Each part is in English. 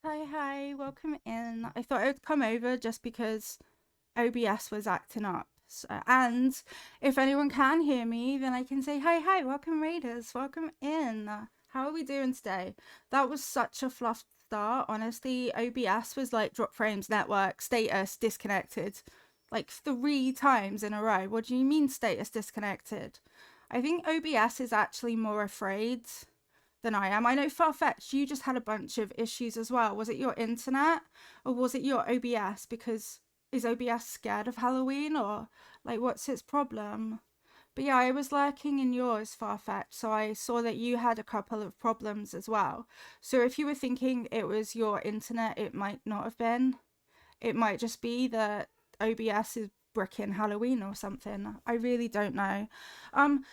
Hi, welcome in. I thought I would come over just because OBS was acting up. And if anyone can hear me, then I can say, hi, welcome Raiders, welcome in. How are we doing today? That was such a fluff start. Honestly, OBS was like drop frames, network, status, disconnected. Like 3 times in a row. What do you mean status disconnected? I think OBS is actually more afraid than I am. I know Farfetch, you just had a bunch of issues as well. Was it your internet or was it your OBS? Because is OBS scared of Halloween or like what's its problem? But yeah, I was lurking in yours, Farfetch, so I saw that you had a couple of problems as well. So if you were thinking it was your internet, it might not have been. It might just be that OBS is bricking Halloween or something. I really don't know. Um,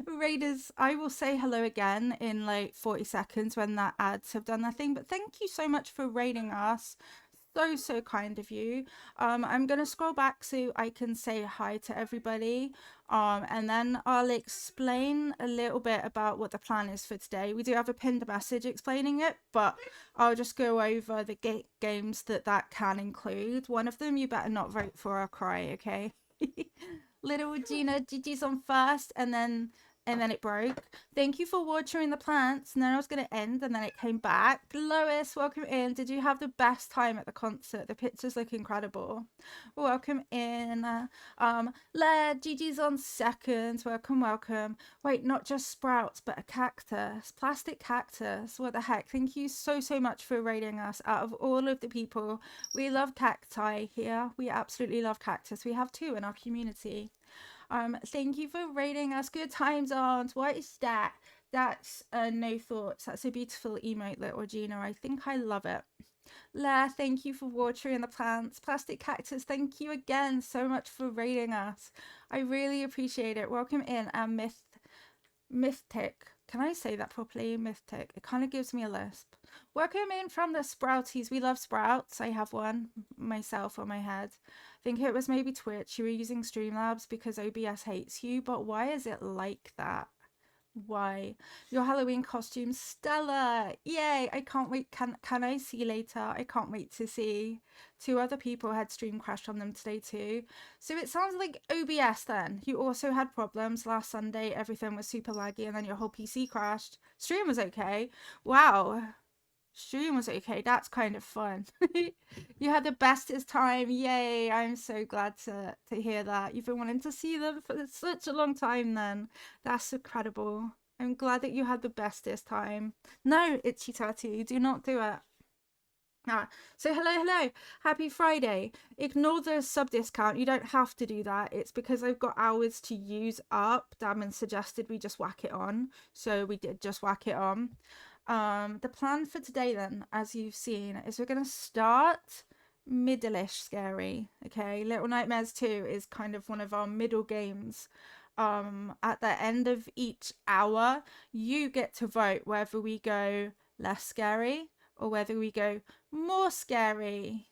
Raiders, I will say hello again in like 40 seconds when that ads have done their thing. But thank you so much for raiding us. So kind of you. I'm gonna scroll back so I can say hi to everybody. And then I'll explain a little bit about what the plan is for today. We do have a pinned message explaining it, but I'll just go over the games that can include. One of them you better not vote for or cry, okay? Little Gina, Gigi's on first, and then it broke. Thank you for watering the plants. And then I was going to end, and then it came back. Lois, welcome in. Did you have the best time at the concert? The pictures look incredible. Welcome in. Led, Gigi's on second. Welcome. Wait, not just sprouts, but a cactus. Plastic cactus. What the heck? Thank you so much for rating us. Out of all of the people, we love cacti here. We absolutely love cactus. We have 2 in our community. Thank you for rating us. Good times, Aunt. What is that? That's no thoughts. That's a beautiful emote, little Gina. I think I love it. La, thank you for watering the plants. Plastic cactus, thank you again so much for rating us. I really appreciate it. Welcome in, and Mythic. Can I say that properly? Mythic. It kind of gives me a lisp. Welcome in from the Sprouties. We love sprouts. I have one myself on my head. I think it was maybe Twitch. You were using Streamlabs because OBS hates you, but why is it like that? Why? Your Halloween costume, Stella! Yay! I can't wait. Can I see later? I can't wait to see. 2 other people had stream crashed on them today too. So it sounds like OBS then. You also had problems last Sunday. Everything was super laggy and then your whole PC crashed. Stream was okay. Wow. Stream was okay. That's kind of fun. You had the bestest time. Yay. I'm so glad to hear that. You've been wanting to see them for such a long time then. That's incredible. I'm glad that you had the bestest time. No, Itchy Tattoo, do not do it. So hello. Happy Friday. Ignore the sub discount. You don't have to do that. It's because I've got hours to use up. Damon suggested we just whack it on. So we did just whack it on. The plan for today then, as you've seen, is we're gonna start middle-ish scary. Okay, Little Nightmares 2 is kind of one of our middle games. At the end of each hour, you get to vote whether we go less scary or whether we go more scary.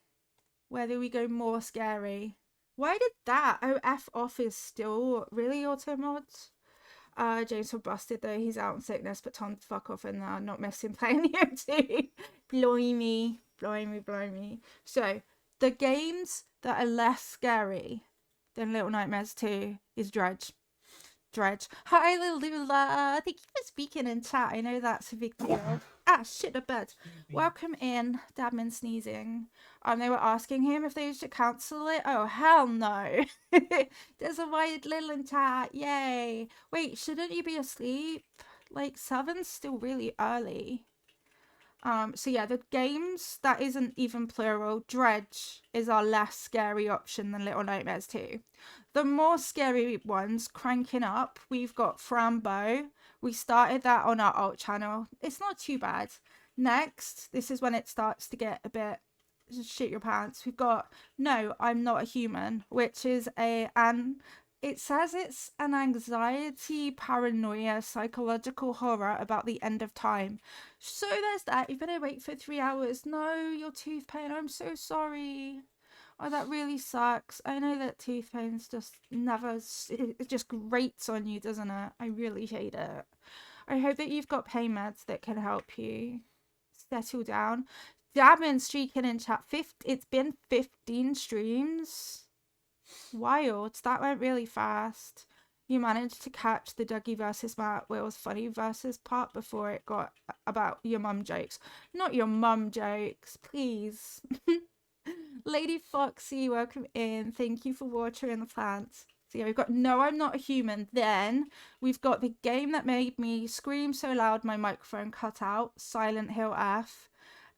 Whether we go more scary. Why did that? Oh, F off is still really auto mods. James for busted though, he's out on sickness, but Tom fuck off and not missing playing the OT. Blimey. So the games that are less scary than Little Nightmares 2 is Dredge. Hi Lula, thank you for speaking in chat. I know that's a big deal. Shit, a bed. Welcome in, Dadman sneezing. They were asking him if they should cancel it. Oh, hell no. There's a white little in chat. Yay. Wait, shouldn't you be asleep? Like, 7's still really early. So yeah, the games that isn't even plural, Dredge is our less scary option than Little Nightmares 2. The more scary ones cranking up, we've got Frambo. We started that on our alt channel. It's not too bad. Next, this is when it starts to get a bit shit your pants. We've got No, I'm Not a Human, which is it says it's an anxiety, paranoia, psychological horror about the end of time. So there's that. You've been awake for 3 hours. No, your tooth pain. I'm so sorry. Oh, that really sucks. I know that tooth pain's just never, it just grates on you, doesn't it? I really hate it. I hope that you've got pain meds that can help you. settle down. Damn, streaking in chat. It's been 15 streams. Wild. That went really fast. You managed to catch the Dougie versus Matt Will's funny versus part before it got about your mum jokes. Not your mum jokes, please. Lady Foxy, welcome in. Thank you for watering the plants. So yeah, we've got No, I'm Not a Human. Then we've got the game that made me scream so loud my microphone cut out, Silent Hill F.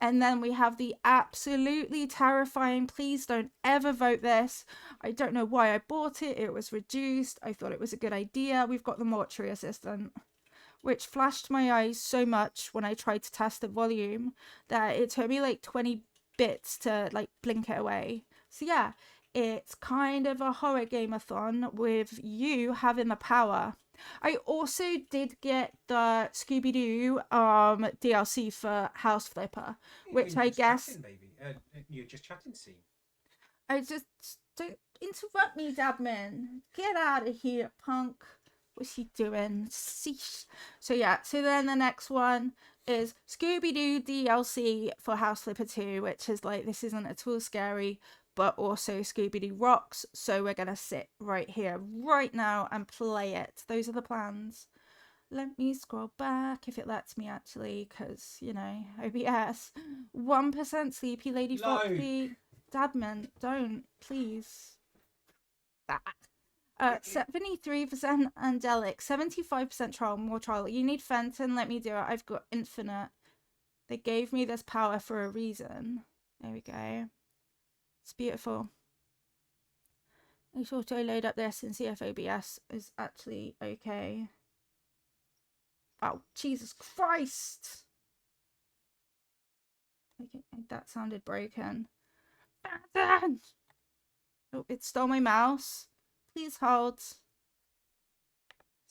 And then we have the absolutely terrifying, please don't ever vote this. I don't know why I bought it. It was reduced. I thought it was a good idea. We've got the Mortuary Assistant, which flashed my eyes so much when I tried to test the volume that it took me like 20 bits to like blink it away. So yeah, it's kind of a horror game-a-thon with you having the power. I also did get the Scooby-Doo DLC for House Flipper, which I guess... Chatting, baby. You're just chatting, scene. I just... Don't interrupt me, Dabman. Get out of here, punk. What's he doing? Cease. So yeah, so then the next one is Scooby-Doo DLC for House Flipper 2, which is like, this isn't at all scary, but also Scooby-Doo rocks. So we're going to sit right here, right now, and play it. Those are the plans. Let me scroll back if it lets me, actually, because, you know, OBS. 1% sleepy, Lady Foxy. Dadman, don't, please. 73% angelic, 75% trial, more trial. You need Fenton, let me do it. I've got infinite. They gave me this power for a reason. There we go. It's beautiful. Let's auto load up this and see if OBS is actually okay. Oh, Jesus Christ! Okay, that sounded broken. Oh, it stole my mouse. Please hold. It's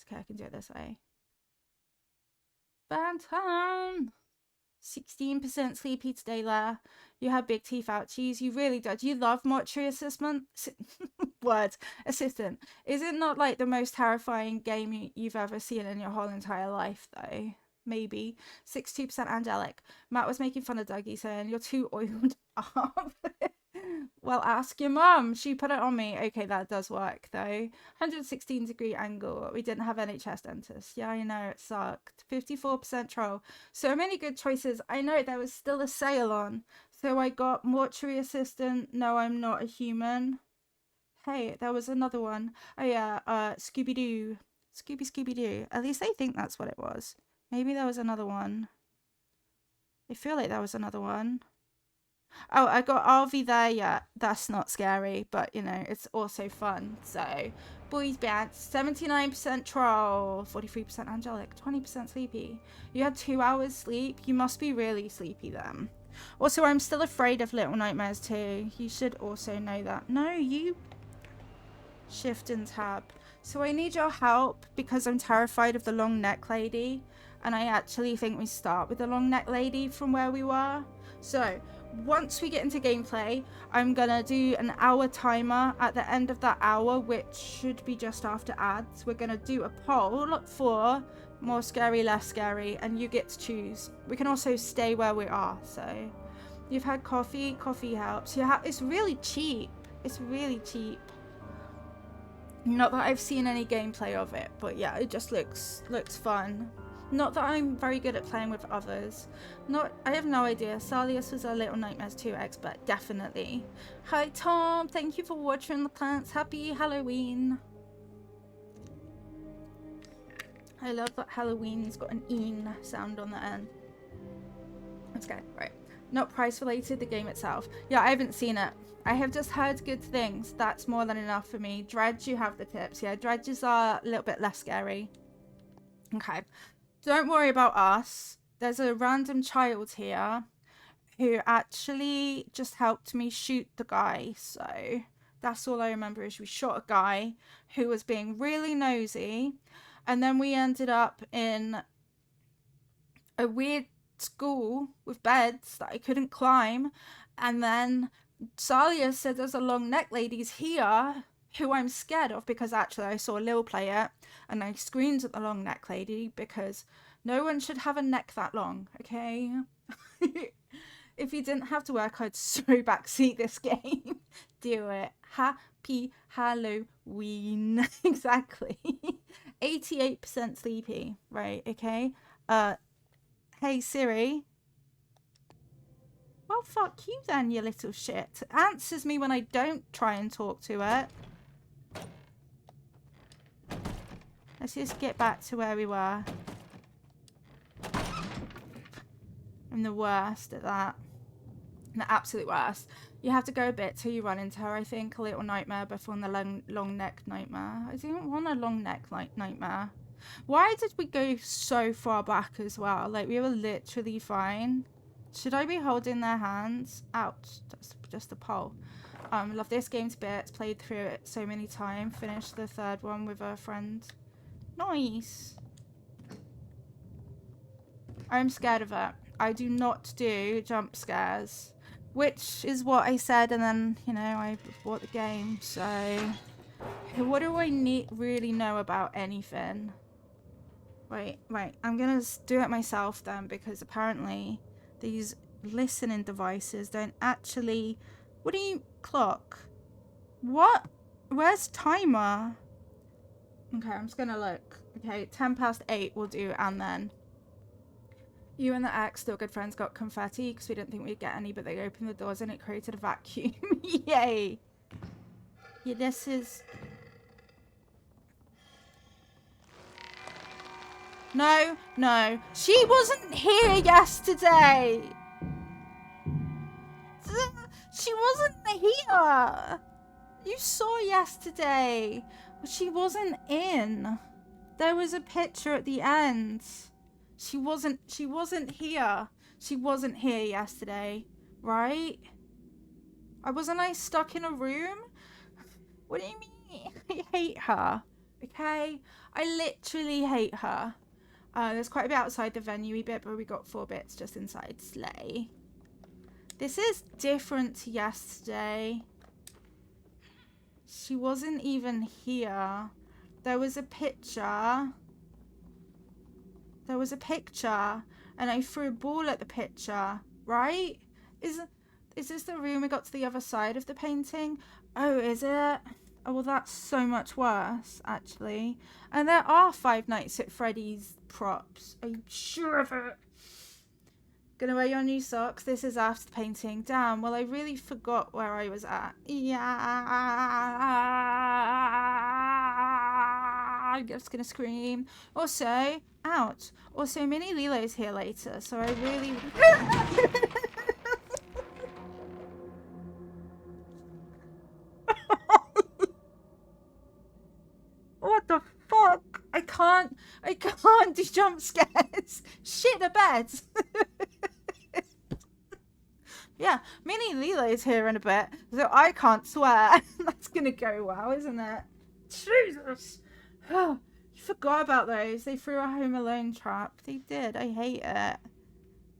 okay, I can do it this way. Phantom! 16% sleepy today, Lair. You have big teeth ouchies. You really do. You love Mortuary Assistant? Words. Assistant. Is it not like the most terrifying game you've ever seen in your whole entire life, though? Maybe. 62% angelic. Matt was making fun of Dougie, saying, you're too oiled up. Well, ask your mum. She put it on me. Okay, that does work, though. 116-degree angle. We didn't have NHS dentists. Yeah, I know. It sucked. 54% troll. So many good choices. I know there was still a sale on. So I got Mortuary Assistant. No, I'm Not a Human. Hey, there was another one. Oh, yeah. Scooby-Doo. Scooby-Doo. At least I think that's what it was. Maybe there was another one. I feel like there was another one. Oh, I got RV there yet. That's not scary, but, you know, it's also fun. So, boys band, 79% troll, 43% angelic, 20% sleepy. You had 2 hours sleep. You must be really sleepy then. Also, I'm still afraid of Little Nightmares too. You should also know that. No, you... Shift and tab. So I need your help because I'm terrified of the long neck lady. And I actually think we start with the long neck lady from where we were. So... once we get into gameplay, I'm gonna do an hour timer at the end of that hour, which should be just after ads. We're gonna do a poll for more scary, less scary, and you get to choose. We can also stay where we are. So you've had coffee. Coffee helps. It's really cheap. It's really cheap. Not that I've seen any gameplay of it, but yeah, it just looks fun. Not that I'm very good at playing with others. I have no idea. Salius was a Little Nightmares 2 expert, definitely. Hi Tom, thank you for watering the plants. Happy Halloween. I love that Halloween's got an "een" sound on the end. Okay, right. Not price related, the game itself. Yeah, I haven't seen it. I have just heard good things. That's more than enough for me. Dredge, you have the tips. Yeah, dredges are a little bit less scary. Okay. Don't worry about us. There's a random child here who actually just helped me shoot the guy. So that's all I remember is we shot a guy who was being really nosy. And then we ended up in a weird school with beds that I couldn't climb. And then Salia said there's a long neck ladies here who I'm scared of because actually I saw Lil play it and I screamed at the long neck lady because No one should have a neck that long, okay? If you didn't have to work, I'd so backseat this game. Do it. Happy Halloween. Exactly. 88% sleepy. Right, okay. Hey Siri. Well, fuck you then, you little shit. Answers me when I don't try and talk to it. Let's just get back to where we were. I'm the worst at that. The absolute worst. You have to go a bit till you run into her, I think. A little nightmare before the long neck nightmare. I didn't want a long neck nightmare. Why did we go so far back as well? Like, we were literally fine. Should I be holding their hands? Ouch. That's just a pole. Love this game to bits. Played through it so many times. Finished the third one with a friend. Nice. I'm scared of it. I do not do jump scares. Which is what I said, and then, you know, I bought the game, so... What do I really know about anything? Wait, I'm gonna do it myself then, because apparently these listening devices don't actually... What do you... Clock? What? Where's timer? Okay, I'm just gonna look. Okay, 8:10 will do, and then... You and the ex, still good friends, got confetti because we didn't think we'd get any, but they opened the doors and it created a vacuum. Yay! Yeah, this is... No. She wasn't here yesterday! She wasn't here! You saw yesterday! But she wasn't in. There was a picture at the end. She wasn't here. She wasn't here yesterday, right? Wasn't I stuck in a room? What do you mean? I hate her, okay? I literally hate her. There's quite a bit outside the venue bit, but we got 4 bits just inside Slay. This is different to yesterday. She wasn't even here. There was a picture. And I threw a ball at the picture, right? Is this the room we got to the other side of the painting? Oh, is it? Oh, well, that's so much worse, actually. And there are Five Nights at Freddy's props. Are you sure of it? Gonna wear your new socks? This is after the painting. Damn, well, I really forgot where I was at. Yeah. I'm just gonna scream. Also, ouch. Also, Mini Lilo's here later, so I really... What the fuck? I can't do jump scares. Shit the bed. Yeah, Mini Lilo's here in a bit, so I can't swear. That's gonna go well, isn't it? Jesus. You forgot about those. They threw a Home Alone trap. They did. I hate it.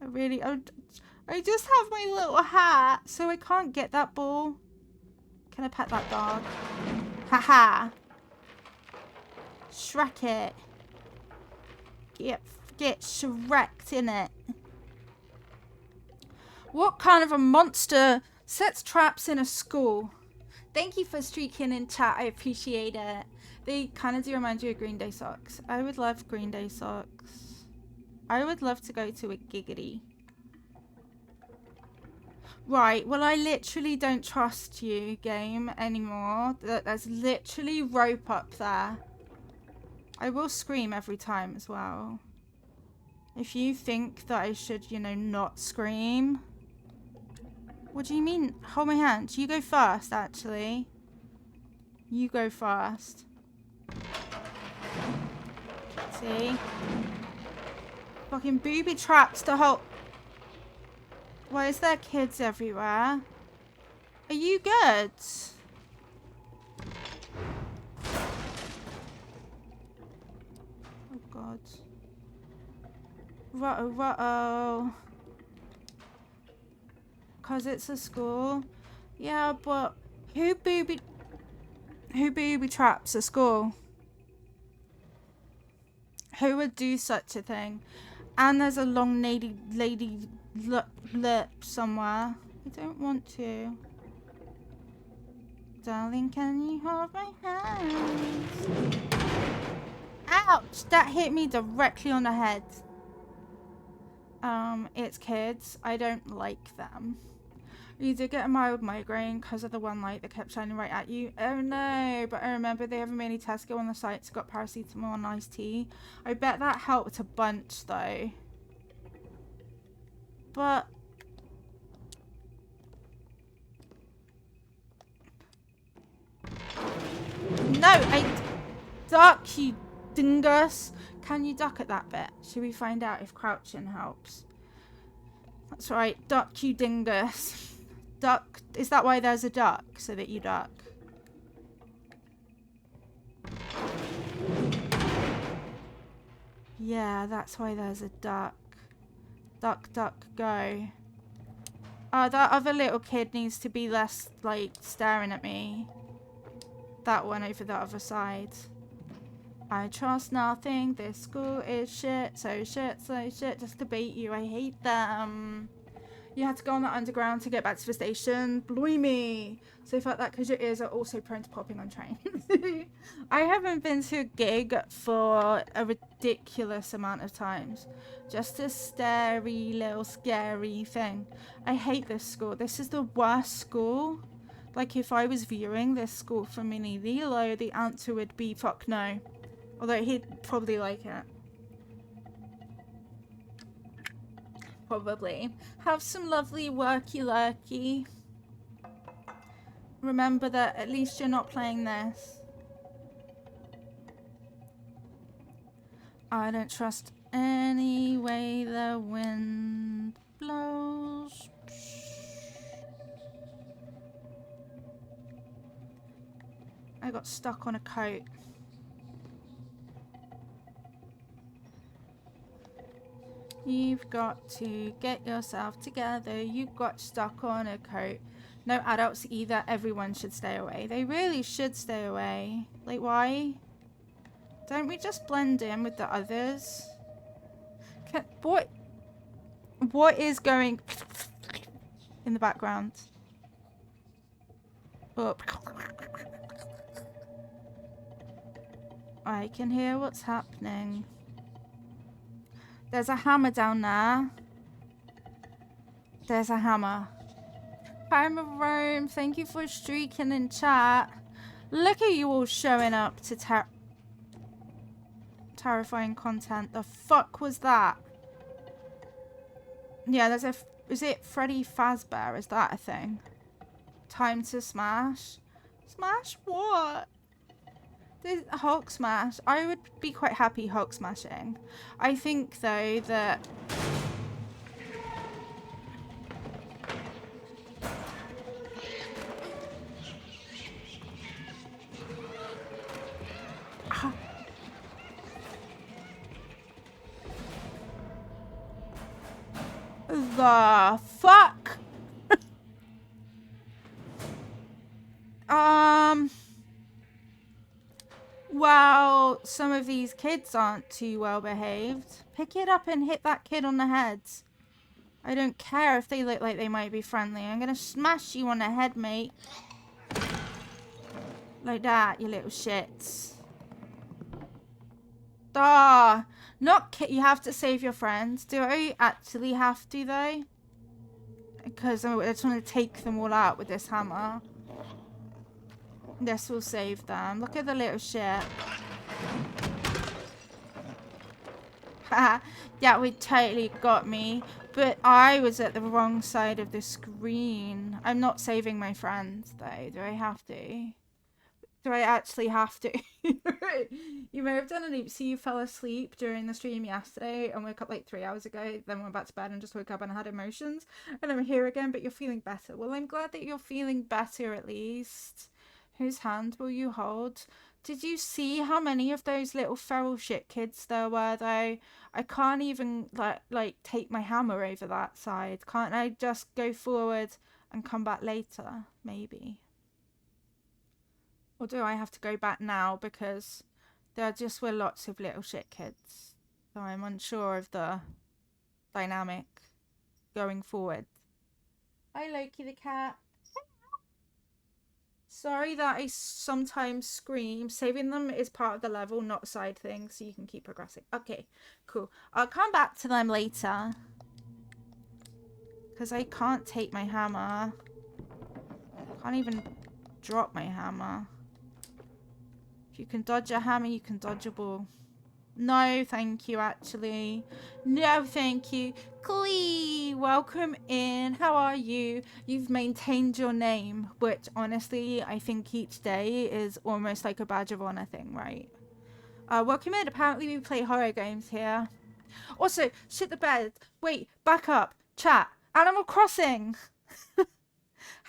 I just have my little hat, so I can't get that ball. Can I pet that dog? Haha. Shrek it. Get Shrek'd in it. What kind of a monster sets traps in a school? Thank you for streaking in chat. I appreciate it. They kind of do remind you of Green Day socks. I would love Green Day socks. I would love to go to a giggity. Right, well, I literally don't trust you, game, anymore. There's literally rope up there. I will scream every time as well. If you think that I should, you know, not scream... What do you mean? Hold my hand. You go first, actually. You go first. See? Fucking booby traps to hold... Why is there kids everywhere? Are you good? Oh, God. Ruh-oh. Because it's a school? Yeah, but who booby traps a school? Who would do such a thing? And there's a long lady lip somewhere. I don't want to. Darling, can you hold my hands? Ouch! That hit me directly on the head. It's kids. I don't like them. You did get a mild migraine because of the one light that kept shining right at you. Oh no, but I remember they haven't made any Tesco on the site, so got paracetamol and iced tea. I bet that helped a bunch though. But no, I duck, you dingus. Can you duck at that bit? Should we find out if crouching helps? That's right, duck, you dingus. Duck. Is that why there's a duck? So that you duck? Yeah, that's why there's a duck. Duck, duck, go. Oh, that other little kid needs to be less, like, staring at me. That one over the other side. I trust nothing. This school is shit. So shit, so shit. Just to bait you. I hate them. You had to go on the underground to get back to the station. Blimey. So fuck that because your ears are also prone to popping on trains. I haven't been to a gig for a ridiculous amount of times. Just a starey little scary thing. I hate this school. This is the worst school. Like if I was viewing this school for Mini Lilo, the answer would be fuck no. Although he'd probably like it. Probably. Have some lovely worky lurky. Remember that at least you're not playing this. I don't trust any way the wind blows. I got stuck on a coat. You've got to get yourself together. You got stuck on a coat. No adults either. Everyone should stay away. They really should stay away. Like, why? Don't we just blend in with the others? What is going in the background? Oh. I can hear what's happening. There's a hammer down there. There's a hammer. Hi, Rome. Thank you for streaking in chat. Look at you all showing up to terrifying content. The fuck was that? Yeah, there's a... Is it Freddy Fazbear? Is that a thing? Time to smash? Smash what? Hulk smash. I would be quite happy Hulk smashing. I think though that the fuck. Well, some of these kids aren't too well behaved. Pick it up and hit that kid on the head. I don't care if they look like they might be friendly. I'm gonna smash you on the head, mate. Like that, you little shits. Ah, you have to save your friends. Do I actually have to, though? Because I just want to take them all out with this hammer. This will save them. Look at the little shit. Haha, yeah, we totally got me. But I was at the wrong side of the screen. I'm not saving my friends, though. Do I have to? Do I actually have to? You may have done an oopsie. You fell asleep during the stream yesterday and woke up like 3 hours ago. Then went back to bed and just woke up and had emotions. And I'm here again, but you're feeling better. Well, I'm glad that you're feeling better at least. Whose hand will you hold? Did you see how many of those little feral shit kids there were, though? I can't even, like take my hammer over that side. Can't I just go forward and come back later? Maybe. Or do I have to go back now because There just were lots of little shit kids. So I'm unsure of the dynamic going forward. Hi, Loki the cat. Sorry that I sometimes scream. Saving them is part of the level, not a side thing, so you can keep progressing. Okay, cool. I'll come back to them later. Because I can't take my hammer. Can't even drop my hammer. If you can dodge a hammer, you can dodge a ball. No, thank you, actually. No, thank you. Clee, welcome in. How are you? You've maintained your name, which honestly, I think each day is almost like a badge of honor thing, right? Welcome in. Apparently we play horror games here. Also, shit the bed. Wait, back up. Chat. Animal Crossing.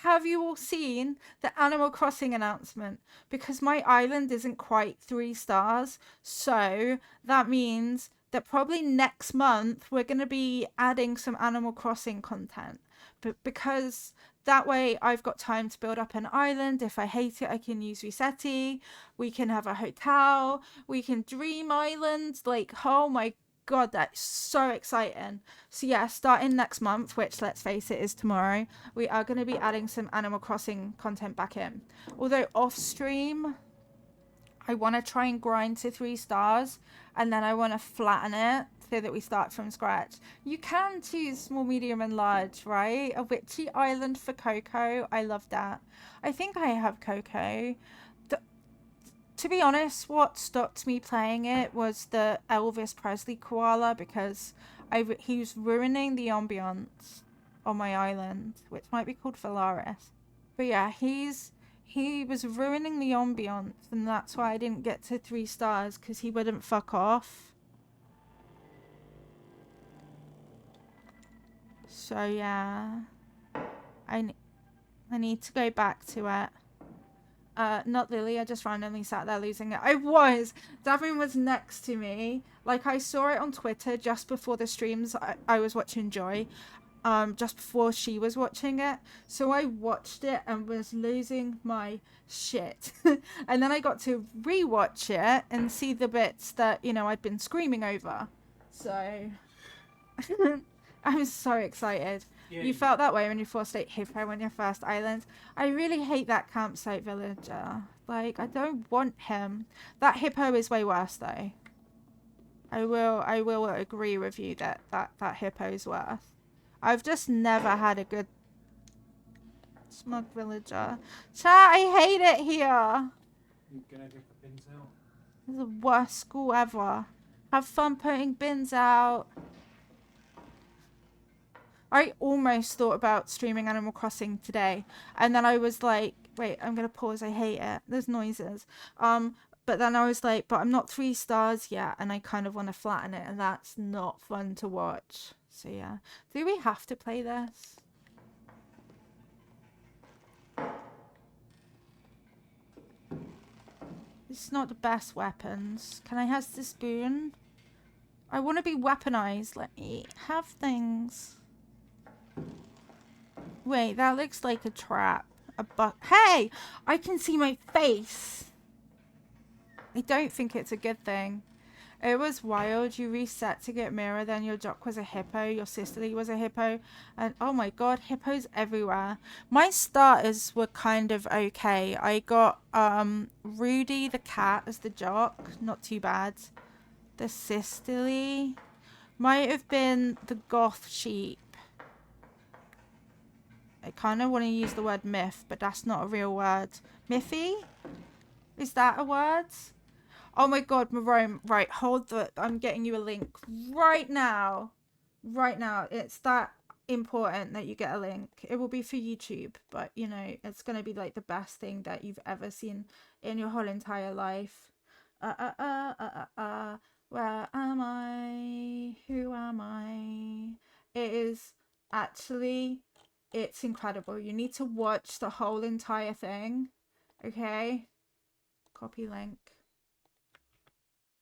Have you all seen the Animal Crossing announcement? Because my island isn't quite 3 stars, so that means that probably next month we're going to be adding some Animal Crossing content. But because that way I've got time to build up an island. If I hate it, I can use Resetti. We can have a hotel. We can dream island. Like, oh my God, that's so exciting. So yeah, starting next month, which let's face it is tomorrow, we are going to be adding some Animal Crossing content back in. Although off stream, I want to try and grind to 3 stars, and then I want to flatten it so that we start from scratch. You can choose small, medium, and large, right? A witchy island for Coco. I love that. I think I have Coco. To be honest, what stopped me playing it was the Elvis Presley koala, because he was ruining the ambience on my island, which might be called Valaris. But yeah, he was ruining the ambience, and that's why I didn't get to 3 stars, because he wouldn't fuck off. So yeah, I need to go back to it. Not Lily, I just randomly sat there losing it. I was! Davin was next to me. Like, I saw it on Twitter just before the streams. I was watching Joy. Just before she was watching it. So I watched it and was losing my shit. And then I got to rewatch it and see the bits that, you know, I'd been screaming over. So... I'm so excited. Yeah, you felt that way when you first ate Hippo on your first island. I really hate that campsite villager. Like, I don't want him. That Hippo is way worse, though. I will agree with you that Hippo's worse. I've just never had a good smug villager. Chat, I hate it here. You gonna get the bins out? It's the worst school ever. Have fun putting bins out. I almost thought about streaming Animal Crossing today, and then I was like, wait, I'm gonna pause, I hate it, there's noises. But then I was like, but I'm not 3 stars yet, and I kind of want to flatten it, and that's not fun to watch. So yeah, do we have to play this? It's not the best weapons. Can I have the spoon? I want to be weaponized. Let me have things. Wait, that looks like a trap. Hey! I can see my face! I don't think it's a good thing. It was wild. You reset to get mirror, then your jock was a hippo, your sisterly was a hippo, and oh my god, hippos everywhere. My starters were kind of okay. I got Rudy the cat as the jock, not too bad. The sisterly might have been the goth sheep. I kind of want to use the word myth, but that's not a real word. Mythy? Is that a word? Oh my god, Marome. Right, hold the... I'm getting you a link right now. Right now. It's that important that you get a link. It will be for YouTube, but, you know, it's going to be, like, the best thing that you've ever seen in your whole entire life. Where am I? Who am I? It is actually... It's incredible. You need to watch the whole entire thing. Okay? Copy link.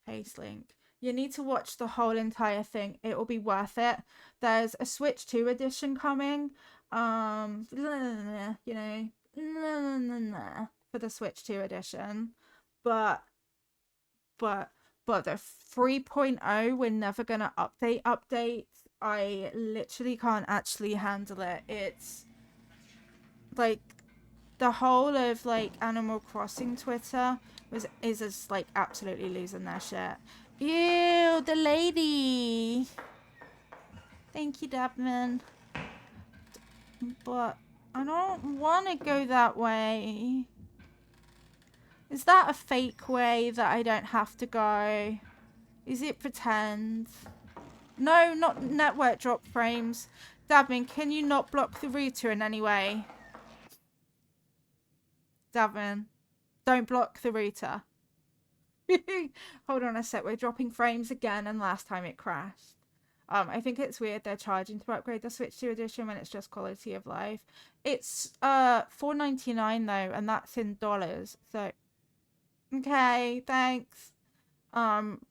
Paste link. You need to watch the whole entire thing. It will be worth it. There's a Switch 2 edition coming. You know, for the Switch 2 edition. But but the 3.0, we're never gonna update. I literally can't actually handle it. It's like the whole of like Animal Crossing Twitter is just like absolutely losing their shit. Ew, the lady. Thank you, Dabman. But I don't want to go that way. Is that a fake way that I don't have to go? Is it pretend? No, not network drop frames. Dabman, can you not block the router in any way? Dabman, don't block the router. Hold on a sec, we're dropping frames again, and last time it crashed. I think it's weird they're charging to upgrade the Switch 2 edition when it's just quality of life. It's $4.99 though, and that's in dollars. So okay, thanks.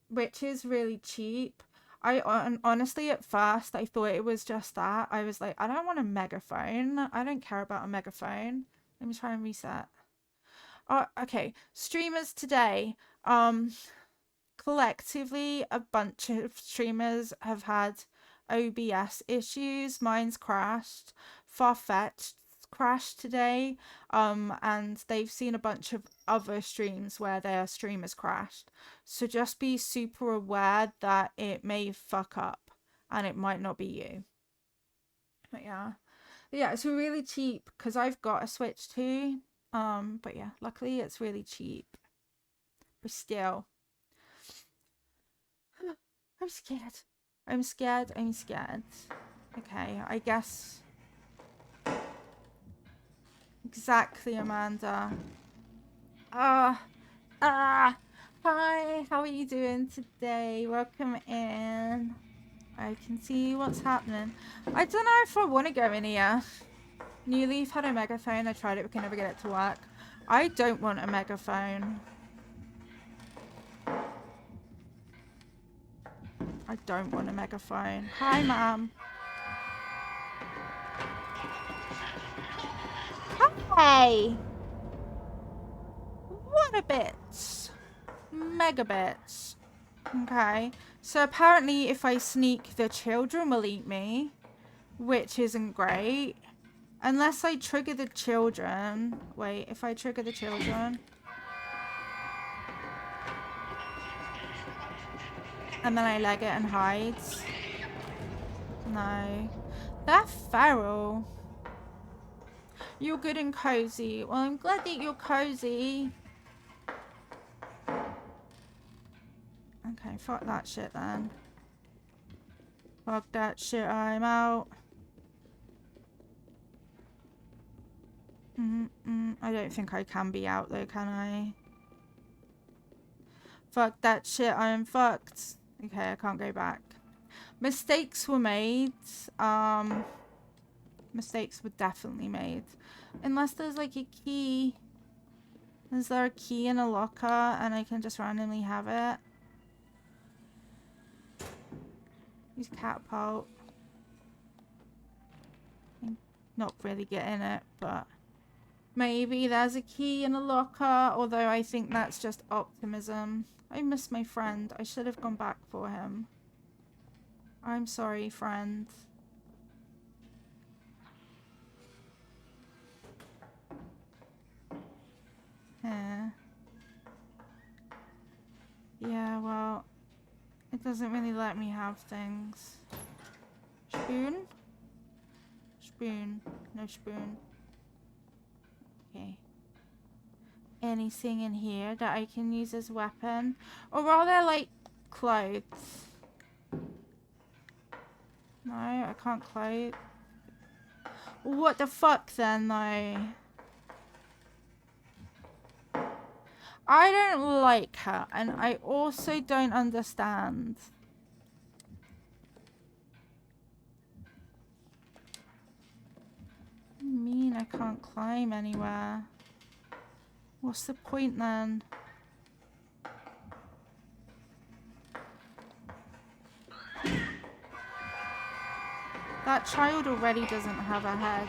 Which is really cheap. Honestly, at first I thought it was just that. I was like, I don't want a megaphone. I don't care about a megaphone. Let me try and reset. Oh, okay. Streamers today. Collectively, a bunch of streamers have had OBS issues. Mine's crashed. Farfetched crashed today. And they've seen a bunch of other streams where their stream has crashed. So just be super aware that it may fuck up and it might not be you. But yeah. It's really cheap because I've got a Switch too. But yeah, luckily it's really cheap. But still. I'm scared. I'm scared. I'm scared. Okay, I guess. Exactly, Amanda. Hi, how are you doing today? Welcome in. I can see what's happening. I don't know if I want to go in here. New Leaf had a megaphone. I tried it, we can never get it to work. I don't want a megaphone. I don't want a megaphone. Hi, ma'am. Hi! What a bit. Megabits. Okay. So apparently if I sneak, the children will eat me. Which isn't great. Unless I trigger the children. Wait, if I trigger the children. And then I leg it and hides. No. They're feral. You're good and cozy. Well, I'm glad that you're cozy. Okay, fuck that shit then. Fuck that shit, I'm out. I don't think I can be out though, can I? Fuck that shit, I am fucked. Okay, I can't go back. Mistakes were made. Mistakes were definitely made. Unless there's like a key. Is there a key in a locker and I can just randomly have it? Use catapult. I'm not really getting it, but maybe there's a key in a locker, although I think that's just optimism. I miss my friend. I should have gone back for him. I'm sorry, friend. Yeah, well, it doesn't really let me have things. Spoon? Spoon. No spoon. Okay. Anything in here that I can use as weapon? Or are there, like, clothes? No, I can't clothe. What the fuck then, though? I don't like her, and I also don't understand. What do you mean I can't climb anywhere? What's the point then? That child already doesn't have a head.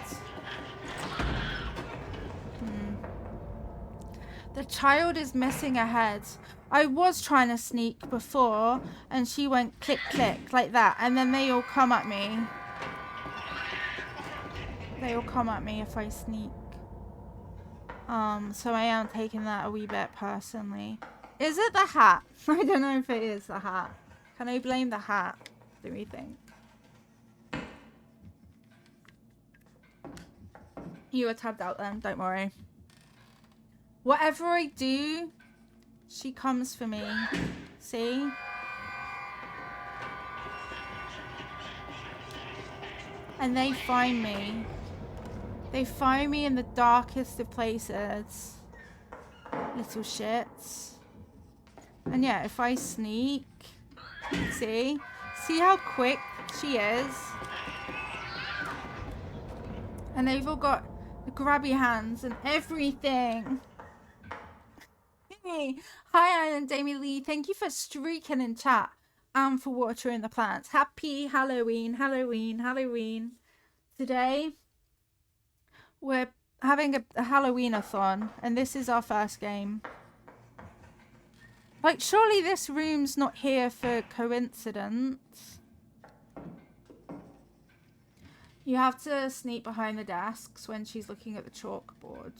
The child is missing a head. I was trying to sneak before, and she went click, click, like that. And then they all come at me. They all come at me if I sneak. So I am taking that a wee bit personally. Is it the hat? I don't know if it is the hat. Can I blame the hat? Do we think? You were tabbed out then, don't worry. Whatever I do, she comes for me. See? And they find me. They find me in the darkest of places. Little shits. And yeah, if I sneak, see how quick she is. And they've all got the grabby hands and everything. Hey, hi Island Damie Lee, thank you for streaking in chat and for watering the plants. Happy Halloween, Halloween, Halloween. Today we're having a halloween-athon and this is our first game. Like, surely this room's not here for coincidence. You have to sneak behind the desks when she's looking at the chalkboard.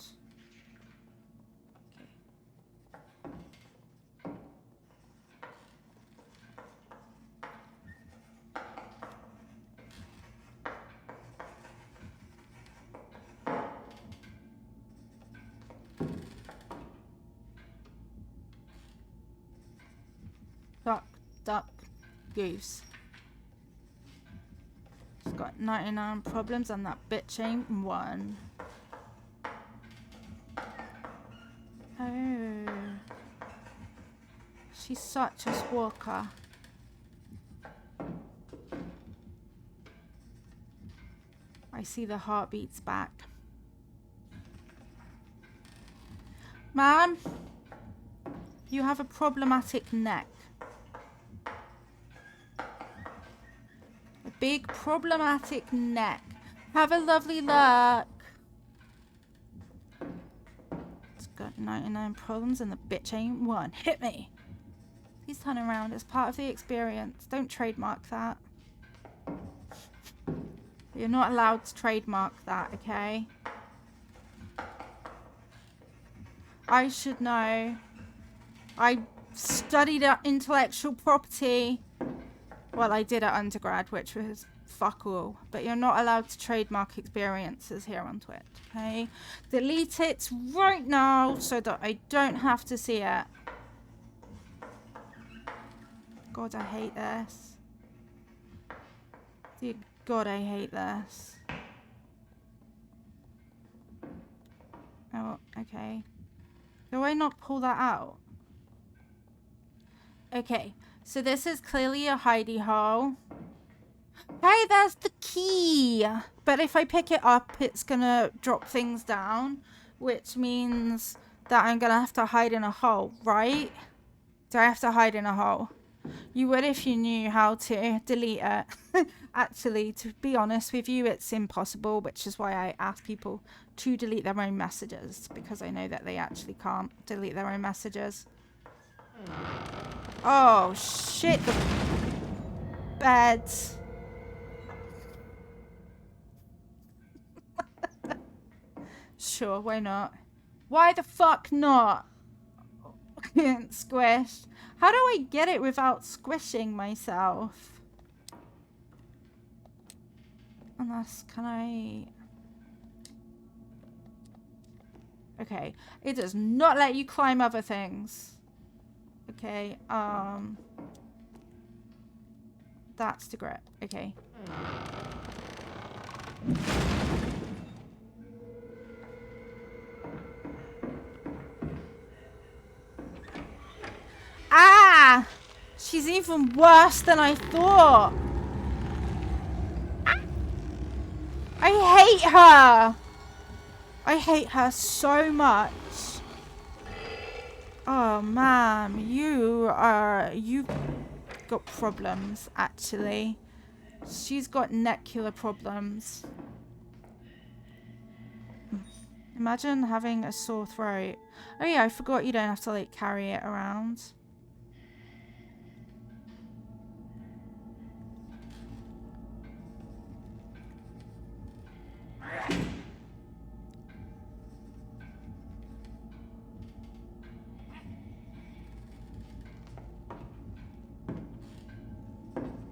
Duck, duck, goose. She's got 99 problems and that bitch ain't one. Oh. She's such a squawker. I see the heartbeats back. Ma'am, you have a problematic neck. A big problematic neck. Have a lovely look. It's got 99 problems and the bitch ain't one. Hit me. Please turn around. It's part of the experience. Don't trademark that. You're not allowed to trademark that, okay? I should know. I studied intellectual property. Well, I did at undergrad, which was fuck all. But you're not allowed to trademark experiences here on Twitch, okay? Delete it right now so that I don't have to see it. God, I hate this. Dear God, I hate this. Oh, okay. Do I not pull that out? Okay, so this is clearly a hidey hole. Hey, there's the key! But if I pick it up, it's gonna drop things down, which means that I'm gonna have to hide in a hole, right? Do I have to hide in a hole? You would if you knew how to delete it. Actually, to be honest with you, it's impossible, which is why I ask people to delete their own messages, because I know that they actually can't delete their own messages. Oh, shit, the beds. Sure, why not? Why the fuck not? Squished. How do I get it without squishing myself? Unless, can I... Okay, it does not let you climb other things. Okay, that's the grip. Okay. Ah! She's even worse than I thought. I hate her. I hate her so much. Oh, ma'am, you've got problems, actually. She's got neckula problems. Imagine having a sore throat. Oh yeah, I forgot you don't have to like carry it around.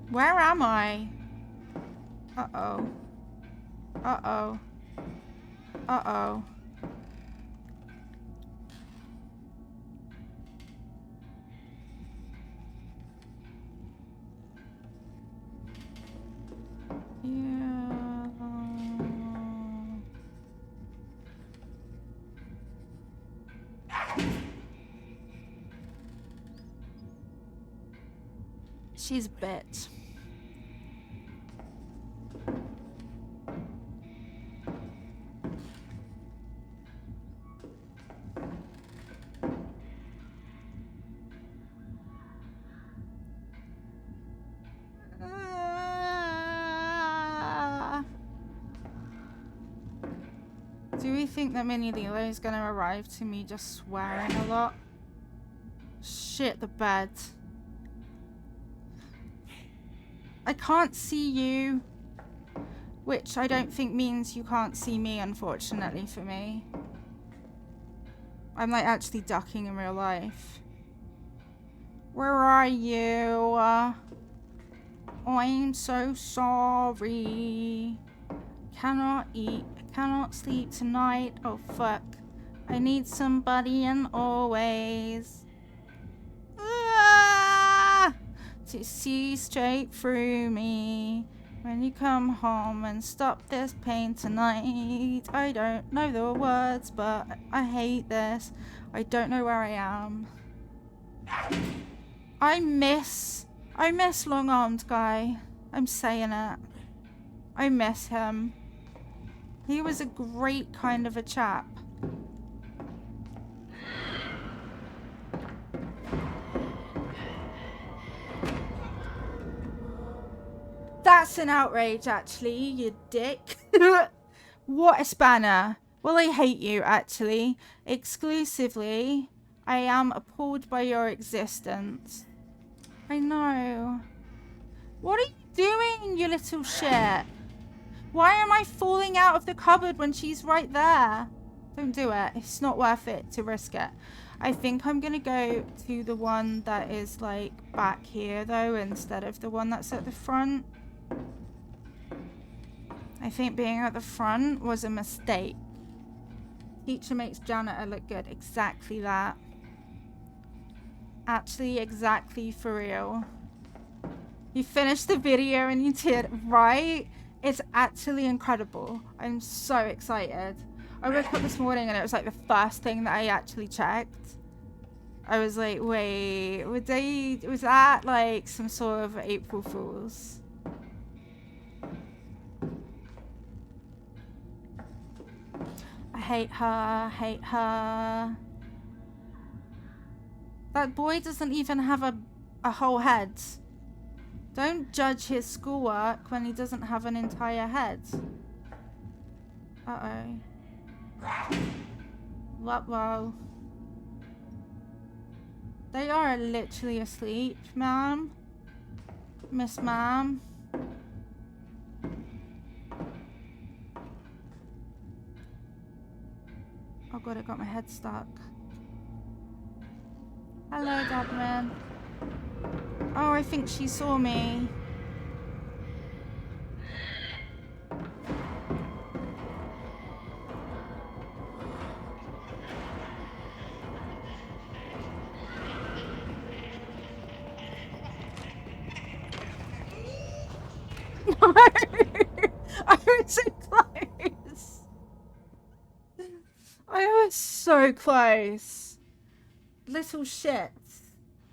Where am I? Uh-oh. Uh-oh. Uh-oh. Yeah. She's a bitch. Do we think that Mini Lilo is going to arrive to me just swearing a lot? Shit, the bed. I can't see you. Which I don't think means you can't see me, unfortunately for me. I'm like actually ducking in real life. Where are you? I'm so sorry. Cannot eat. Cannot sleep tonight. Oh fuck. I need somebody and always. Ah! To see straight through me. When you come home and stop this pain tonight. I don't know the words, but I hate this. I don't know where I am. I miss long-armed guy. I'm saying it. I miss him. He was a great kind of a chap. That's an outrage, actually, you dick. What a spanner. Well, I hate you, actually. Exclusively, I am appalled by your existence. I know. What are you doing, you little shit? Why am I falling out of the cupboard when she's right there? Don't do it. It's not worth it to risk it. I think I'm going to go to the one that is, like, back here, though, instead of the one that's at the front. I think being at the front was a mistake. Teacher makes janitor look good. Exactly that. Actually, exactly for real. You finished the video and you did, right? It's actually incredible. I'm so excited. I woke up this morning and it was like the first thing that I actually checked. I was like, wait, was that like some sort of April Fool's? I hate her, hate her. That boy doesn't even have a whole head. Don't judge his schoolwork when he doesn't have an entire head. Uh-oh. Whoa. They are literally asleep, ma'am. Miss ma'am. Oh god, I got my head stuck. Hello, Dogman. Oh, I think she saw me. No! I was so close. I was so close. Little shit.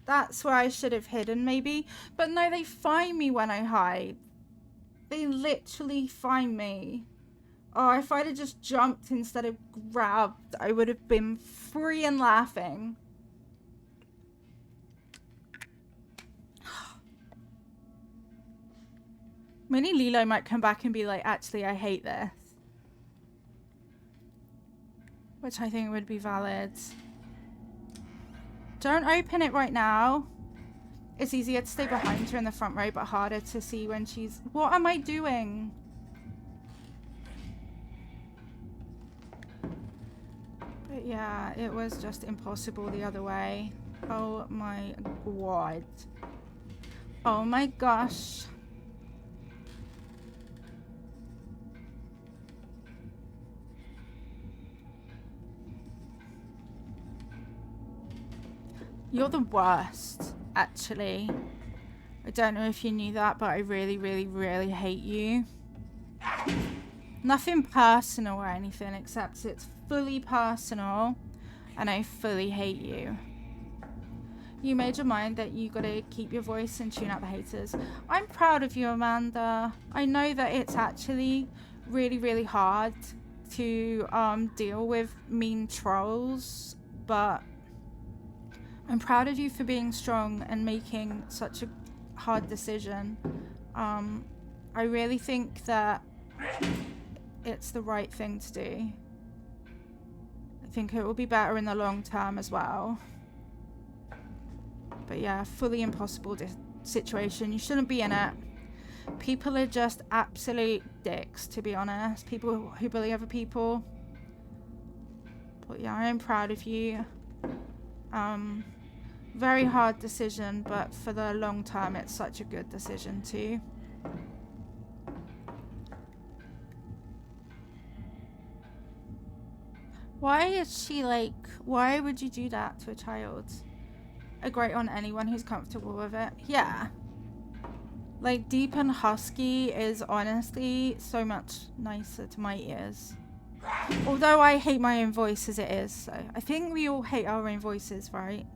That's where I should have hidden, maybe. But no, they find me when I hide. They literally find me. Oh, if I'd have just jumped instead of grabbed, I would have been free and laughing. Mini Lilo might come back and be like, actually, I hate this. which I think would be valid. Don't open it right now. It's easier to stay behind her in the front row, but harder to see when she's... What am I doing? But yeah, it was just impossible the other way. Oh my god. Oh my gosh. You're the worst, actually. I don't know if you knew that, but I really, really, really hate you. Nothing personal or anything, except it's fully personal, and I fully hate you. You made your mind that you gotta keep your voice and tune out the haters. I'm proud of you, Amanda. I know that it's actually really, really hard to deal with mean trolls, but I'm proud of you for being strong and making such a hard decision. I really think that it's the right thing to do. I think it will be better in the long term as well. But yeah, fully impossible situation. You shouldn't be in it. People are just absolute dicks, to be honest. People who bully other people. But yeah, I am proud of you. Very hard decision, but for the long term, it's such a good decision too. Why is she like, why would you do that to a child? I grate on anyone who's comfortable with it. Yeah. Like, deep and husky is honestly so much nicer to my ears. Although I hate my own voice as it is, so I think we all hate our own voices, right?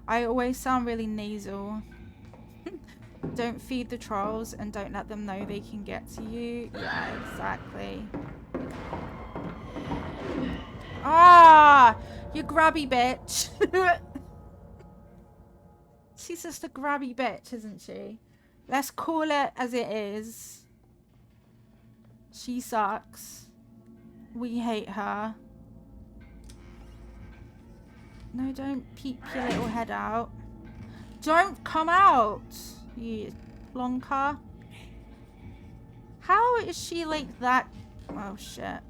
I always sound really nasal. Don't feed the trolls and don't let them know they can get to you. Yeah, exactly. Ah, you grabby bitch. She's just a grabby bitch, isn't she? Let's call it as it is. She sucks. We hate her. No, don't peep your little head out. Don't come out, you plonker. How is she like that? Oh, shit.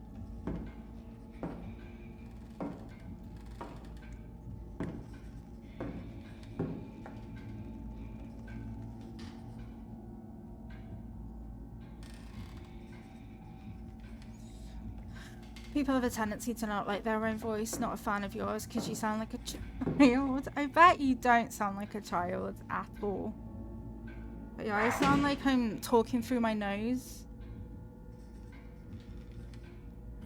People have a tendency to not like their own voice. Not a fan of yours because you sound like a child. I bet you don't sound like a child at all. But yeah, I sound like I'm talking through my nose.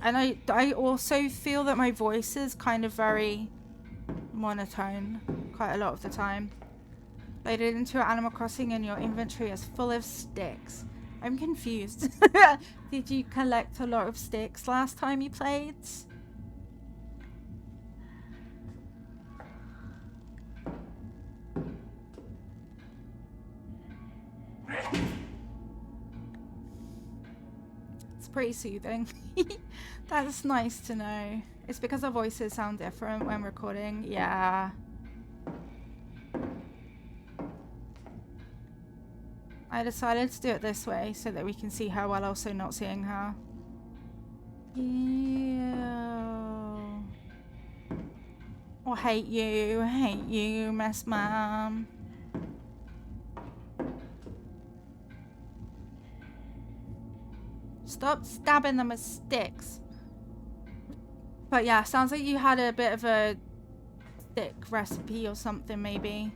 And I also feel that my voice is kind of very monotone quite a lot of the time. Loaded into your Animal Crossing and your inventory is full of sticks. I'm confused. Did you collect a lot of sticks last time you played? It's pretty soothing. That's nice to know. It's because our voices sound different when recording. Yeah. I decided to do it this way so that we can see her while also not seeing her. Yeah. Oh, hate you, Miss Mom. Stop stabbing them with sticks. But yeah, sounds like you had a bit of a stick recipe or something, maybe.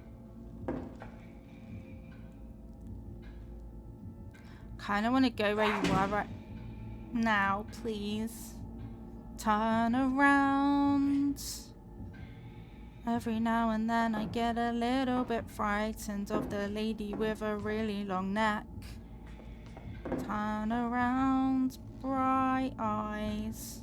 Kind of want to go where you are right now, please. Turn around. Every now and then I get a little bit frightened of the lady with a really long neck. Turn around, bright eyes.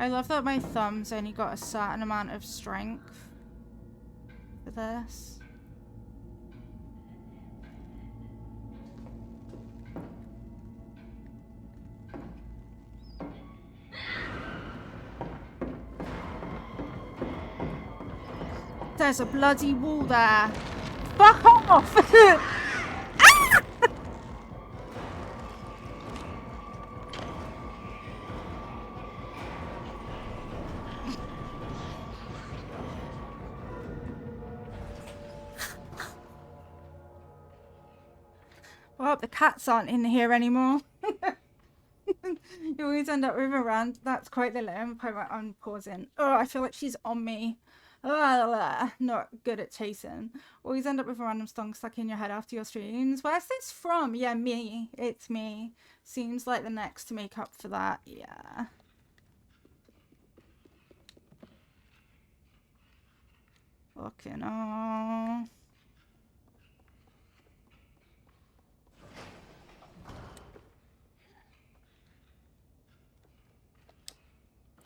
I love that my thumb's only got a certain amount of strength for this. There's a bloody wall there. Fuck off! Well, the cats aren't in here anymore. You always end up with a rant. That's quite the limit. I'm pausing. Oh, I feel like she's on me. Not good at chasing. Always end up with a random song stuck in your head after your streams. Where's this from? Yeah, me. It's me. Seems like the next to make up for that. Yeah. Fucking oh.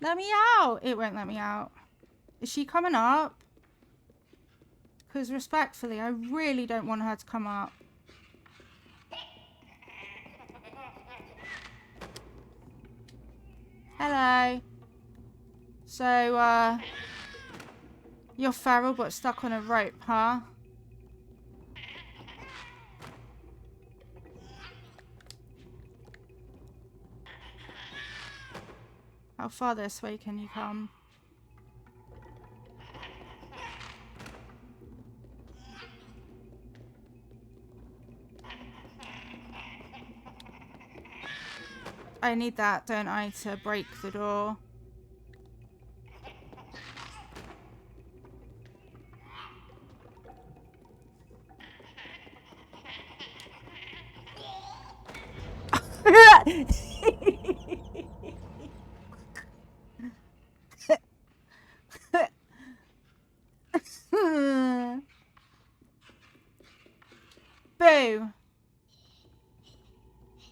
Let me out! It won't let me out. Is she coming up? Because respectfully, I really don't want her to come up. Hello. So, you're feral but stuck on a rope, huh? How far this way can you come? I need that, don't I, to break the door. Boo!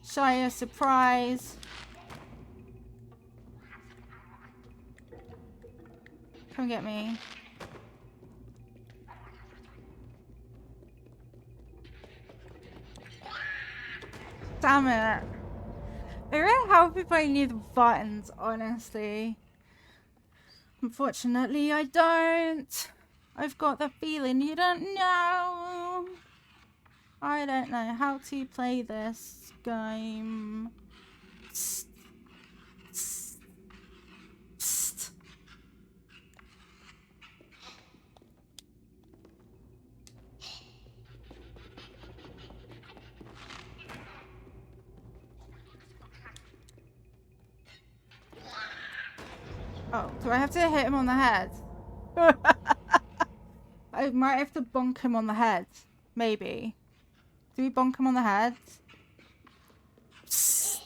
Show you a surprise. Come get me. Damn it. It really help if I knew the buttons, honestly. Unfortunately, I don't. I've got the feeling you don't know. I don't know how to play this game. Psst. Psst. Psst. Oh, do I have to hit him on the head? I might have to bonk him on the head. Maybe. Do we bonk him on the head? Psst.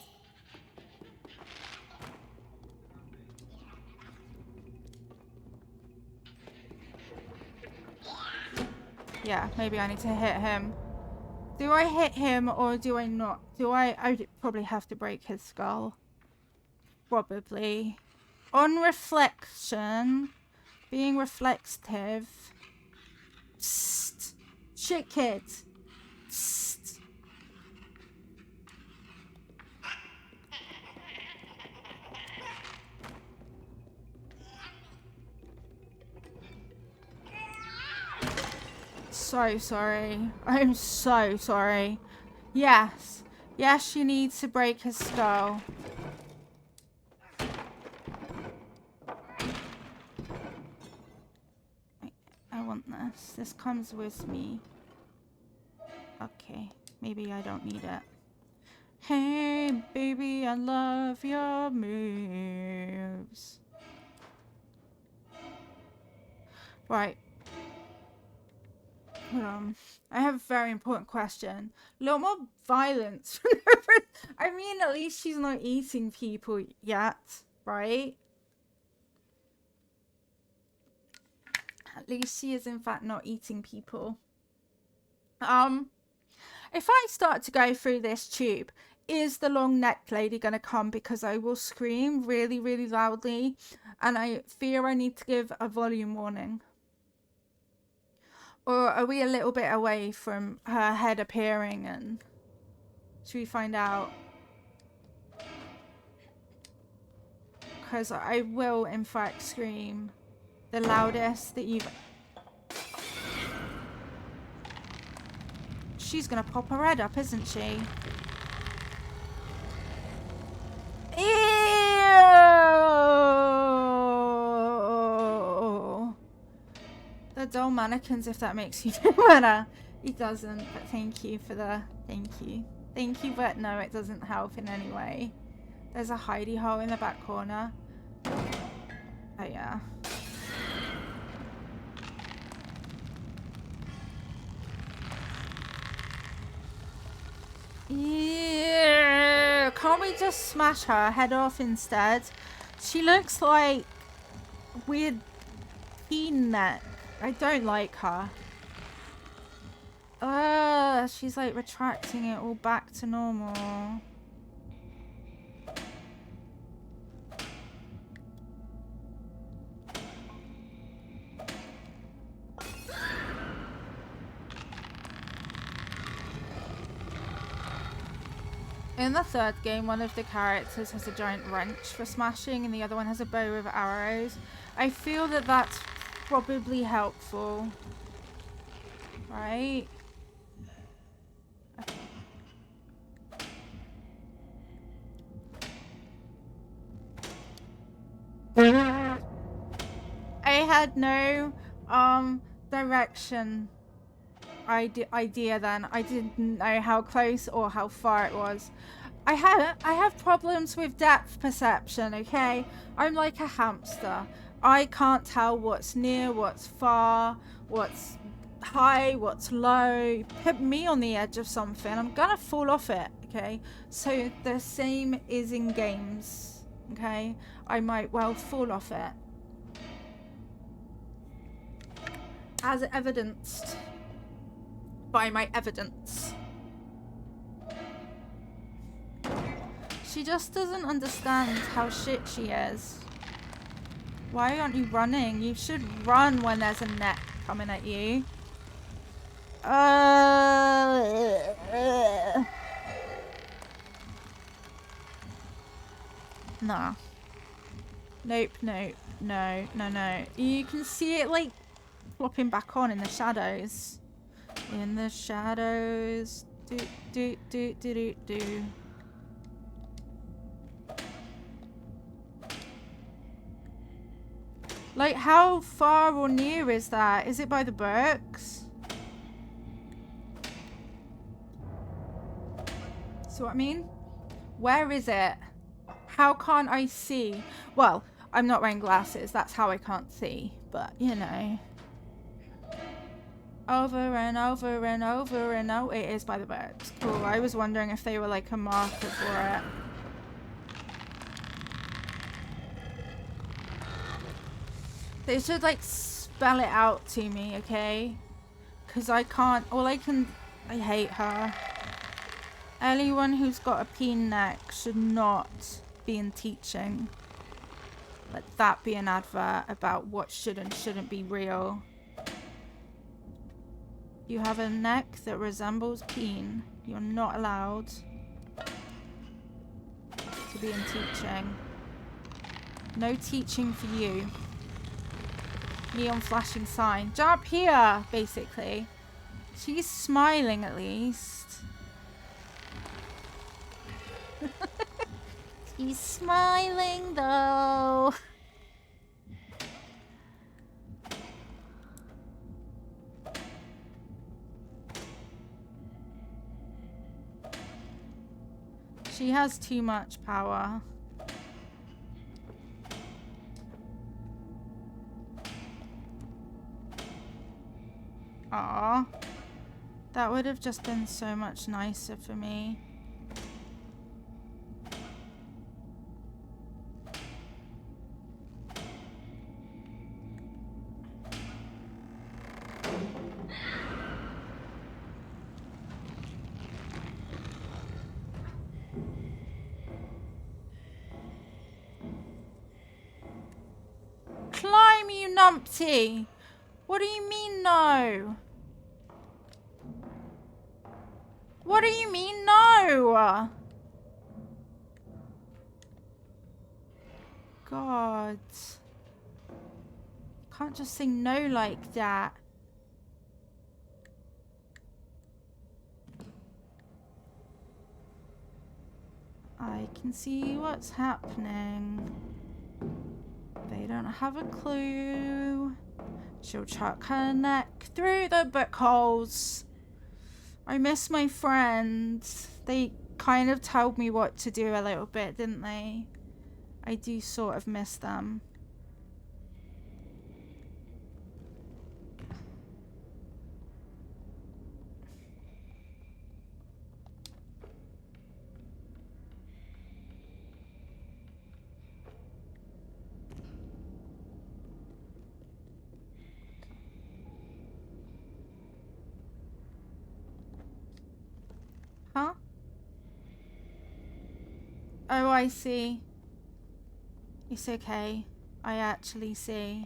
Yeah, maybe I need to hit him. Do I hit him or do I not? I probably have to break his skull. Probably. On reflection, being reflective. Psst. Shit, kid. Psst. So sorry. I'm so sorry. Yes. Yes, you need to break his skull. I want this. This comes with me. Okay. Maybe I don't need it. Hey, baby, I love your moves. Right. I have a very important question. A lot more violence. I mean, at least she's not eating people yet, right? At least she is in fact not eating people. If I start to go through this tube, is the long neck lady gonna come? Because I will scream really, really loudly, and I fear I need to give a volume warning. Or are we a little bit away from her head appearing, and should we find out? Because I will, in fact, scream the loudest that you've... She's gonna pop her head up, isn't she? Ew! The doll mannequins, if that makes you feel better. It doesn't, but thank you for the... Thank you. Thank you, but no, it doesn't help in any way. There's a hidey hole in the back corner. Oh, yeah. Yeah. Can't we just smash her head off instead? She looks like weird peen neck. I don't like her. She's like retracting it all back to normal. In the third game, one of the characters has a giant wrench for smashing and the other one has a bow with arrows. I feel that that's probably helpful. Right? Okay. I had no direction idea then. I didn't know how close or how far it was. I have problems with depth perception, okay? I'm like a hamster. I can't tell what's near, what's far, what's high, what's low. Put me on the edge of something, I'm gonna fall off it, okay? So the same is in games, okay? I might well fall off it. As evidenced by my evidence. She just doesn't understand how shit she is. Why aren't you running? You should run when there's a neck coming at you. Nah. Nope, nope. No, no, no. You can see it like flopping back on in the shadows. In the shadows. Do, do, do, do, do, do. Like, how far or near is that? Is it by the books? See what I mean? Where is it? How can't I see? Well, I'm not wearing glasses. That's how I can't see. But, you know. Over and over and over and over. It is by the books. Cool. I was wondering if they were like a marker for it. They should like spell it out to me, okay? Because I can't. All I can. I hate her. Anyone who's got a peen neck should not be in teaching. Let that be an advert about what should and shouldn't be real. You have a neck that resembles peen. You're not allowed to be in teaching. No teaching for you. Neon flashing sign. Jump here, basically. She's smiling at least. She's smiling though. She has too much power. Aw. That would have just been so much nicer for me. numpty. What do you mean no? What do you mean no? God. Can't just say no like that. I can see what's happening. They don't have a clue. She'll chuck her neck through the book holes. I miss my friends. They kind of told me what to do a little bit, didn't they? I do sort of miss them. Huh? Oh, I see. It's okay. I actually see.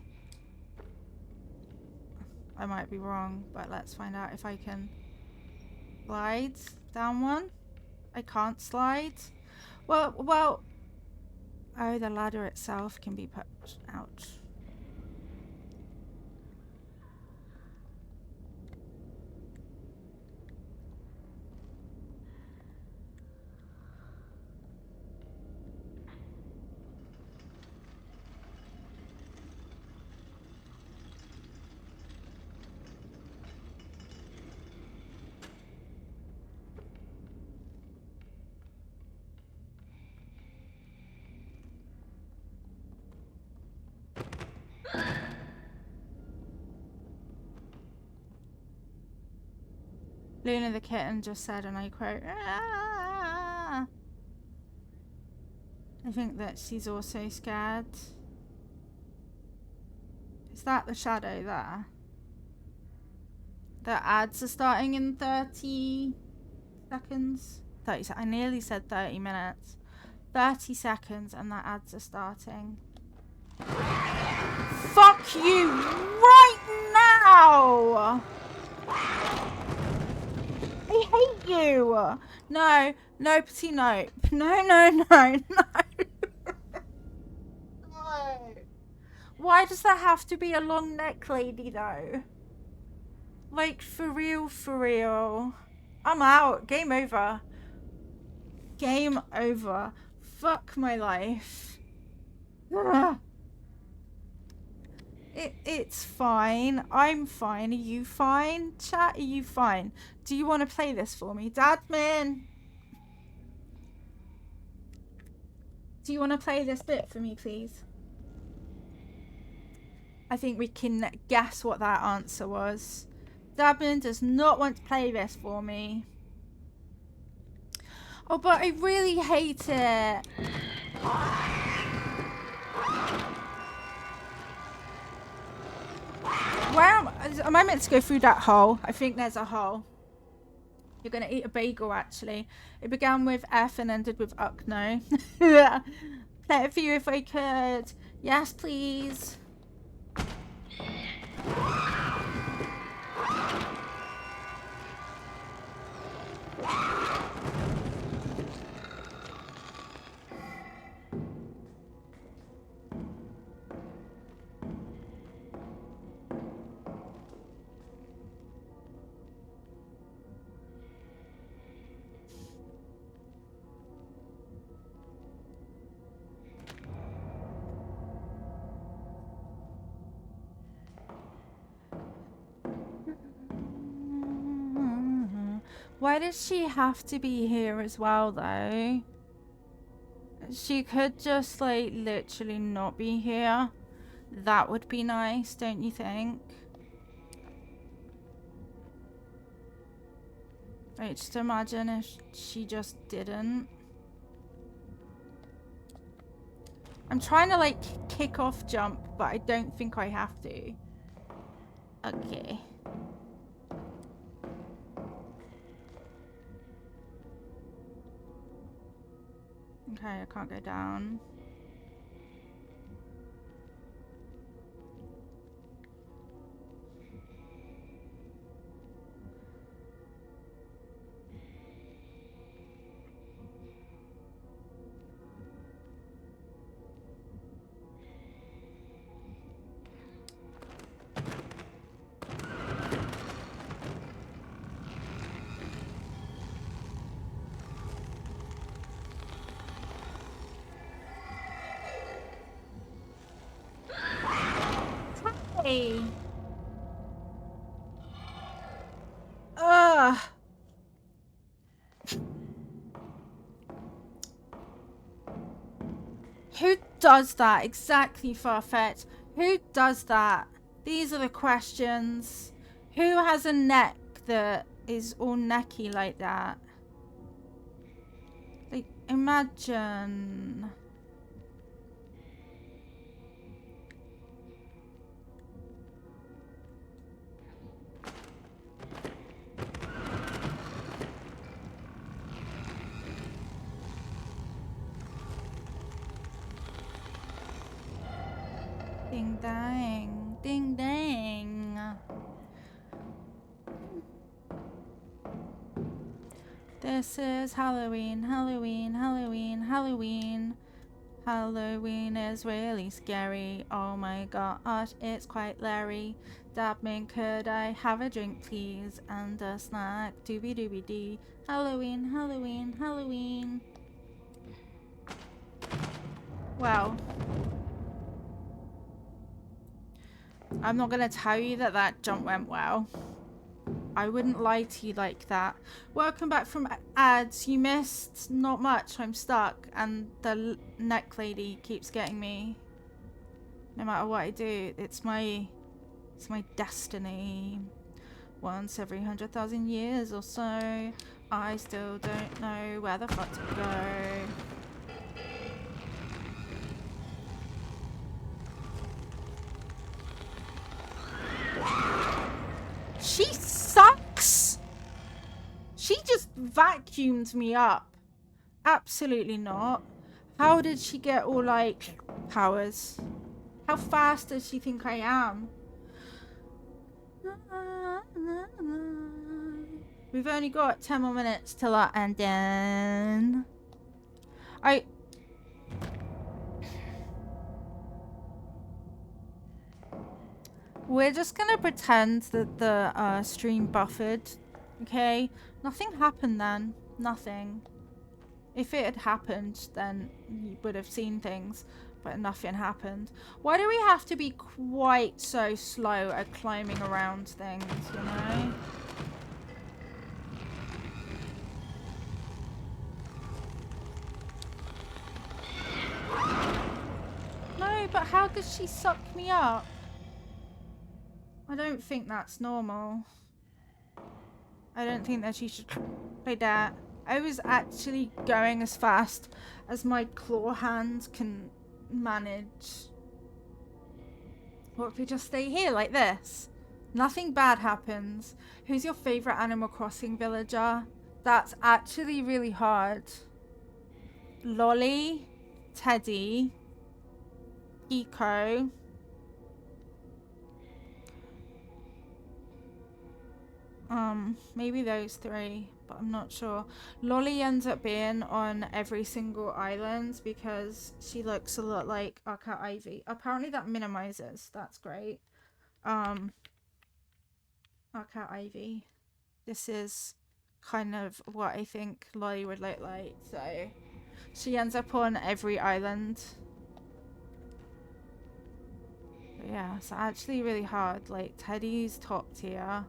I might be wrong, but let's find out if I can slide down one. I can't slide. Well. Oh, the ladder itself can be put out. Luna the kitten just said, and I quote, "Ah." I think that she's also scared. Is that the shadow there? The ads are starting in 30 seconds. 30 I nearly said 30 minutes. 30 seconds and the ads are starting. Fuck you right now! I hate you! No, nopety nope. No, no, no, no. No. Why does there have to be a long neck lady though? Like, for real, for real. I'm out. Game over. Game over. Fuck my life. Ugh. It's fine. I'm fine. Are you fine? Chat, are you fine? Do you want to play this for me? Dadman! Do you want to play this bit for me, please? I think we can guess what that answer was. Dadman does not want to play this for me. Oh, but I really hate it. Where am I meant to go through that hole? I think there's a hole. You're gonna eat a bagel, actually. It began with F and ended with Ukno. Play it for you if I could. Yes, please. Why does she have to be here as well, though? She could just, like, literally not be here. That would be nice, don't you think? Like, just imagine if she just didn't. I'm trying to, like, kick off jump, but I don't think I have to. Okay. Okay, I can't go down. way. Ugh. Who does that? Exactly, Farfetch. Who does that? These are the questions. Who has a neck that is all necky like that? Like, imagine. Ding dang. Ding dang. This is Halloween, Halloween, Halloween, Halloween. Halloween is really scary. Oh my gosh, it's quite Larry. Dabman, could I have a drink please? And a snack. Doobie doobie dee. Halloween, Halloween, Halloween. Well, I'm not gonna tell you that that jump went well. I wouldn't lie to you like that. Welcome back from ads. You missed not much. I'm stuck and the neck lady keeps getting me. No matter what I do, it's my destiny. Once every 100,000 years or so, I still don't know where the fuck to go. She sucks! She just vacuumed me up. Absolutely not. How did she get all, like, powers? How fast does she think I am? We've only got 10 more minutes till our ending. We're just gonna pretend that the stream buffered, okay? Nothing happened then. Nothing. If it had happened, then you would have seen things, but nothing happened. Why do we have to be quite so slow at climbing around things, you know? No, but how does she suck me up? I don't think that's normal. I don't think that she should play that. I was actually going as fast as my claw hand can manage. What if we just stay here like this? Nothing bad happens. Who's your favorite Animal Crossing villager? That's actually really hard. Lolly, Teddy, Eco. Maybe those three, but I'm not sure. Lolly ends up being on every single island because she looks a lot like our cat Ivy. Apparently that minimizes. That's great. Our cat Ivy. This is kind of what I think Lolly would look like. So she ends up on every island. But yeah, it's actually really hard. Like Teddy's top tier.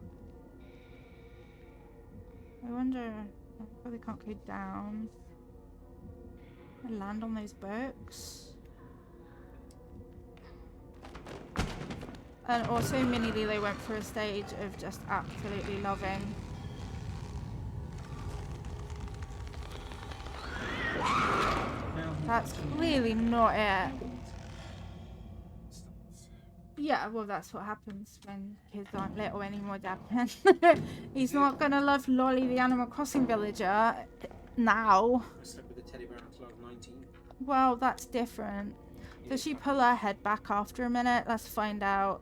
I wonder, I probably can't go down. I land on those books. And also Mini Lilo went for a stage of just absolutely loving. That's clearly not it. Yeah, well, that's what happens when kids aren't little anymore, Dabman. He's not gonna love Lolly the Animal Crossing villager now. I slept with a teddy bear until I was 19. Well, that's different. Does she pull her head back after a minute? Let's find out.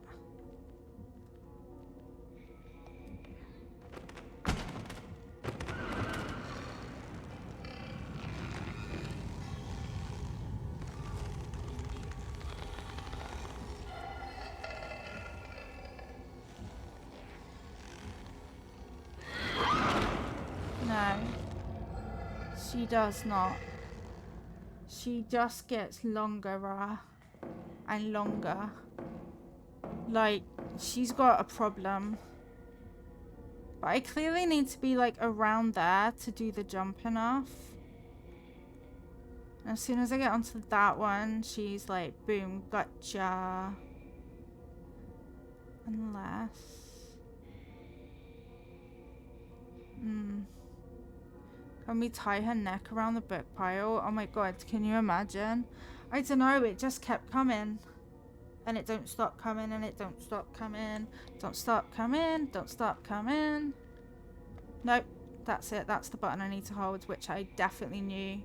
No. She does not. She just gets longer and longer. Like, she's got a problem. But I clearly need to be, like, around there to do the jumping off. And as soon as I get onto that one, she's like, boom, gotcha. Unless... Can we tie her neck around the book pile? Oh my god, can you imagine? I don't know, it just kept coming. And it don't stop coming, and it don't stop coming. Don't stop coming, don't stop coming. Nope, that's it. That's the button I need to hold, which I definitely knew.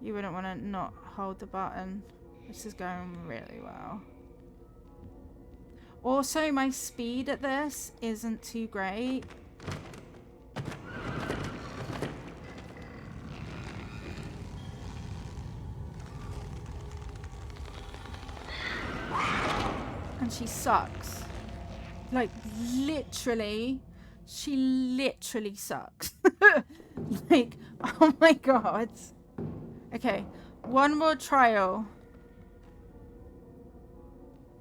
You wouldn't want to not hold the button. This is going really well. Also, my speed at this isn't too great. And she sucks. Like, literally, she literally sucks. Like, oh my god. Okay, one more trial.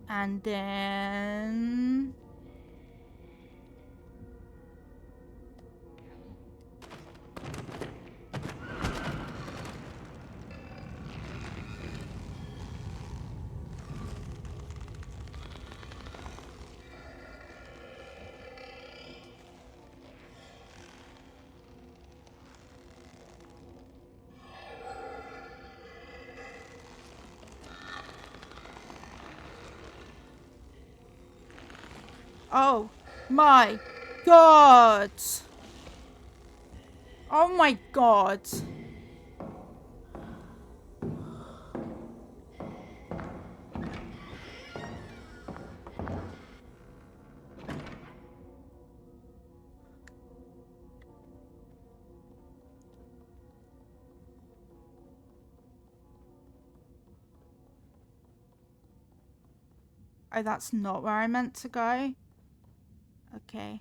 And then... Oh my god. Oh my god. Oh, that's not where I meant to go. Okay.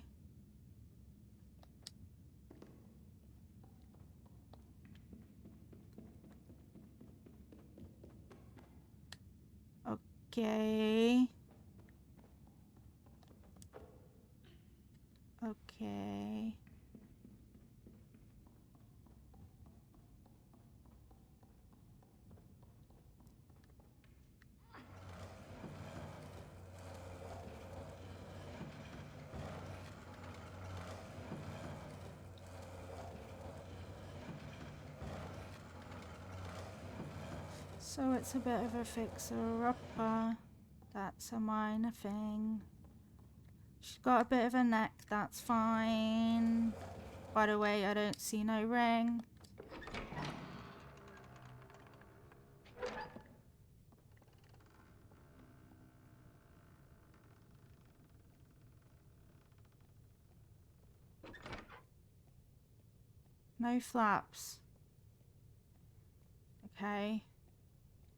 Okay. Okay. So it's a bit of a fixer-upper. That's a minor thing. She's got a bit of a neck, that's fine. By the way, I don't see no ring. No flaps. Okay.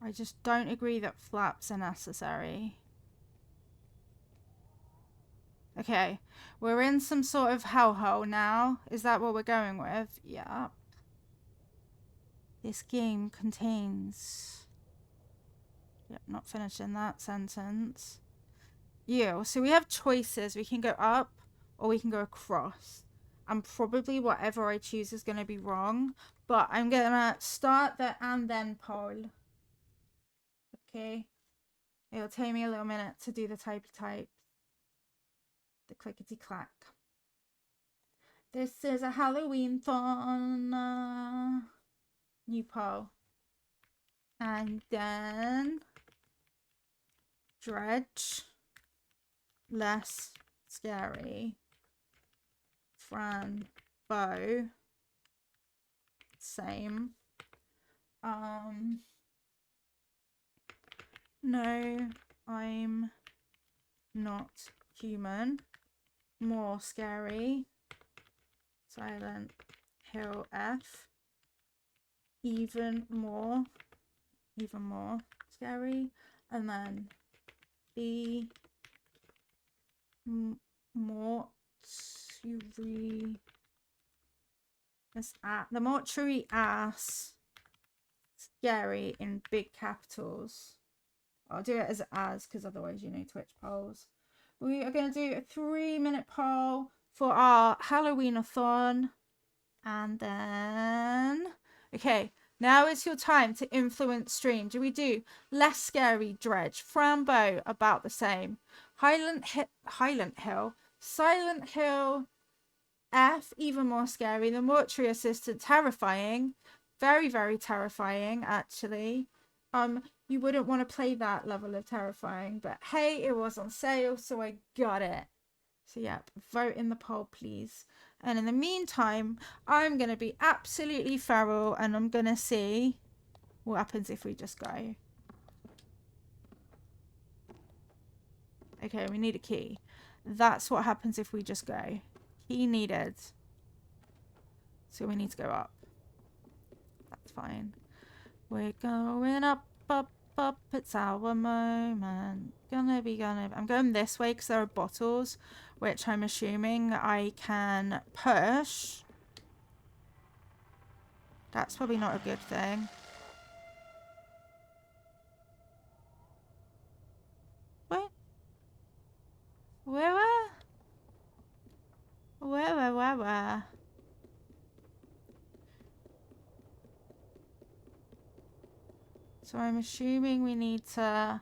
I just don't agree that flaps are necessary. Okay. We're in some sort of hellhole now. Is that what we're going with? Yeah. This game contains... Yep, not finishing that sentence. Yeah, so we have choices. We can go up or we can go across. And probably whatever I choose is going to be wrong. But I'm going to start the and then poll. Okay. It'll take me a little minute to do the typey type. The clickety clack. This is a halloween-athon. New poll. And then... Dredge. Less scary. Fran. Bow. Same. No, I'm not human. More scary. Silent Hill F. Even more scary. And then B. Mortuary. The mortuary ass. Scary in big capitals. I'll do it as because otherwise, you know, Twitch polls. We are going to do a 3-minute poll for our Halloween-athon. And then, okay, now it's your time to influence stream. Do we do less scary, Dredge, Frambo, about the same, Highland Hill, Silent Hill, F, even more scary, the mortuary assistant, terrifying, very, very terrifying, actually. You wouldn't want to play that level of terrifying, but hey, it was on sale, so I got it. So yep, vote in the poll, please. And in the meantime, I'm going to be absolutely feral and I'm going to see what happens if we just go. Okay, we need a key. That's what happens if we just go. Key needed. So we need to go up. That's fine. We're going up, up, up. It's our moment. I'm going this way because there are bottles, which I'm assuming I can push. That's probably not a good thing. What? Where? So I'm assuming we need to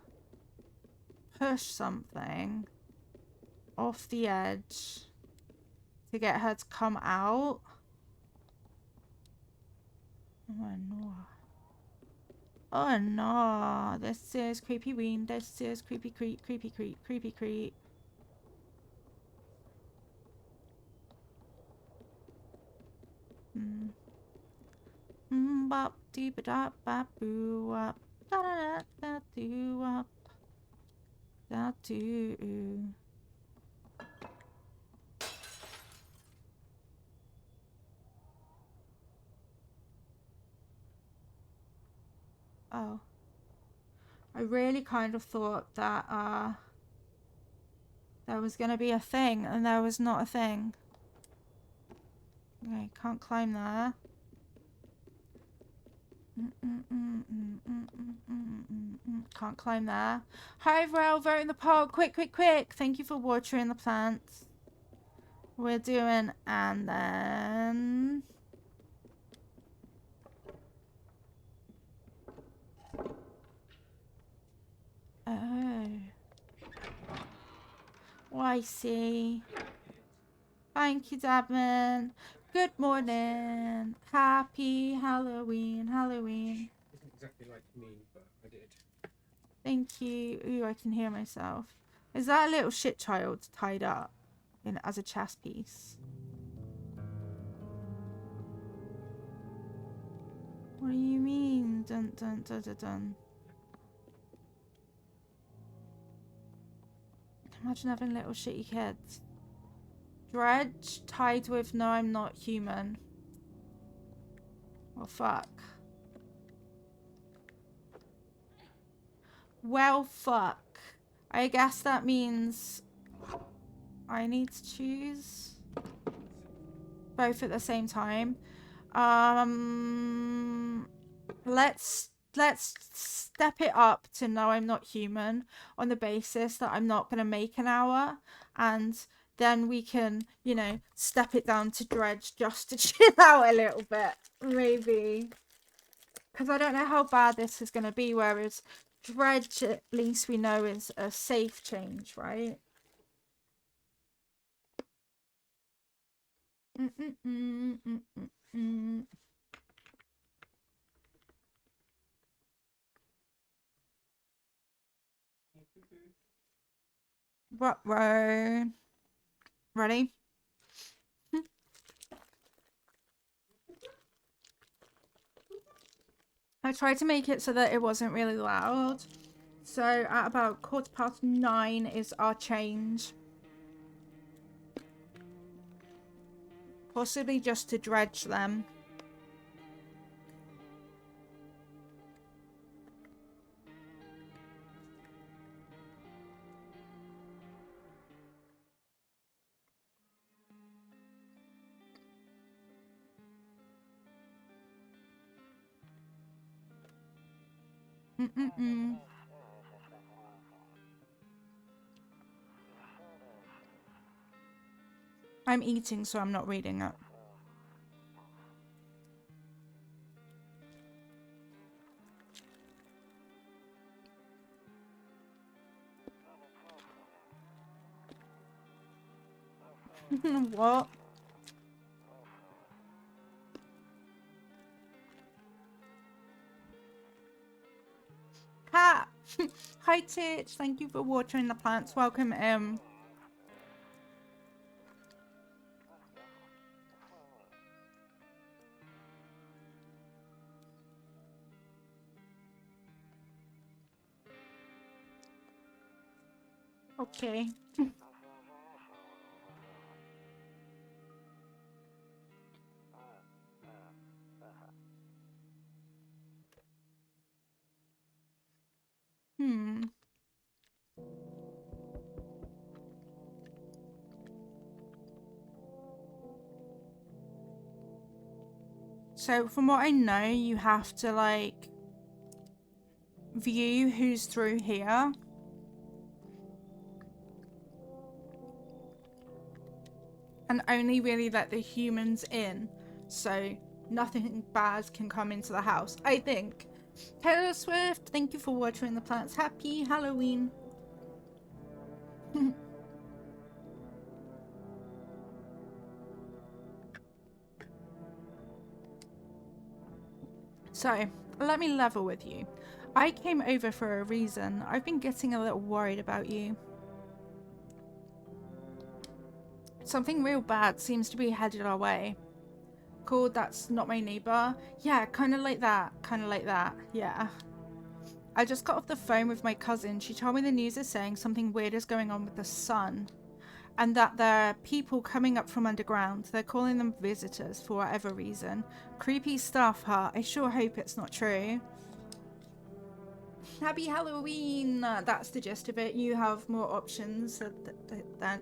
push something off the edge to get her to come out. Oh no. Oh no. This is creepy ween. This is creepy creep, creepy creep, creepy creep. Bop dee ba da ba boo up. Da da da da doo up. Da doo. Oh. I really kind of thought that there was gonna be a thing and there was not a thing. Okay, can't climb there. Can't climb there. Hi, Rel, vote in the poll. Quick, quick, quick. Thank you for watering the plants. We're doing, and then... Oh. Oh, I see. Thank you, Dabman. Good morning. Happy Halloween, Halloween. Isn't exactly like me, but I did. Thank you. Ooh, I can hear myself. Is that a little shit child tied up in as a chess piece? What do you mean? Dun dun dun dun dun. Imagine having little shitty kids. Dredge tied with no, I'm not human. Well, fuck. Well, fuck. I guess that means I need to choose both at the same time. Let's step it up to no, I'm not human on the basis that I'm not going to make an hour, and then we can, you know, step it down to Dredge just to chill out a little bit, maybe. Because I don't know how bad this is going to be, whereas Dredge, at least we know, is a safe change, right? Ruh-roh. Ready? I tried to make it so that it wasn't really loud. So at about 9:15 is our change. Possibly just to Dredge them. I'm eating, so I'm not reading it. What? Cat! Hi, Titch. Thank you for watering the plants. Welcome, Okay. Hmm. So, from what I know, you have to, like, view who's through here. And only really let the humans in. So, nothing bad can come into the house, I think. Taylor Swift, thank you for watering the plants. Happy Halloween. So, let me level with you. I came over for a reason. I've been getting a little worried about you. Something real bad seems to be headed our way. Cool, that's not my neighbor. Yeah, kind of like that. Kind of like that. Yeah. I just got off the phone with my cousin. She told me the news is saying something weird is going on with the sun. And that there are people coming up from underground. They're calling them visitors for whatever reason. Creepy stuff, huh? I sure hope it's not true. Happy Halloween! That's the gist of it. You have more options that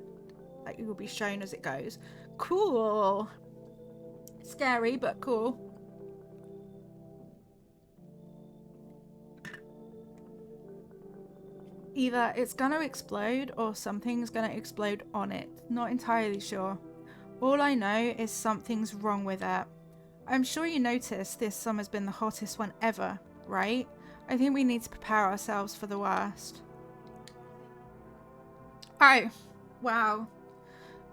you will be shown as it goes. Cool! Scary, but cool. Either it's gonna explode or something's gonna explode on it. Not entirely sure. All I know is something's wrong with it. I'm sure you noticed this summer's been the hottest one ever, right? I think we need to prepare ourselves for the worst. Oh, wow.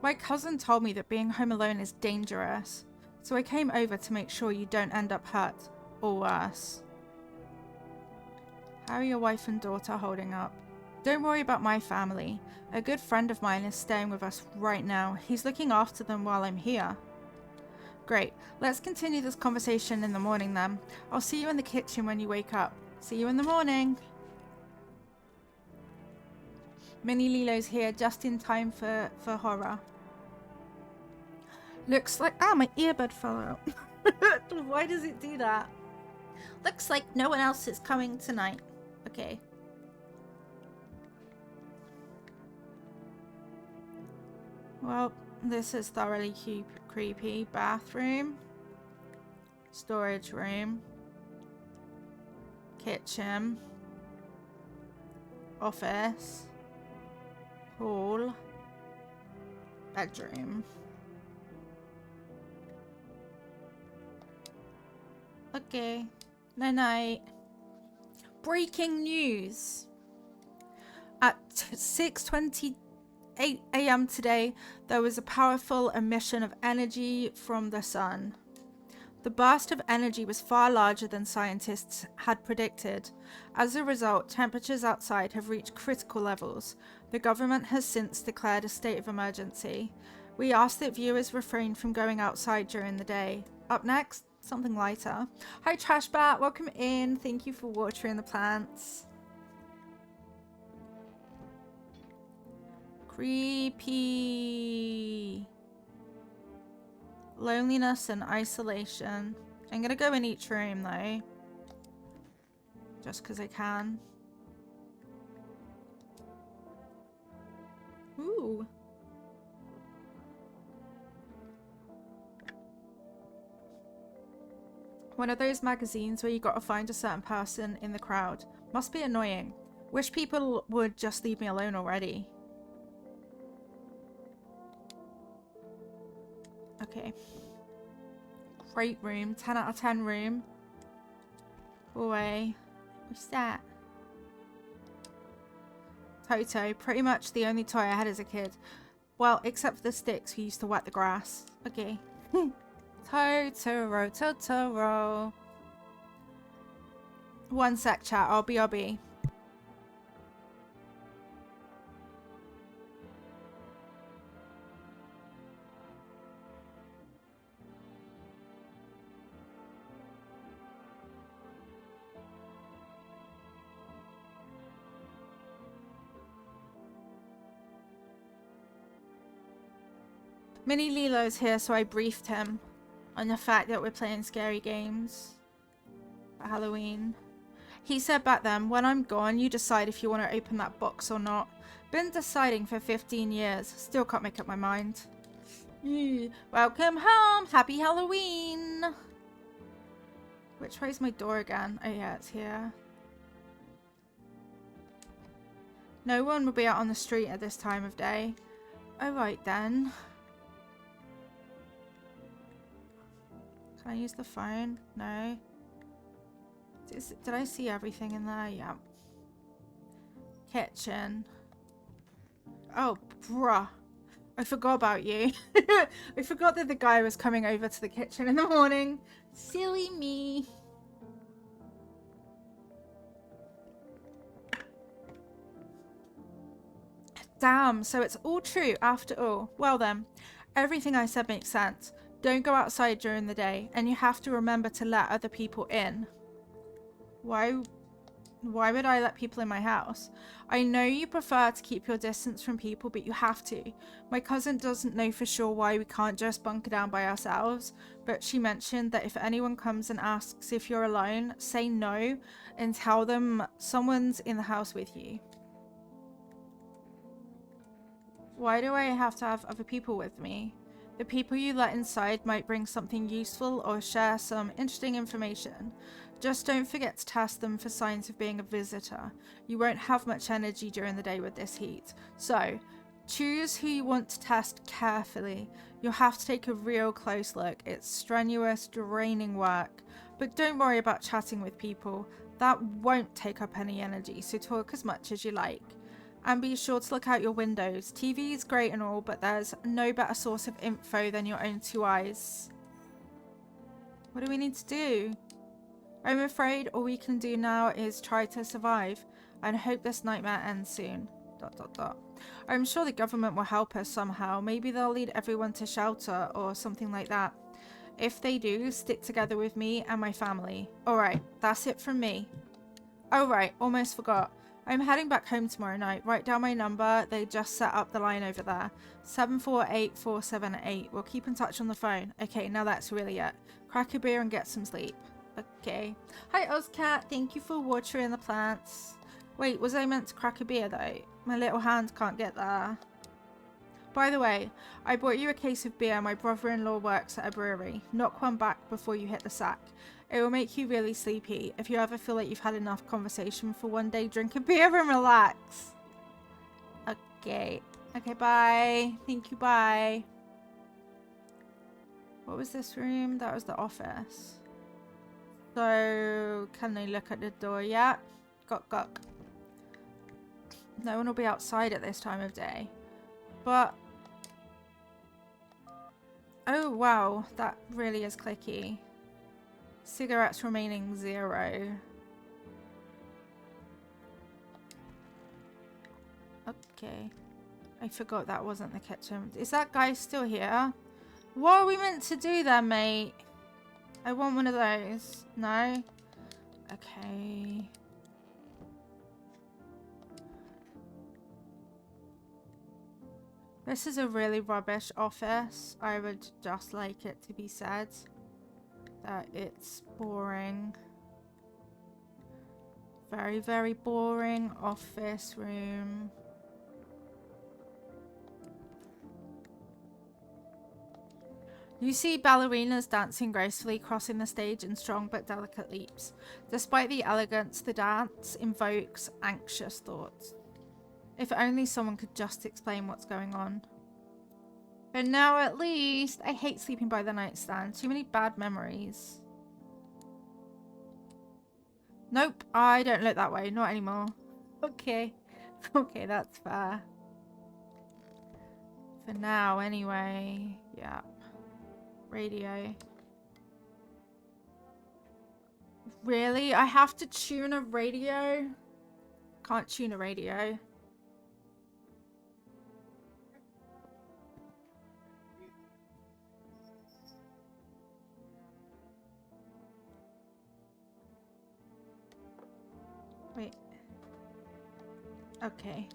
My cousin told me that being home alone is dangerous, so I came over to make sure you don't end up hurt, or worse. How are your wife and daughter holding up? Don't worry about my family. A good friend of mine is staying with us right now. He's looking after them while I'm here. Great. Let's continue this conversation in the morning then. I'll see you in the kitchen when you wake up. See you in the morning. Mini Lilo's here just in time for horror. Looks like... Ah, my earbud fell out. Why does it do that? Looks like no one else is coming tonight. Okay. Well, this is thoroughly creepy. Bathroom. Storage room. Kitchen. Office. Hall. Bedroom. Okay. Night night. Breaking news. At 6:28 a.m. today, there was a powerful emission of energy from the sun. The burst of energy was far larger than scientists had predicted. As a result, temperatures outside have reached critical levels. The government has since declared a state of emergency. We ask that viewers refrain from going outside during the day. Up next, something lighter. Hi Trashbat, welcome in. Thank you for watering the plants. Creepy. Loneliness and isolation. I'm gonna go in each room though. Just because I can. Ooh. One of those magazines where you gotta find a certain person in the crowd. Must be annoying. Wish people would just leave me alone already. Okay. Great room. 10 out of 10 room. Boy. What's that? Toto. Pretty much the only toy I had as a kid. Well, except for the sticks we used to wet the grass. Okay. Totoro, Totoro. One sec, chat. RB. Mini Lilo's here, so I briefed him on the fact that we're playing scary games for Halloween. He said back then, when I'm gone, you decide if you want to open that box or not. Been deciding for 15 years. Still can't make up my mind. Welcome home. Happy Halloween. Which way's my door again? Oh yeah, it's here. No one will be out on the street at this time of day. Alright then. Can I use the phone? No. Did I see everything in there? Yeah. Kitchen. Oh, bruh. I forgot about you. I forgot that the guy was coming over to the kitchen in the morning. Silly me. Damn, so it's all true after all. Well then, everything I said makes sense. Don't go outside during the day, and you have to remember to let other people in. Why would I let people in my house? I know you prefer to keep your distance from people, but you have to. My cousin doesn't know for sure why we can't just bunker down by ourselves, but she mentioned that if anyone comes and asks if you're alone, say no and tell them someone's in the house with you. Why do I have to have other people with me? The people you let inside might bring something useful or share some interesting information. Just don't forget to test them for signs of being a visitor. You won't have much energy during the day with this heat. So, choose who you want to test carefully. You'll have to take a real close look. It's strenuous, draining work. But don't worry about chatting with people. That won't take up any energy, so talk as much as you like. And be sure to look out your windows. TV is great and all, but there's no better source of info than your own two eyes. What do we need to do? I'm afraid all we can do now is try to survive and hope this nightmare ends soon. ... I'm sure the government will help us somehow. Maybe they'll lead everyone to shelter or something like that. If they do, stick together with me and my family. Alright, that's it from me. Oh right, almost forgot. I'm heading back home tomorrow night. Write down my number. They just set up the line over there. 748478. We'll keep in touch on the phone. Okay, now that's really it. Crack a beer and get some sleep. Okay. Hi, Ozcat. Thank you for watering the plants. Wait, was I meant to crack a beer though? My little hand can't get there. By the way, I bought you a case of beer. My brother-in-law works at a brewery. Knock one back before you hit the sack. It will make you really sleepy. If you ever feel like you've had enough conversation for one day, drink a beer and relax. Okay. Okay, bye. Thank you, bye. What was this room? That was the office. So, can they look at the door yet? Gok. No one will be outside at this time of day. But... oh, wow. That really is clicky. Cigarettes remaining 0. Okay. I forgot that wasn't the kitchen. Is that guy still here? What are we meant to do then, mate? I want one of those. No? Okay. This is a really rubbish office. I would just like it to be said that it's boring. Very, very boring office room. You see ballerinas dancing gracefully, crossing the stage in strong but delicate leaps. Despite the elegance, the dance invokes anxious thoughts. If only someone could just explain what's going on. But now at least, I hate sleeping by the nightstand. Too many bad memories. Nope, I don't look that way. Not anymore. Okay. Okay, that's fair. For now, anyway. Yeah. Radio. Really? I have to tune a radio? Can't tune a radio. Wait. Okay.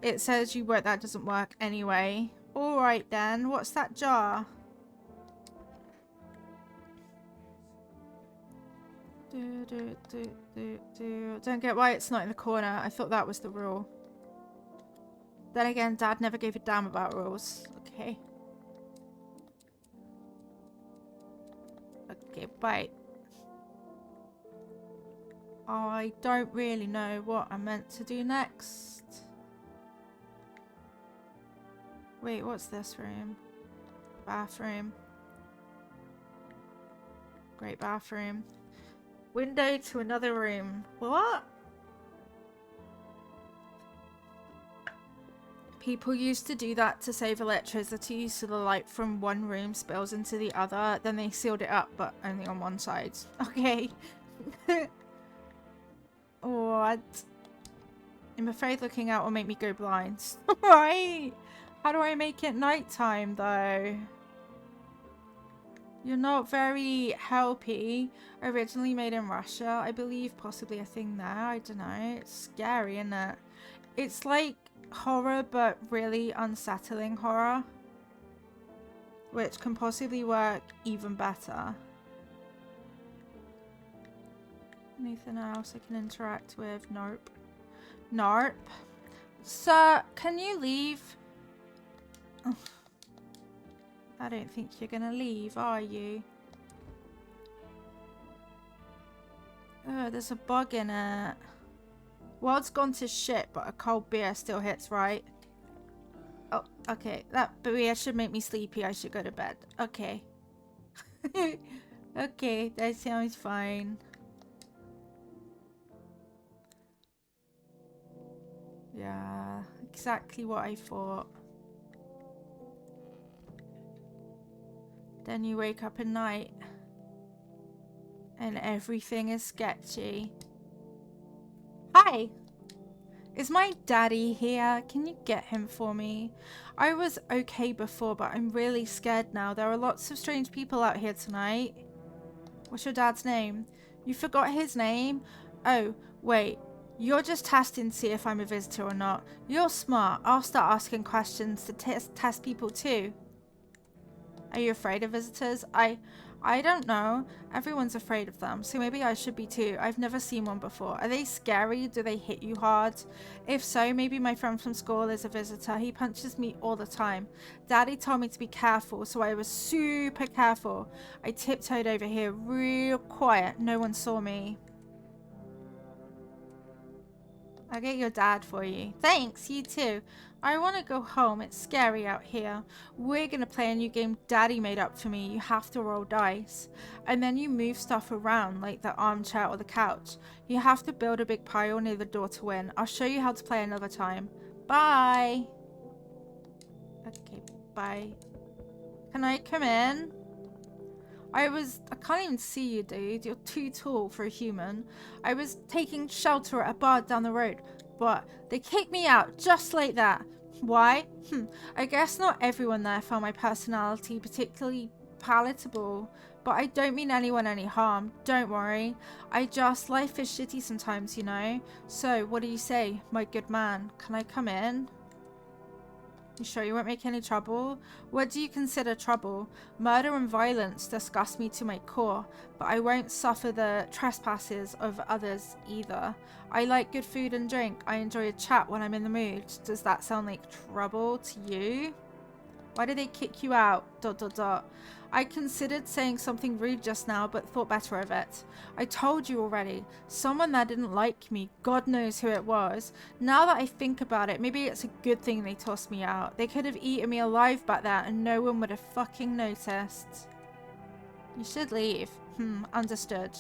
It says you work. That doesn't work anyway. Alright then. What's that jar? Don't get why it's not in the corner. I thought that was the rule. Then again, Dad never gave a damn about rules. Okay. Okay, bye. I don't really know what I'm meant to do next. Wait, what's this room? Bathroom. Great bathroom. Window to another room. What? People used to do that to save electricity, so the light from one room spills into the other. Then they sealed it up, but only on one side. Okay. What? I'm afraid looking out will make me go blind. Right? How do I make it nighttime, though? You're not very helpy. Originally made in Russia, I believe. Possibly a thing there. I don't know. It's scary, isn't it? It's like horror, but really unsettling horror. Which can possibly work even better. Anything else I can interact with? Nope. Nope. Sir, can you leave? Ugh. I don't think you're gonna leave, are you? Oh, there's a bug in it. World's gone to shit, but a cold beer still hits right. Oh, okay. That beer should make me sleepy. I should go to bed. Okay. Okay, that sounds fine. Yeah, exactly what I thought. Then you wake up at night and everything is sketchy. Hi! Is my daddy here? Can you get him for me? I was okay before, but I'm really scared now. There are lots of strange people out here tonight. What's your dad's name? You forgot his name? Oh, wait. You're just testing to see if I'm a visitor or not. You're smart. I'll start asking questions to test people too. Are you afraid of visitors? I don't know. Everyone's afraid of them, so maybe I should be too. I've never seen one before. Are they scary? Do they hit you hard? If so, maybe my friend from school is a visitor. He punches me all the time. Daddy told me to be careful, so I was super careful. I tiptoed over here real quiet. No one saw me. I'll get your dad for you. Thanks, you too. I want to go home. It's scary out here. We're going to play a new game Daddy made up for me. You have to roll dice. And then you move stuff around like the armchair or the couch. You have to build a big pile near the door to win. I'll show you how to play another time. Bye. Okay, bye. Can I come in? I can't even see you, dude. You're too tall for a human. I was taking shelter at a bar down the road, but they kicked me out just like that. Why? I guess not everyone there found my personality particularly palatable, but I don't mean anyone any harm. Don't worry. Life is shitty sometimes, you know. So, what do you say, my good man? Can I come in? You sure you won't make any trouble? What do you consider trouble? Murder and violence disgust me to my core, but I won't suffer the trespasses of others either. I like good food and drink. I enjoy a chat when I'm in the mood. Does that sound like trouble to you? Why did they kick you out? ... I considered saying something rude just now, but thought better of it. I told you already. Someone there didn't like me. God knows who it was. Now that I think about it, maybe it's a good thing they tossed me out. They could have eaten me alive back there and no one would have fucking noticed. You should leave. Understood.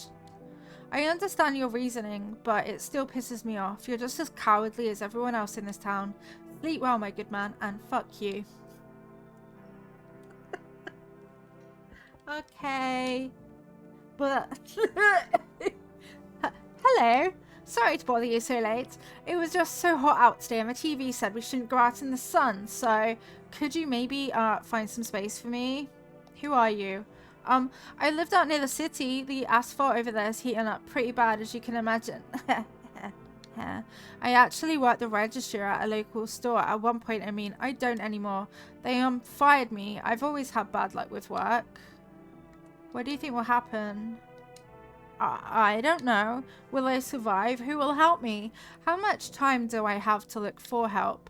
I understand your reasoning, but it still pisses me off. You're just as cowardly as everyone else in this town. Sleep well, my good man, and fuck you. Okay. But... Hello. Sorry to bother you so late. It was just so hot out today and the TV said we shouldn't go out in the sun, so could you maybe find some space for me? Who are you? I lived out near the city. The asphalt over there is heating up pretty bad, as you can imagine. I actually worked the register at a local store at one point. I mean, I don't anymore. They fired me. I've always had bad luck with work. What do you think will happen? I don't know. Will I survive? Who will help me? How much time do I have to look for help?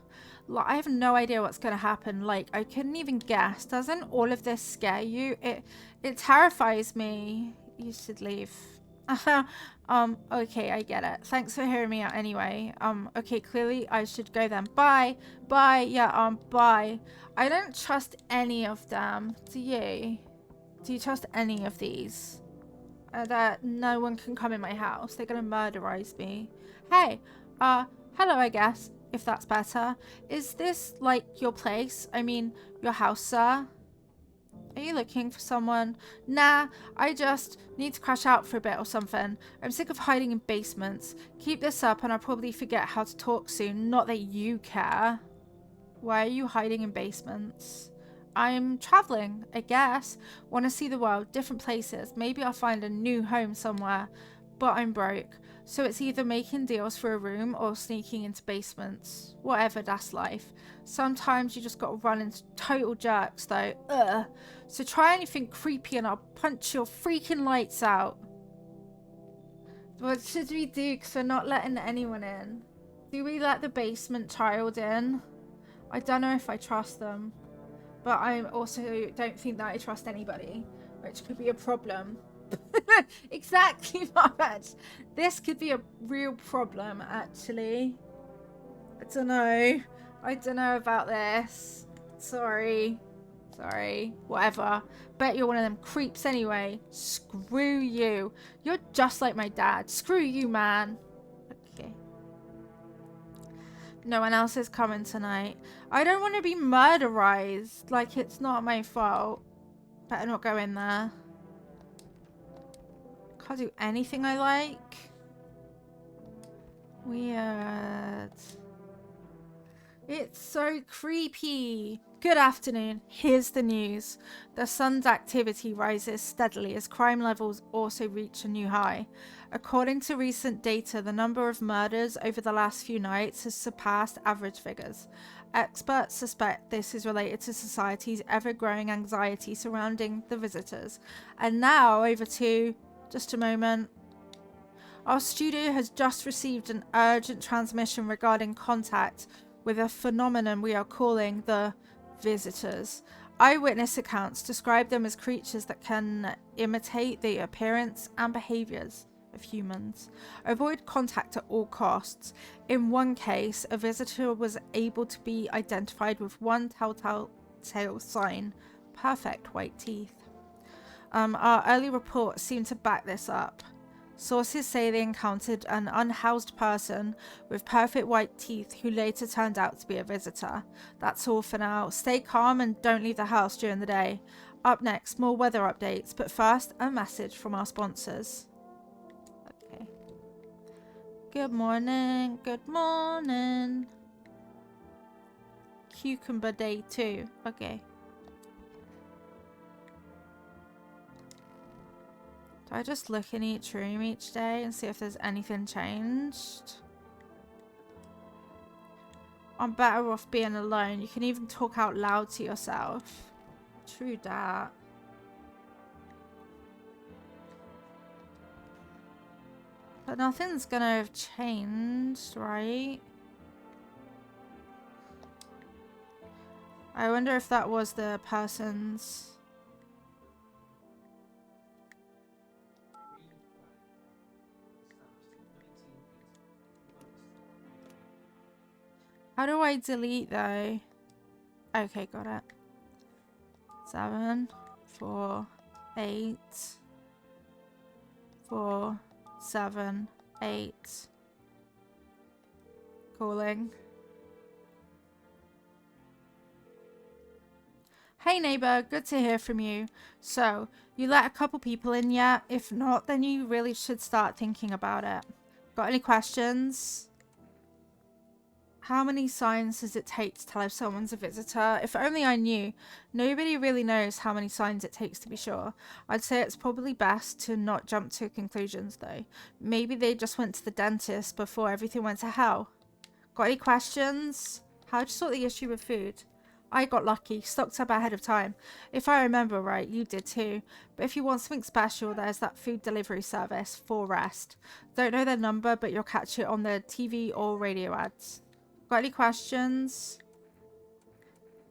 I have no idea what's going to happen. Like, I couldn't even guess. Doesn't all of this scare you? It terrifies me. You should leave. Okay, I get it. Thanks for hearing me out anyway. Okay, clearly I should go then. Bye. Bye. Yeah, bye. I don't trust any of them. Do you? Do you trust any of these? That no one can come in my house. They're gonna murderize me. Hey, hello, I guess, if that's better. Is this, like, your place? I mean, your house, sir? Are you looking for someone? Nah, I just need to crash out for a bit or something. I'm sick of hiding in basements. Keep this up and I'll probably forget how to talk soon. Not that you care. Why are you hiding in basements? I'm traveling, I guess. Want to see the world, different places. Maybe I'll find a new home somewhere. But I'm broke. So it's either making deals for a room or sneaking into basements. Whatever, that's life. Sometimes you just gotta run into total jerks though. Ugh. So try anything creepy and I'll punch your freaking lights out. What should we do? Because we're not letting anyone in. Do we let the basement child in? I don't know if I trust them. But I also don't think that I trust anybody, which could be a problem. Exactly, Marge. This could be a real problem, actually. I don't know. I don't know about this. Sorry. Sorry. Whatever. Bet you're one of them creeps anyway. Screw you. You're just like my dad. Screw you, man. Okay. No one else is coming tonight. I don't want to be murderized. Like, it's not my fault. Better not go in there. Can't do anything I like. Weird. It's so creepy. Good afternoon. Here's the news. The sun's activity rises steadily as crime levels also reach a new high. According to recent data, the number of murders over the last few nights has surpassed average figures. Experts suspect this is related to society's ever-growing anxiety surrounding the visitors. And now over to... just a moment. Our studio has just received an urgent transmission regarding contact with a phenomenon we are calling the visitors. Eyewitness accounts describe them as creatures that can imitate the appearance and behaviors of humans. Avoid contact at all costs. In one case, a visitor was able to be identified with one telltale sign: perfect white teeth. Our early reports seem to back this up. Sources say they encountered an unhoused person with perfect white teeth who later turned out to be a visitor. That's all for now. Stay calm and don't leave the house during the day. Up next, more weather updates, but first, a message from our sponsors. Okay. Good morning. Good morning. Cucumber day 2. Okay. Do I just look in each room each day and see if there's anything changed? I'm better off being alone. You can even talk out loud to yourself. True that. But nothing's gonna have changed, right? I wonder if that was the person's. How do I delete though? Okay, got it. 7, 4, 8, 4, 7, 8. Calling. Hey neighbor, good to hear from you. So, you let a couple people in yet? If not, then you really should start thinking about it. Got any questions? How many signs does it take to tell if someone's a visitor? If only I knew. Nobody really knows how many signs it takes to be sure. I'd say it's probably best to not jump to conclusions though. Maybe they just went to the dentist before everything went to hell. Got any questions? How'd you sort the issue with food? I got lucky, stocked up ahead of time. If I remember right, you did too. But if you want something special, there's that food delivery service, For Rest. Don't know their number, but you'll catch it on the TV or radio ads. Got any questions?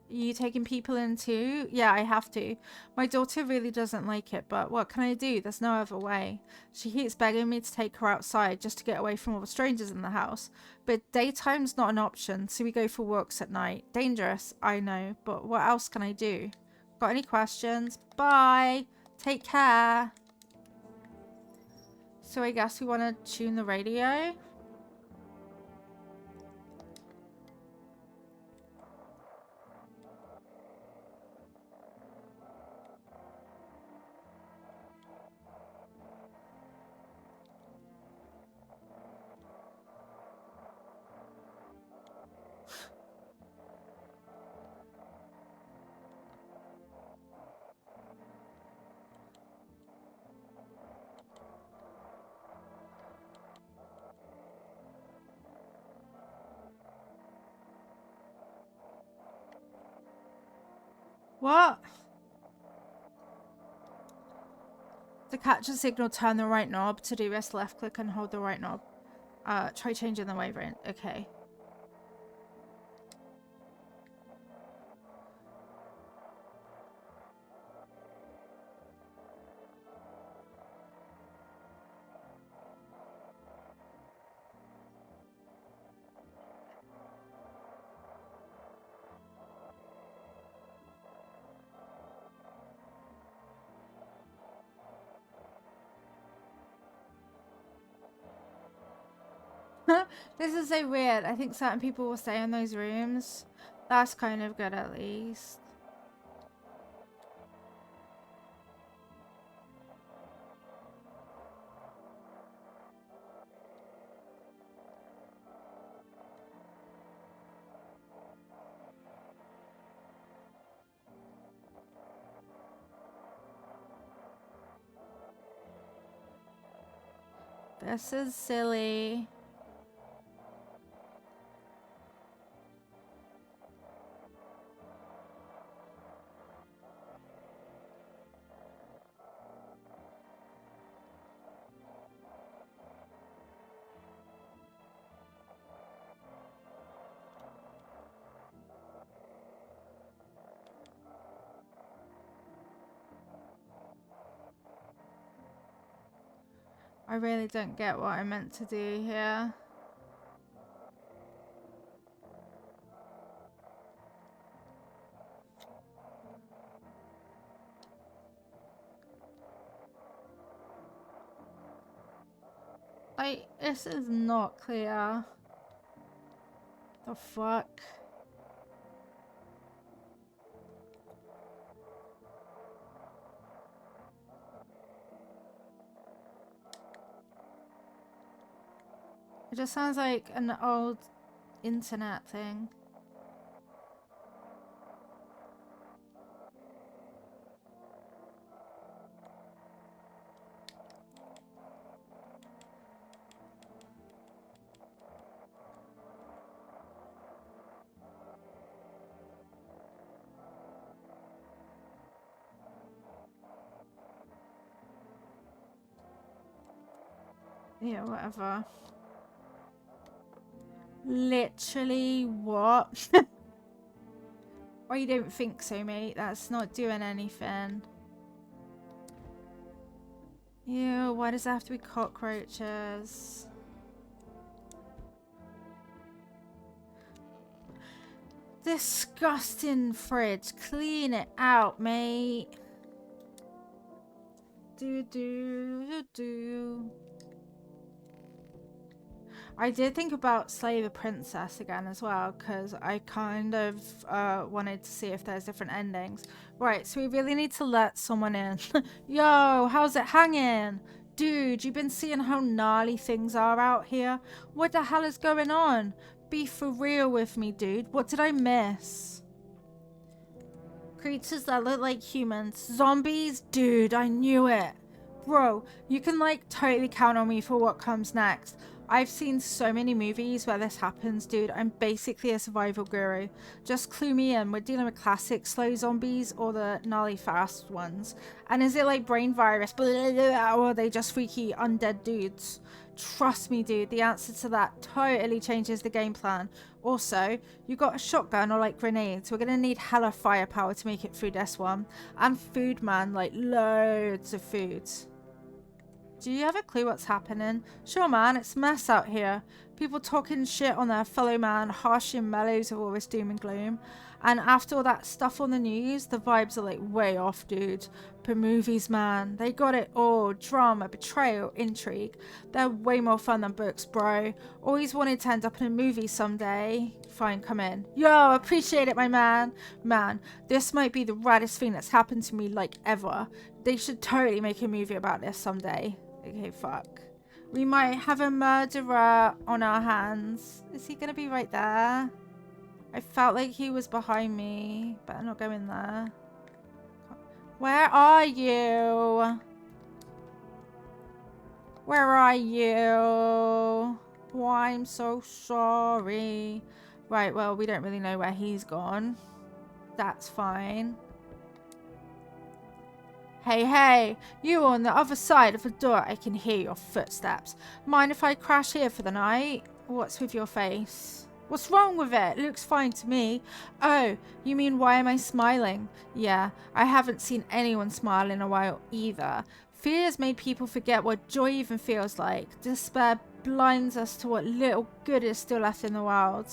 You taking people in too? Yeah, I have to. My daughter really doesn't like it, but what can I do? There's no other way. She keeps begging me to take her outside just to get away from all the strangers in the house. But daytime's not an option, so we go for walks at night. Dangerous, I know, but what else can I do? Got any questions? Bye! Take care! So I guess we want to tune the radio? What? To catch a signal, turn the right knob. To do this, left click and hold the right knob. Try changing the wavelength. Okay. This is so weird. I think certain people will stay in those rooms. That's kind of good at least. This is silly. I really don't get what I meant to do here. Like, this is not clear. The fuck? It just sounds like an old internet thing. Yeah, whatever. Literally what? I don't think so, mate. That's not doing anything. Ew, why does it have to be cockroaches? Disgusting fridge. Clean it out, mate. Do. I did think about Slay the Princess again as well, because I kind of wanted to see if there's different endings. Right, so we really need to let someone in. Yo, how's it hanging? Dude, you been seeing how gnarly things are out here? What the hell is going on? Be for real with me, dude. What did I miss? Creatures that look like humans. Zombies? Dude, I knew it. Bro, you can like totally count on me for what comes next. I've seen so many movies where this happens, dude. I'm basically a survival guru. Just clue me in. We're dealing with classic slow zombies or the gnarly fast ones. And is it like brain virus? Or are they just freaky undead dudes? Trust me, dude. The answer to that totally changes the game plan. Also, you got a shotgun or like grenades. We're gonna need hella firepower to make it through this one. And food, man. Like loads of food. Do you have a clue what's happening? Sure, man, it's a mess out here. People talking shit on their fellow man, harshing mellows of all this doom and gloom. And after all that stuff on the news, the vibes are like way off, dude. But movies, man, they got it all. Drama, betrayal, intrigue. They're way more fun than books, bro. Always wanted to end up in a movie someday. Fine, come in. Yo, appreciate it, my man. Man, this might be the raddest thing that's happened to me, like, ever. They should totally make a movie about this someday. Okay, fuck. We might have a murderer on our hands. Is he gonna be right there? I felt like he was behind me. Better not go in there. Where are you? Where are you? Oh, I'm so sorry. Right, well, we don't really know where he's gone. That's fine. Hey, you on the other side of the door. I can hear your footsteps. Mind if I crash here for the night? What's with your face? What's wrong with it? It looks fine to me. Oh, you mean why am I smiling? Yeah, I haven't seen anyone smile in a while either. Fear has made people forget what joy even feels like. Despair blinds us to what little good is still left in the world.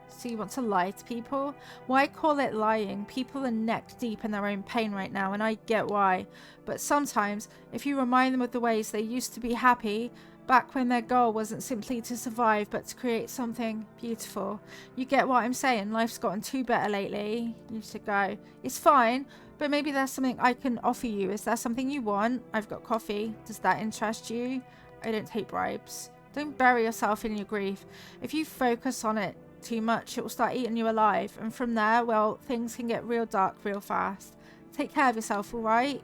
So you want to lie to people? Why call it lying? People are neck deep in their own pain right now, and I get why. But sometimes, if you remind them of the ways they used to be happy, back when their goal wasn't simply to survive, but to create something beautiful. You get what I'm saying? Life's gotten too better lately. You should go. It's fine, but maybe there's something I can offer you. Is there something you want? I've got coffee. Does that interest you? I don't take bribes. Don't bury yourself in your grief. If you focus on it too much, it will start eating you alive, and from there, well, things can get real dark real fast. Take care of yourself, all right?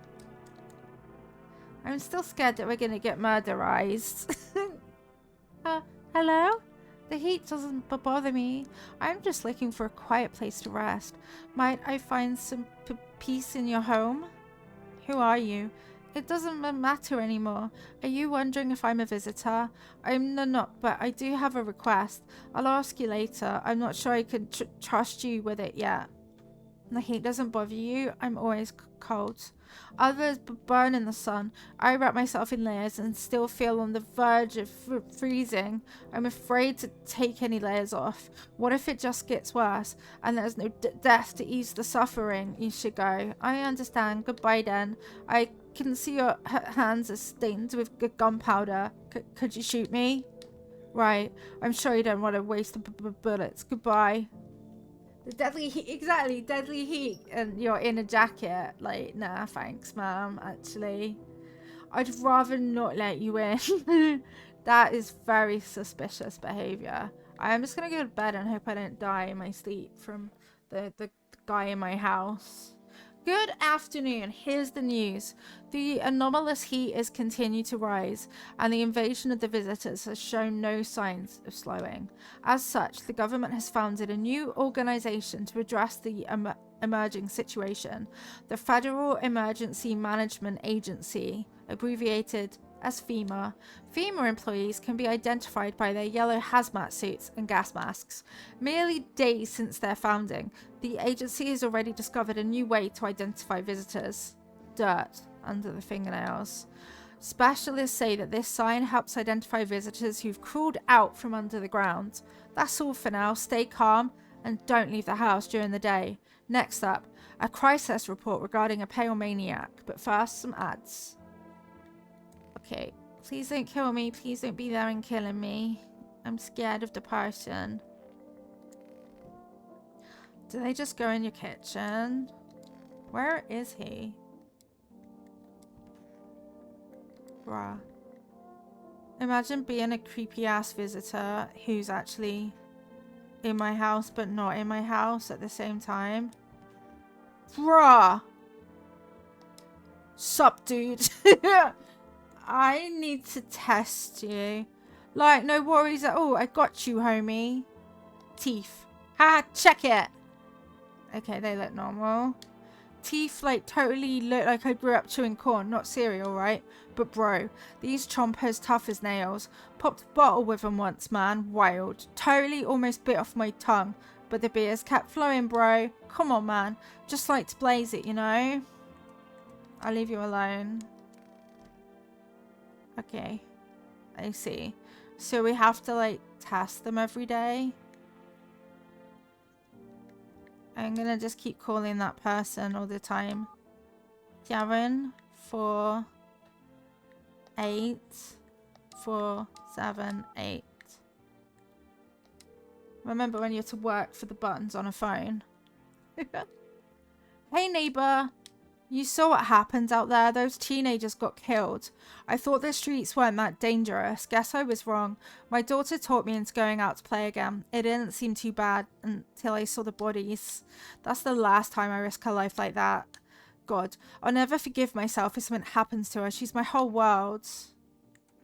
I'm still scared that we're gonna get murderized. Hello? The heat doesn't bother me. I'm just looking for a quiet place to rest. Might I find some peace in your home? Who are you? It doesn't matter anymore. Are you wondering if I'm a visitor? I'm not, but I do have a request. I'll ask you later. I'm not sure I can trust you with it yet. The heat doesn't bother you. I'm always cold. Others burn in the sun. I wrap myself in layers and still feel on the verge of freezing. I'm afraid to take any layers off. What if it just gets worse and there's no death to ease the suffering? You should go. I understand. Goodbye then. I can see your hands are stained with gunpowder. Could you shoot me? Right. I'm sure you don't want to waste the bullets. Goodbye. The deadly heat, exactly, deadly heat, and you're in a jacket. Like, nah, thanks, ma'am, actually. I'd rather not let you in. That is very suspicious behavior. I'm just gonna go to bed and hope I don't die in my sleep from the guy in my house. Good afternoon. Here's the news. The anomalous heat has continued to rise, and the invasion of the visitors has shown no signs of slowing. As such, the government has founded a new organization to address the emerging situation, the Federal Emergency Management Agency, abbreviated as FEMA. FEMA employees can be identified by their yellow hazmat suits and gas masks. Merely days since their founding, the agency has already discovered a new way to identify visitors. Dirt under the fingernails. Specialists say that this sign helps identify visitors who've crawled out from under the ground. That's all for now. Stay calm and don't leave the house during the day. Next up, a crisis report regarding a pale maniac. But first, some ads. Okay, please don't kill me. Please don't be there and killing me. I'm scared of the person. Do they just go in your kitchen? Where is he? Bruh. Imagine being a creepy ass visitor who's actually in my house but not in my house at the same time. Bruh. Sup, dude. I need to test you. Like, no worries at all. I got you, homie. Teeth. Ha, check it. Okay, they look normal. Teeth, like, totally look like I grew up chewing corn. Not cereal, right? But bro, these chompers tough as nails. Popped a bottle with them once, man. Wild. Totally almost bit off my tongue. But the beers kept flowing, bro. Come on, man. Just like to blaze it, you know? I'll leave you alone. Okay. I see. So we have to, like, test them every day? I'm gonna just keep calling that person all the time. Darren, 4, 8, 4, 7, 8. Remember when you have to work for the buttons on a phone? Hey neighbor, you saw what happened out there. Those teenagers got killed. I thought the streets weren't that dangerous. Guess I was wrong. My daughter talked me into going out to play again. It didn't seem too bad until I saw the bodies. That's the last time I risk her life like that. God, I'll never forgive myself if something happens to her. She's my whole world.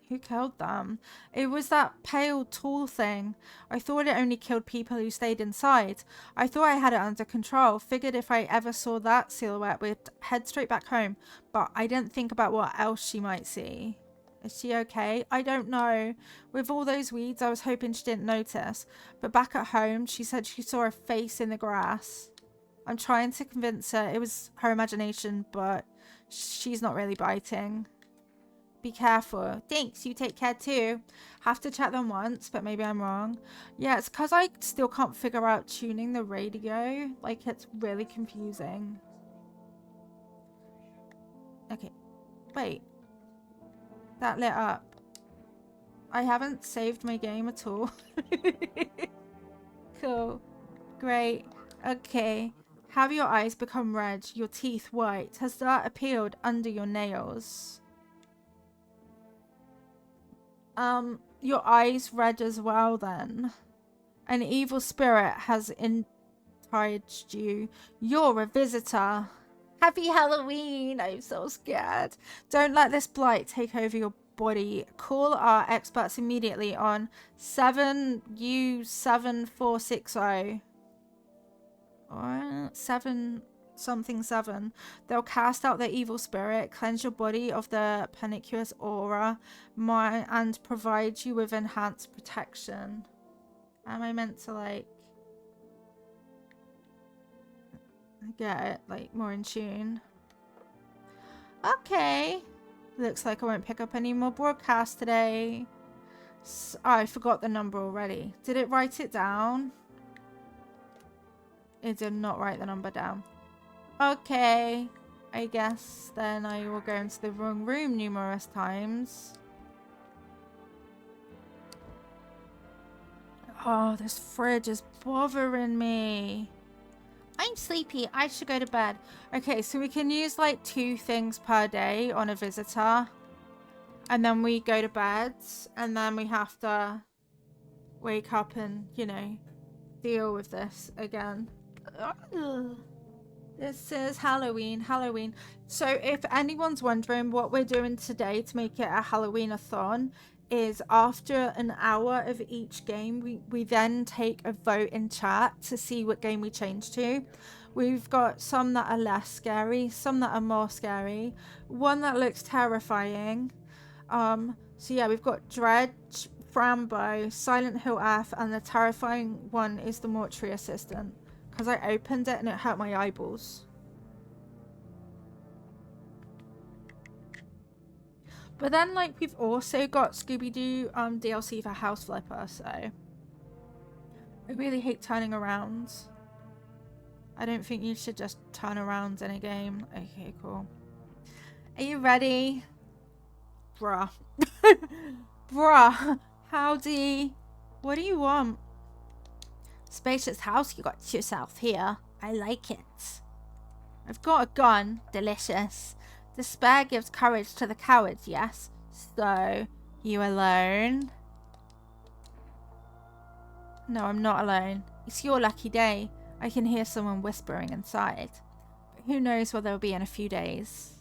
Who killed them? It was that pale, tall thing. I thought it only killed people who stayed inside. I thought I had it under control. Figured if I ever saw that silhouette, we'd head straight back home. But I didn't think about what else she might see. Is she okay? I don't know. With all those weeds, I was hoping she didn't notice. But back at home, she said she saw a face in the grass. I'm trying to convince her it was her imagination, but she's not really biting. Be careful. Thanks, you take care too. Have to check them once, but maybe I'm wrong. Yeah, it's because I still can't figure out tuning the radio. Like, it's really confusing. Okay. Wait. That lit up. I haven't saved my game at all. Cool. Great. Okay. Have your eyes become red, your teeth white. Has that appeared under your nails? Your eyes red as well then. An evil spirit has enticed you. You're a visitor. Happy Halloween! I'm so scared. Don't let this blight take over your body. Call our experts immediately on 7U7460. Or 7-something-7. They'll cast out the evil spirit, cleanse your body of the pernicious aura, and provide you with enhanced protection. Am I meant to, like, get it, like, more in tune? Okay. Looks like I won't pick up any more broadcasts today. Oh, I forgot the number already. Did it write it down? It did not write the number down. Okay. I guess then I will go into the wrong room numerous times. Oh, this fridge is bothering me. I'm sleepy. I should go to bed. Okay, so we can use like 2 things per day on a visitor. And then we go to bed. And then we have to wake up and, you know, deal with this again. This is Halloween. So if anyone's wondering what we're doing today to make it a Halloween-athon is after an hour of each game, we then take a vote in chat to see what game we change to. We've got some that are less scary, some that are more scary, one that looks terrifying, So yeah, we've got Dredge, Frambo, Silent Hill F, and the terrifying one is the mortuary assistant. Because I opened it and it hurt my eyeballs. But then, like, we've also got Scooby-Doo DLC for House Flipper, so I really hate turning around. I don't think you should just turn around in a game. Okay, cool. Are you ready? Bruh. Bruh. Howdy. What do you want? Spacious house you got yourself here. I like it. I've got a gun. Delicious. Despair gives courage to the coward, yes? So, you alone? No, I'm not alone. It's your lucky day. I can hear someone whispering inside. But who knows what they'll be in a few days.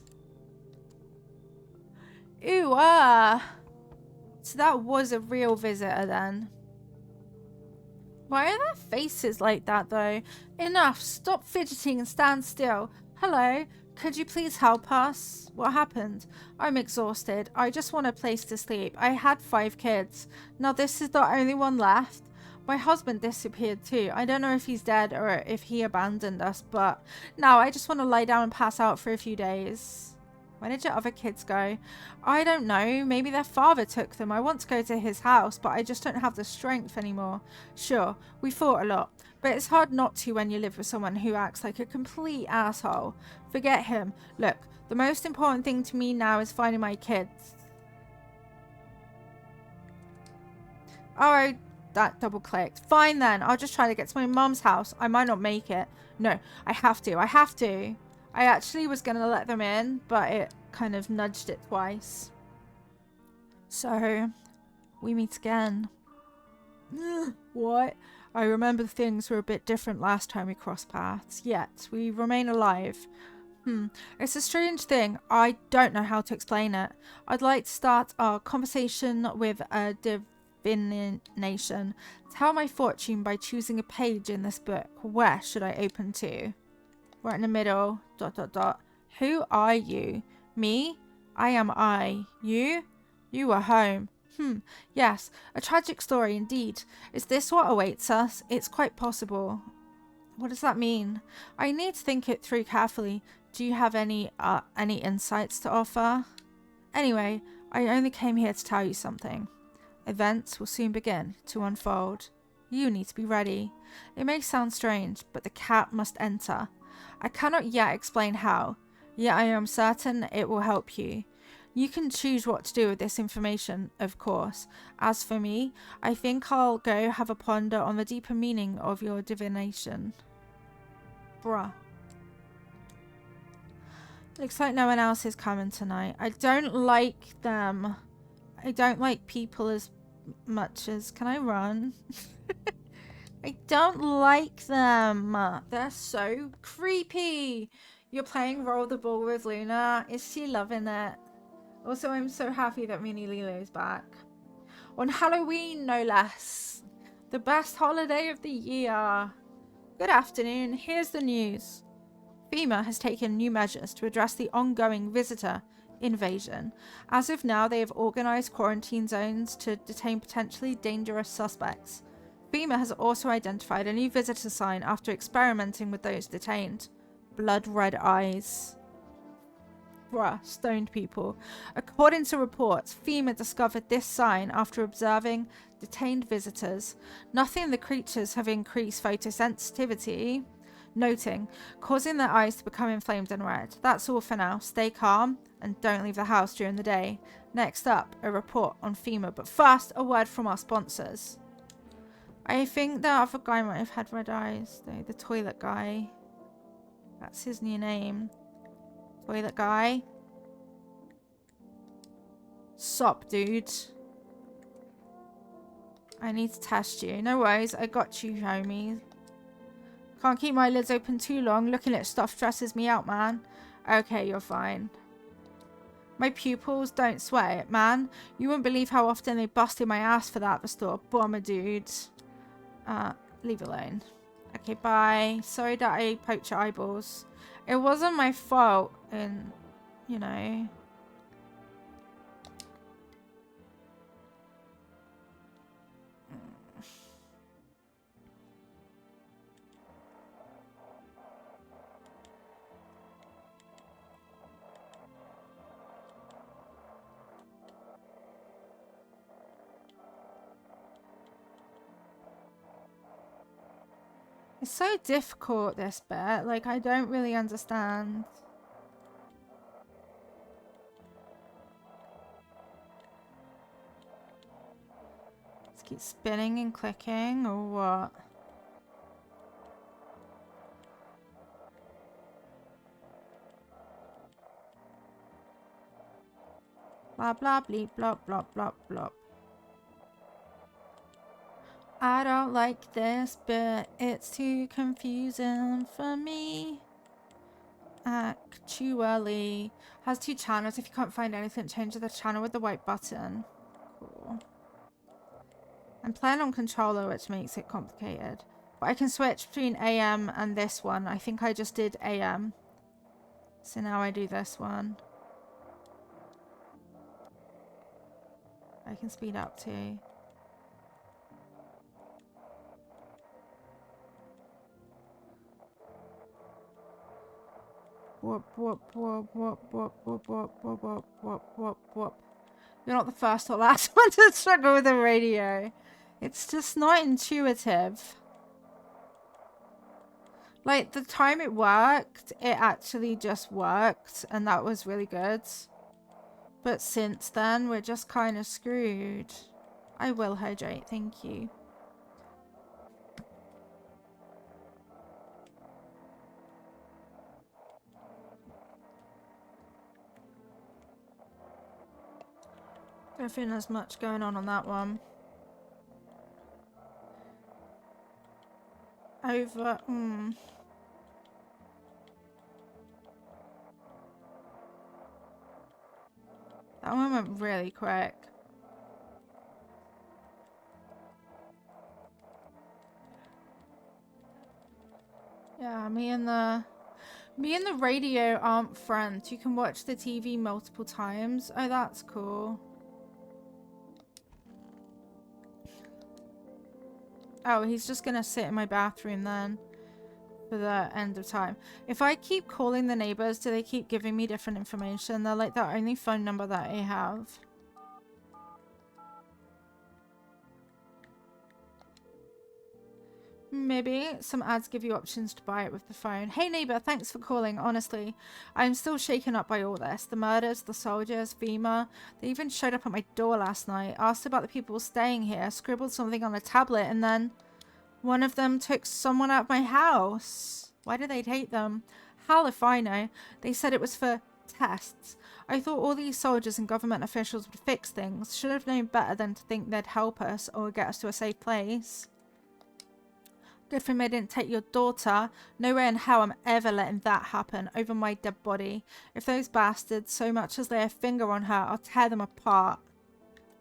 Ooh, So that was a real visitor then. Why are their faces like that though? Enough. Stop fidgeting and stand still. Hello. Could you please help us? What happened? I'm exhausted. I just want a place to sleep. I had 5 kids. Now this is the only one left. My husband disappeared too. I don't know if he's dead or if he abandoned us, but now I just want to lie down and pass out for a few days. Where did your other kids go? I don't know. Maybe their father took them. I want to go to his house, but I just don't have the strength anymore. Sure, we fought a lot, but it's hard not to when you live with someone who acts like a complete asshole. Forget him. Look, the most important thing to me now is finding my kids. Alright, that double clicked. Fine then, I'll just try to get to my mum's house. I might not make it. No, I have to. I have to. I actually was going to let them in, but it kind of nudged it twice. So, we meet again. What? I remember things were a bit different last time we crossed paths, yet we remain alive. It's a strange thing. I don't know how to explain it. I'd like to start our conversation with a divination. Tell my fortune by choosing a page in this book. Where should I open to? Right in the middle. ... Who are you? Me? I am I. You? You are home. Yes, a tragic story indeed. Is this what awaits us? It's quite possible. What does that mean? I need to think it through carefully. Do you have any insights to offer? Anyway, I only came here to tell you something. Events will soon begin to unfold. You need to be ready. It may sound strange, but the cat must enter. I cannot yet explain how, yet I am certain it will help you. You can choose what to do with this information, of course. As for me, I think I'll go have a ponder on the deeper meaning of your divination. Bruh. Looks like no one else is coming tonight. I don't like them. I don't like people as much as... Can I run? I don't like them. They're so creepy. You're playing Roll the Ball with Luna. Is she loving it? Also, I'm so happy that Mini Lilo's back. On Halloween, no less. The best holiday of the year. Good afternoon. Here's the news. FEMA has taken new measures to address the ongoing visitor invasion. As of now, they have organised quarantine zones to detain potentially dangerous suspects. FEMA has also identified a new visitor sign after experimenting with those detained. Blood red eyes. Bruh, stoned people. According to reports, FEMA discovered this sign after observing detained visitors. Nothing in the creatures have increased photosensitivity, noting, causing their eyes to become inflamed and red. That's all for now. Stay calm and don't leave the house during the day. Next up, a report on FEMA. But first, a word from our sponsors. I think the other guy might have had red eyes, though. The toilet guy. That's his new name. Toilet guy. Sup, dude. I need to test you. No worries, I got you, homie. Can't keep my lids open too long. Looking at stuff stresses me out, man. Okay, you're fine. My pupils don't sweat it, man. You wouldn't believe how often they busted my ass for that at the store. Bomber, dude. Leave alone. Okay, bye. Sorry that I poked your eyeballs. It wasn't my fault, and, you know. It's so difficult, this bit. Like, I don't really understand. Let's keep spinning and clicking, or what? Blah, blah, bleep, blop, blop, blop, blop. I don't like this bit. It's too confusing for me. Actually. Has 2 channels. If you can't find anything, change the channel with the white button. Cool. I'm playing on controller, which makes it complicated. But I can switch between AM and this one. I think I just did AM. So now I do this one. I can speed up too. Whoop, whoop, whoop, whoop, whoop, whoop, whoop, whoop, whoop, whoop, whoop, whoop. You're not the first or last one to struggle with the radio. It's just not intuitive. Like, the time it worked, it actually just worked, and that was really good. But since then, we're just kind of screwed. I will hydrate, thank you. Don't think there's much going on that one. Over, That one went really quick. Yeah, me and the radio aren't friends. You can watch the TV multiple times. Oh, that's cool. Oh, he's just gonna sit in my bathroom then for the end of time. If I keep calling the neighbors, do they keep giving me different information? They're like the only phone number that I have. Maybe some ads give you options to buy it with the phone. Hey neighbor, thanks for calling. Honestly, I'm still shaken up by all this. The murders, the soldiers, FEMA. They even showed up at my door last night, asked about the people staying here, scribbled something on a tablet, and then one of them took someone out of my house. Why did they take them? Hell if I know. They said it was for tests. I thought all these soldiers and government officials would fix things. Should have known better than to think they'd help us or get us to a safe place. Good for me, I didn't take your daughter. No way in hell I'm ever letting that happen over my dead body. If those bastards so much as lay a finger on her, I'll tear them apart.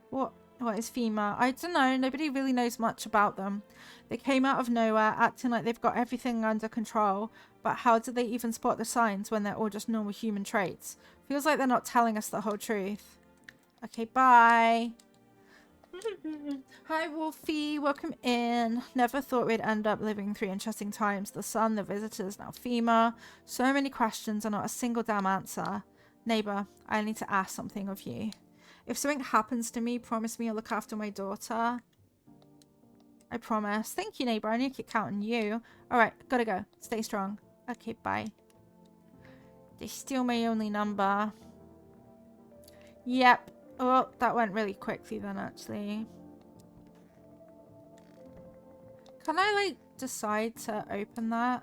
What is FEMA? I don't know. Nobody really knows much about them. They came out of nowhere, acting like they've got everything under control. But how do they even spot the signs when they're all just normal human traits? Feels like they're not telling us the whole truth. Okay, bye. Hi Wolfie, welcome in. Never thought we'd end up living through interesting times. The sun, the visitors, now FEMA. So many questions and not a single damn answer. Neighbor, I need to ask something of you. If something happens to me, promise me you'll look after my daughter. I promise. Thank you, neighbor. I need to keep counting you. Alright, gotta go. Stay strong. Okay, bye. They steal my only number. Yep. Oh, that went really quickly then, actually. Can I, like, decide to open that?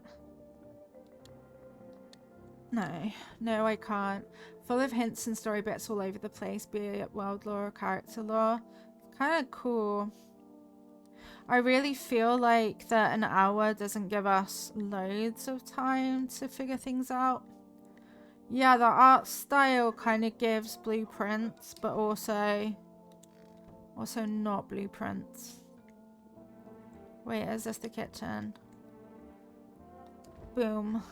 No. No, I can't. Full of hints and story bits all over the place, be it world lore or character lore. Kind of cool. I really feel like that an hour doesn't give us loads of time to figure things out. Yeah, the art style kind of gives blueprints, but also not blueprints. Wait, is this the kitchen? Boom.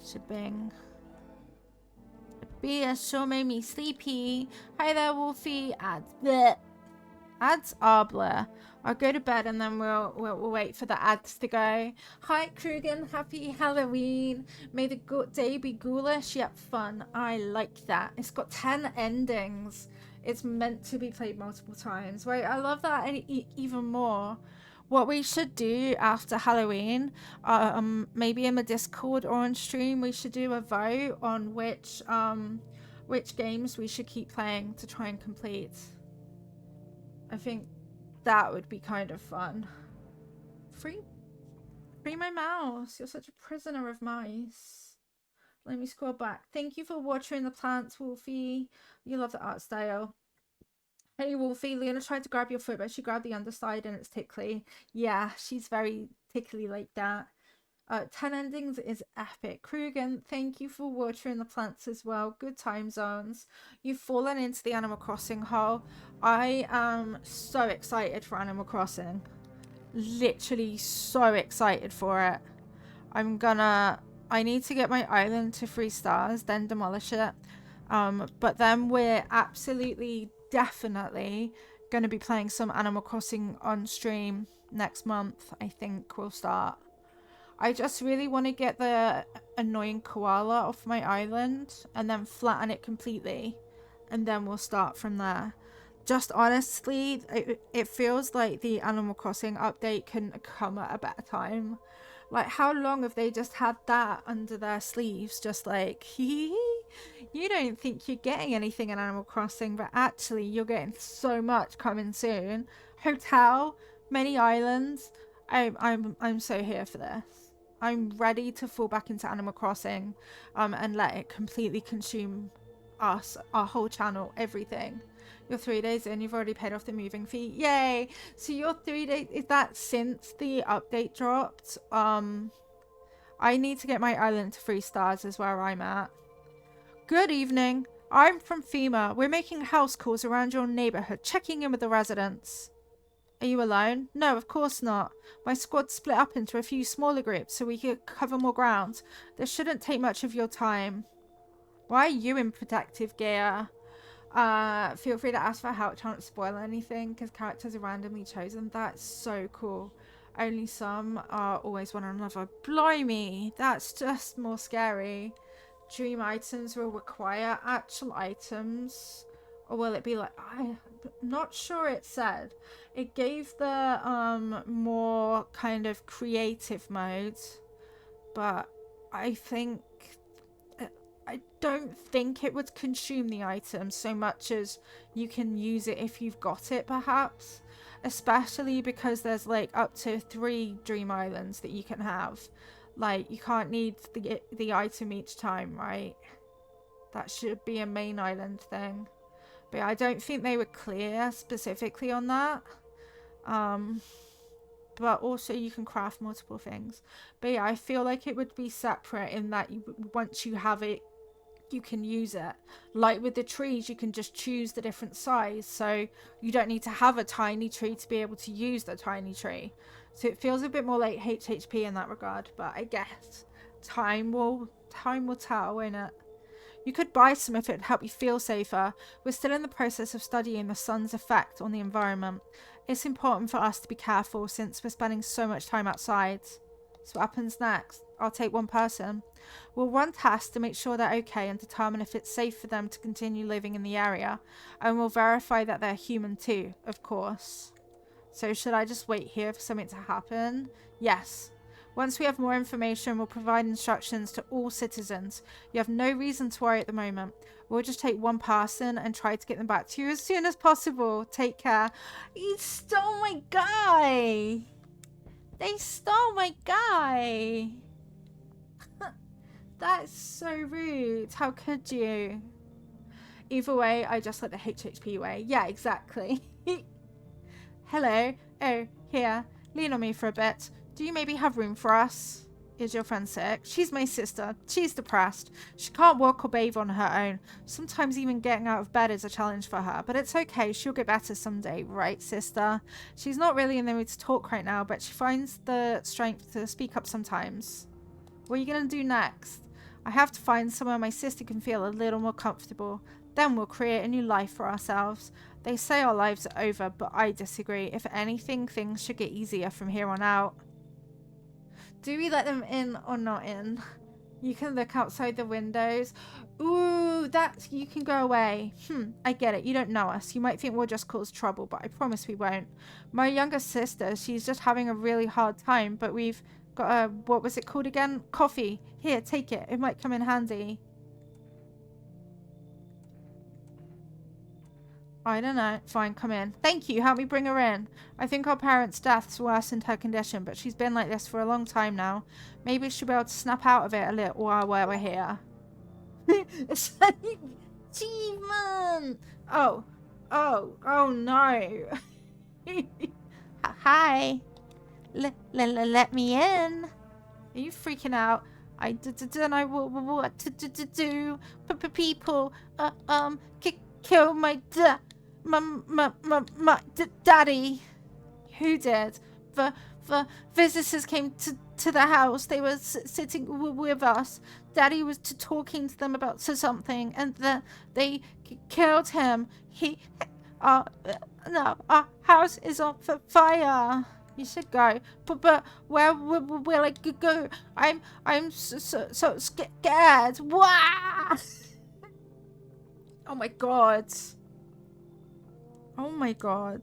Shipping. Beer sure made me sleepy. Hi there, Wolfie. Ads. Bleh. Ads are blur. I'll go to bed and then we'll wait for the ads to go. Hi, Krugen. Happy Halloween. May the day be ghoulish yet fun. I like that. It's got 10 endings. It's meant to be played multiple times. Right? I love that even more. What we should do after Halloween, maybe in the Discord or on stream, we should do a vote on which games we should keep playing to try and complete. I think that would be kind of fun. Free my mouse. You're such a prisoner of mice. Let me scroll back. Thank you for watering the plants, Wolfie. You love the art style. Hey, Wolfie, Luna tried to grab your foot, but she grabbed the underside and it's tickly. Yeah, she's very tickly like that. 10 endings is epic. Krugen, thank you for watering the plants as well. Good time zones. You've fallen into the Animal Crossing hole. I am so excited for Animal Crossing. Literally so excited for it. I need to get my island to 3 stars, then demolish it. But then we're absolutely, definitely going to be playing some Animal Crossing on stream next month. I think we'll start. I just really want to get the annoying koala off my island and then flatten it completely. And then we'll start from there. Just honestly, it feels like the Animal Crossing update couldn't come at a better time. Like, how long have they just had that under their sleeves? Just like, you don't think you're getting anything in Animal Crossing, but actually you're getting so much coming soon. Hotel, many islands. I'm so here for this. I'm ready to fall back into Animal Crossing, and let it completely consume us, our whole channel, everything. You're 3 days in, you've already paid off the moving fee. Yay! So you're 3 days, is that since the update dropped? I need to get my island to 3 stars is where I'm at. Good evening. I'm from FEMA. We're making house calls around your neighborhood, checking in with the residents. Are you alone? No, of course not. My squad split up into a few smaller groups so we could cover more ground. This shouldn't take much of your time. Why are you in protective gear? Feel free to ask for help. Try not to spoil anything because characters are randomly chosen. That's so cool. Only some are always one another. Blimey, that's just more scary. Dream items will require actual items, or will it be like, I'm not sure it said. It gave the more kind of creative mode, but I don't think it would consume the item so much as you can use it if you've got it, perhaps. Especially because there's like up to 3 dream islands that you can have. Like, you can't need the item each time, right? That should be a main island thing. But I don't think they were clear specifically on that. But also you can craft multiple things. But yeah, I feel like it would be separate in that once you have it, you can use it. Like with the trees, you can just choose the different size, so you don't need to have a tiny tree to be able to use the tiny tree. So it feels a bit more like HHP in that regard, but I guess time will tell, won't it? You could buy some if it'd help you feel safer. We're still in the process of studying the sun's effect on the environment. It's important for us to be careful since we're spending so much time outside. So what happens next? I'll take one person. We'll run tests to make sure they're okay and determine if it's safe for them to continue living in the area. And we'll verify that they're human too, of course. So should I just wait here for something to happen? Yes. Once we have more information, we'll provide instructions to all citizens. You have no reason to worry at the moment. We'll just take one person and try to get them back to you as soon as possible. Take care. You stole my guy! They stole my guy! That's so rude. How could you? Either way, I just like the HHP way. Yeah, exactly. Hello. Oh, here. Lean on me for a bit. Do you maybe have room for us? Is your friend sick? She's my sister. She's depressed. She can't walk or bathe on her own. Sometimes even getting out of bed is a challenge for her. But it's okay. She'll get better someday, right, sister? She's not really in the mood to talk right now, but she finds the strength to speak up sometimes. What are you going to do next? I have to find somewhere my sister can feel a little more comfortable. Then we'll create a new life for ourselves. They say our lives are over, but I disagree. If anything, things should get easier from here on out. Do we let them in or not in? You can look outside the windows. Ooh, Oh, that's... You can go away. I get it. You don't know us. You might think we'll just cause trouble, but I promise we won't. My younger sister, she's just having a really hard time, but we've got a... What was it called again? Coffee. Here, take it. It might come in handy. I don't know. Fine, come in. Thank you. Help me bring her in. I think our parents' deaths worsened her condition, but she's been like this for a long time now. Maybe she'll be able to snap out of it a little while we're here. Achievement! Oh no. Hi. Let me in. Are you freaking out? I don't know what to do. People, kill my daddy. Who did? The visitors came to the house. They were sitting with us. Daddy was talking to them about something, and they killed him. No, our house is on fire. You should go, but where will I go? I'm so scared. Wah! Oh my god. Oh my god.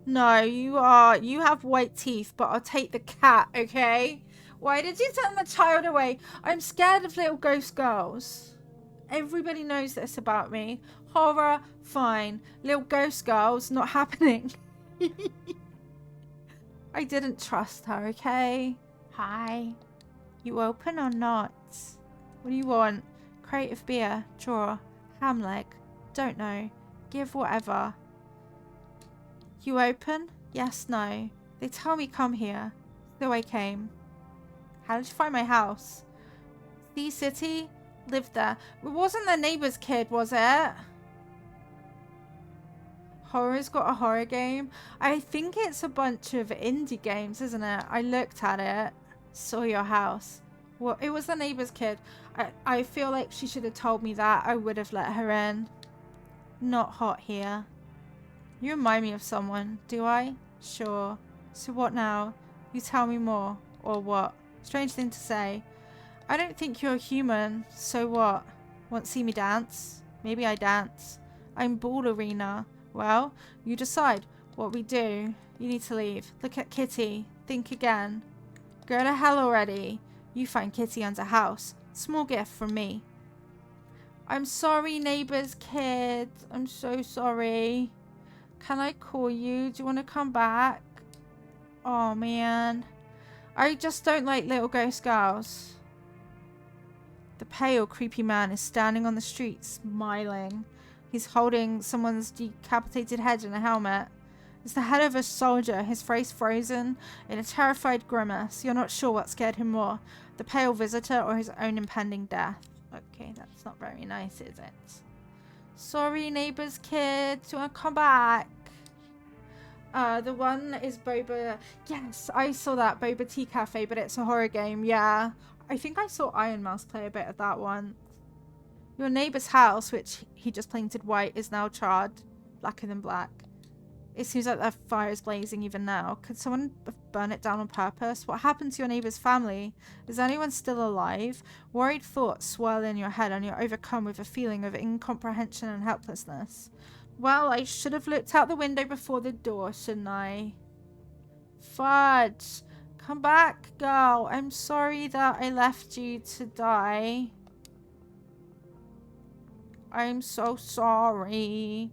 No, you have white teeth, but I'll take the cat, okay? Why did you turn the child away? I'm scared of little ghost girls. Everybody knows this about me. Horror, fine. Little ghost girls, not happening. I didn't trust her, okay? Hi. You open or not? What do you want? Crate of beer, drawer, ham leg, don't know. Give whatever. You open? Yes, no. They tell me come here. So I came. How did you find my house? The city? Lived there. It wasn't the neighbor's kid, was it? Horror's got a horror game. I think it's a bunch of indie games, isn't it? I looked at it. Saw your house. Well, it was the neighbor's kid. I feel like she should have told me that. I would have let her in. Not hot here. You remind me of someone, do I? Sure. So what now? You tell me more. Or what? Strange thing to say. I don't think you're human. So what? Want to see me dance? Maybe I dance. I'm ballerina. Well, you decide what we do. You need to leave. Look at Kitty. Think again. Go to hell already. You find Kitty under house. Small gift from me. I'm sorry, neighbor's kid. I'm so sorry. Can I call you? Do you want to come back? Oh, man. I just don't like little ghost girls. The pale, creepy man is standing on the street, smiling. He's holding someone's decapitated head in a helmet. It's the head of a soldier, his face frozen in a terrified grimace. You're not sure what scared him more, the pale visitor or his own impending death. Okay, that's not very nice, is it? Sorry, neighbor's kid. Do you want to come back? The one is Boba. Yes, I saw that Boba Tea Cafe, but it's a horror game. Yeah, I think I saw Iron Mouse play a bit of that one. Your neighbor's house, which he just painted white, is now charred, blacker than black. It seems like the fire is blazing even now. Could someone burn it down on purpose? What happened to your neighbor's family? Is anyone still alive? Worried thoughts swirl in your head and you're overcome with a feeling of incomprehension and helplessness. Well, I should have looked out the window before the door, shouldn't I? Fudge. Come back, girl. I'm sorry that I left you to die. I'm so sorry.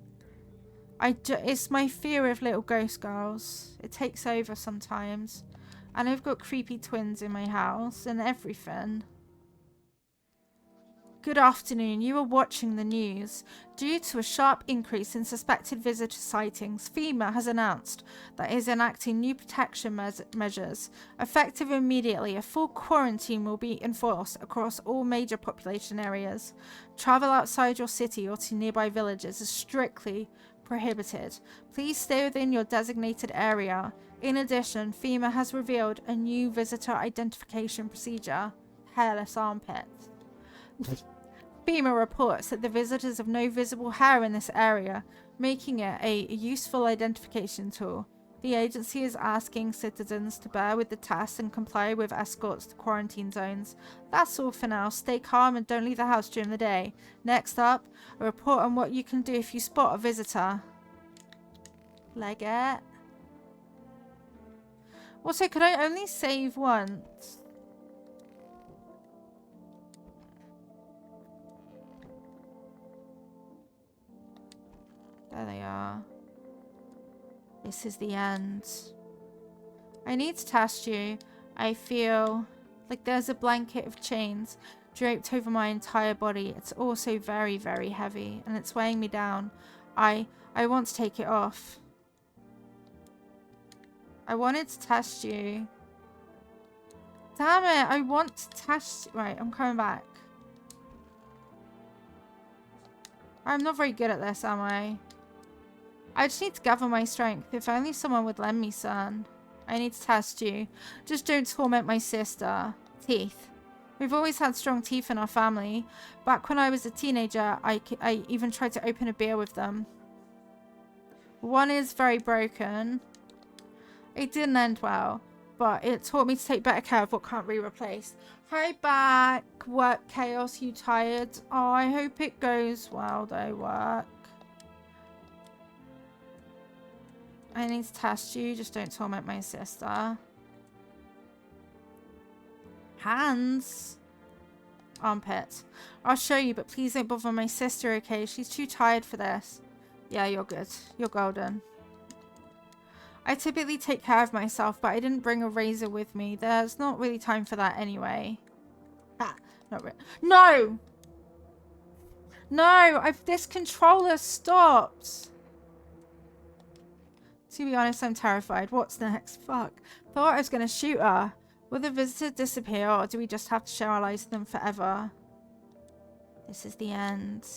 It's my fear of little ghost girls. It takes over sometimes. And I've got creepy twins in my house and everything. Good afternoon. You are watching the news. Due to a sharp increase in suspected visitor sightings, FEMA has announced that it is enacting new protection measures. Effective immediately, a full quarantine will be enforced across all major population areas. Travel outside your city or to nearby villages is strictly prohibited. Please stay within your designated area. In addition, FEMA has revealed a new visitor identification procedure. Hairless armpits. FEMA reports that the visitors have no visible hair in this area, making it a useful identification tool. The agency is asking citizens to bear with the test and comply with escorts to quarantine zones. That's all for now. Stay calm and don't leave the house during the day. Next up, a report on what you can do if you spot a visitor. Legate. Also, could I only save once? There they are. This is the end. I need to test you. I feel like there's a blanket of chains draped over my entire body. It's also very, very heavy and it's weighing me down. I want to take it off. I wanted to test you. Damn it, I want to test... Right, I'm coming back. I'm not very good at this, am I? I just need to gather my strength. If only someone would lend me some. I need to test you. Just don't torment my sister. Teeth. We've always had strong teeth in our family. Back when I was a teenager, I even tried to open a beer with them. One is very broken. It didn't end well, but it taught me to take better care of what can't be replaced. Hi back. Work chaos, you tired? Oh, I hope it goes well though, work. I need to test you. Just don't torment my sister. Hands. Armpit. I'll show you, but please don't bother my sister, okay? She's too tired for this. Yeah, you're good. You're golden. I typically take care of myself, but I didn't bring a razor with me. There's not really time for that anyway. Ah, not really. No! No! This controller stopped! To be honest, I'm terrified. What's next? Fuck. Thought I was going to shoot her. Will the visitor disappear, or do we just have to share our lives with them forever? This is the end.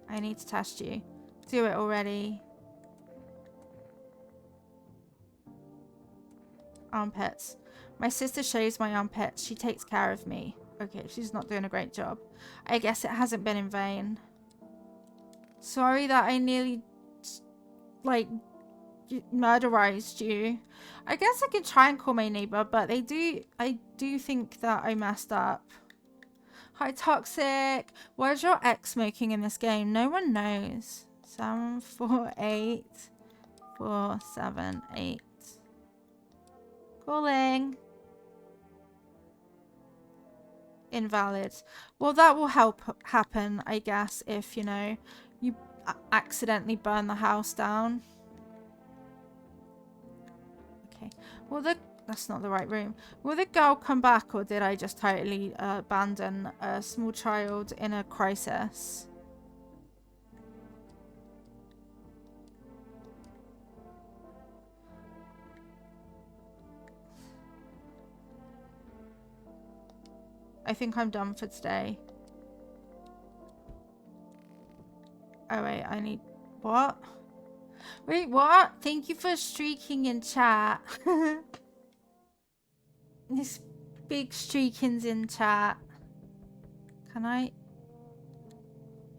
I need to test you. Do it already. Armpits. My sister shaves my armpits. She takes care of me. Okay, she's not doing a great job. I guess it hasn't been in vain. Sorry that I nearly, like, murderized you. I guess I could try and call my neighbor, but I do think that I messed up. Hi, Toxic. Why is your ex smoking in this game? No one knows. 748 478. Calling. Invalid. Well, that will help happen, I guess, if, you know, you accidentally burn the house down. Okay. Well, that's not the right room. Will the girl come back, or did I just totally abandon a small child in a crisis? I think I'm done for today. Oh wait, I need... What? Wait, what? Thank you for streaking in chat. This big streaking's in chat. Can I...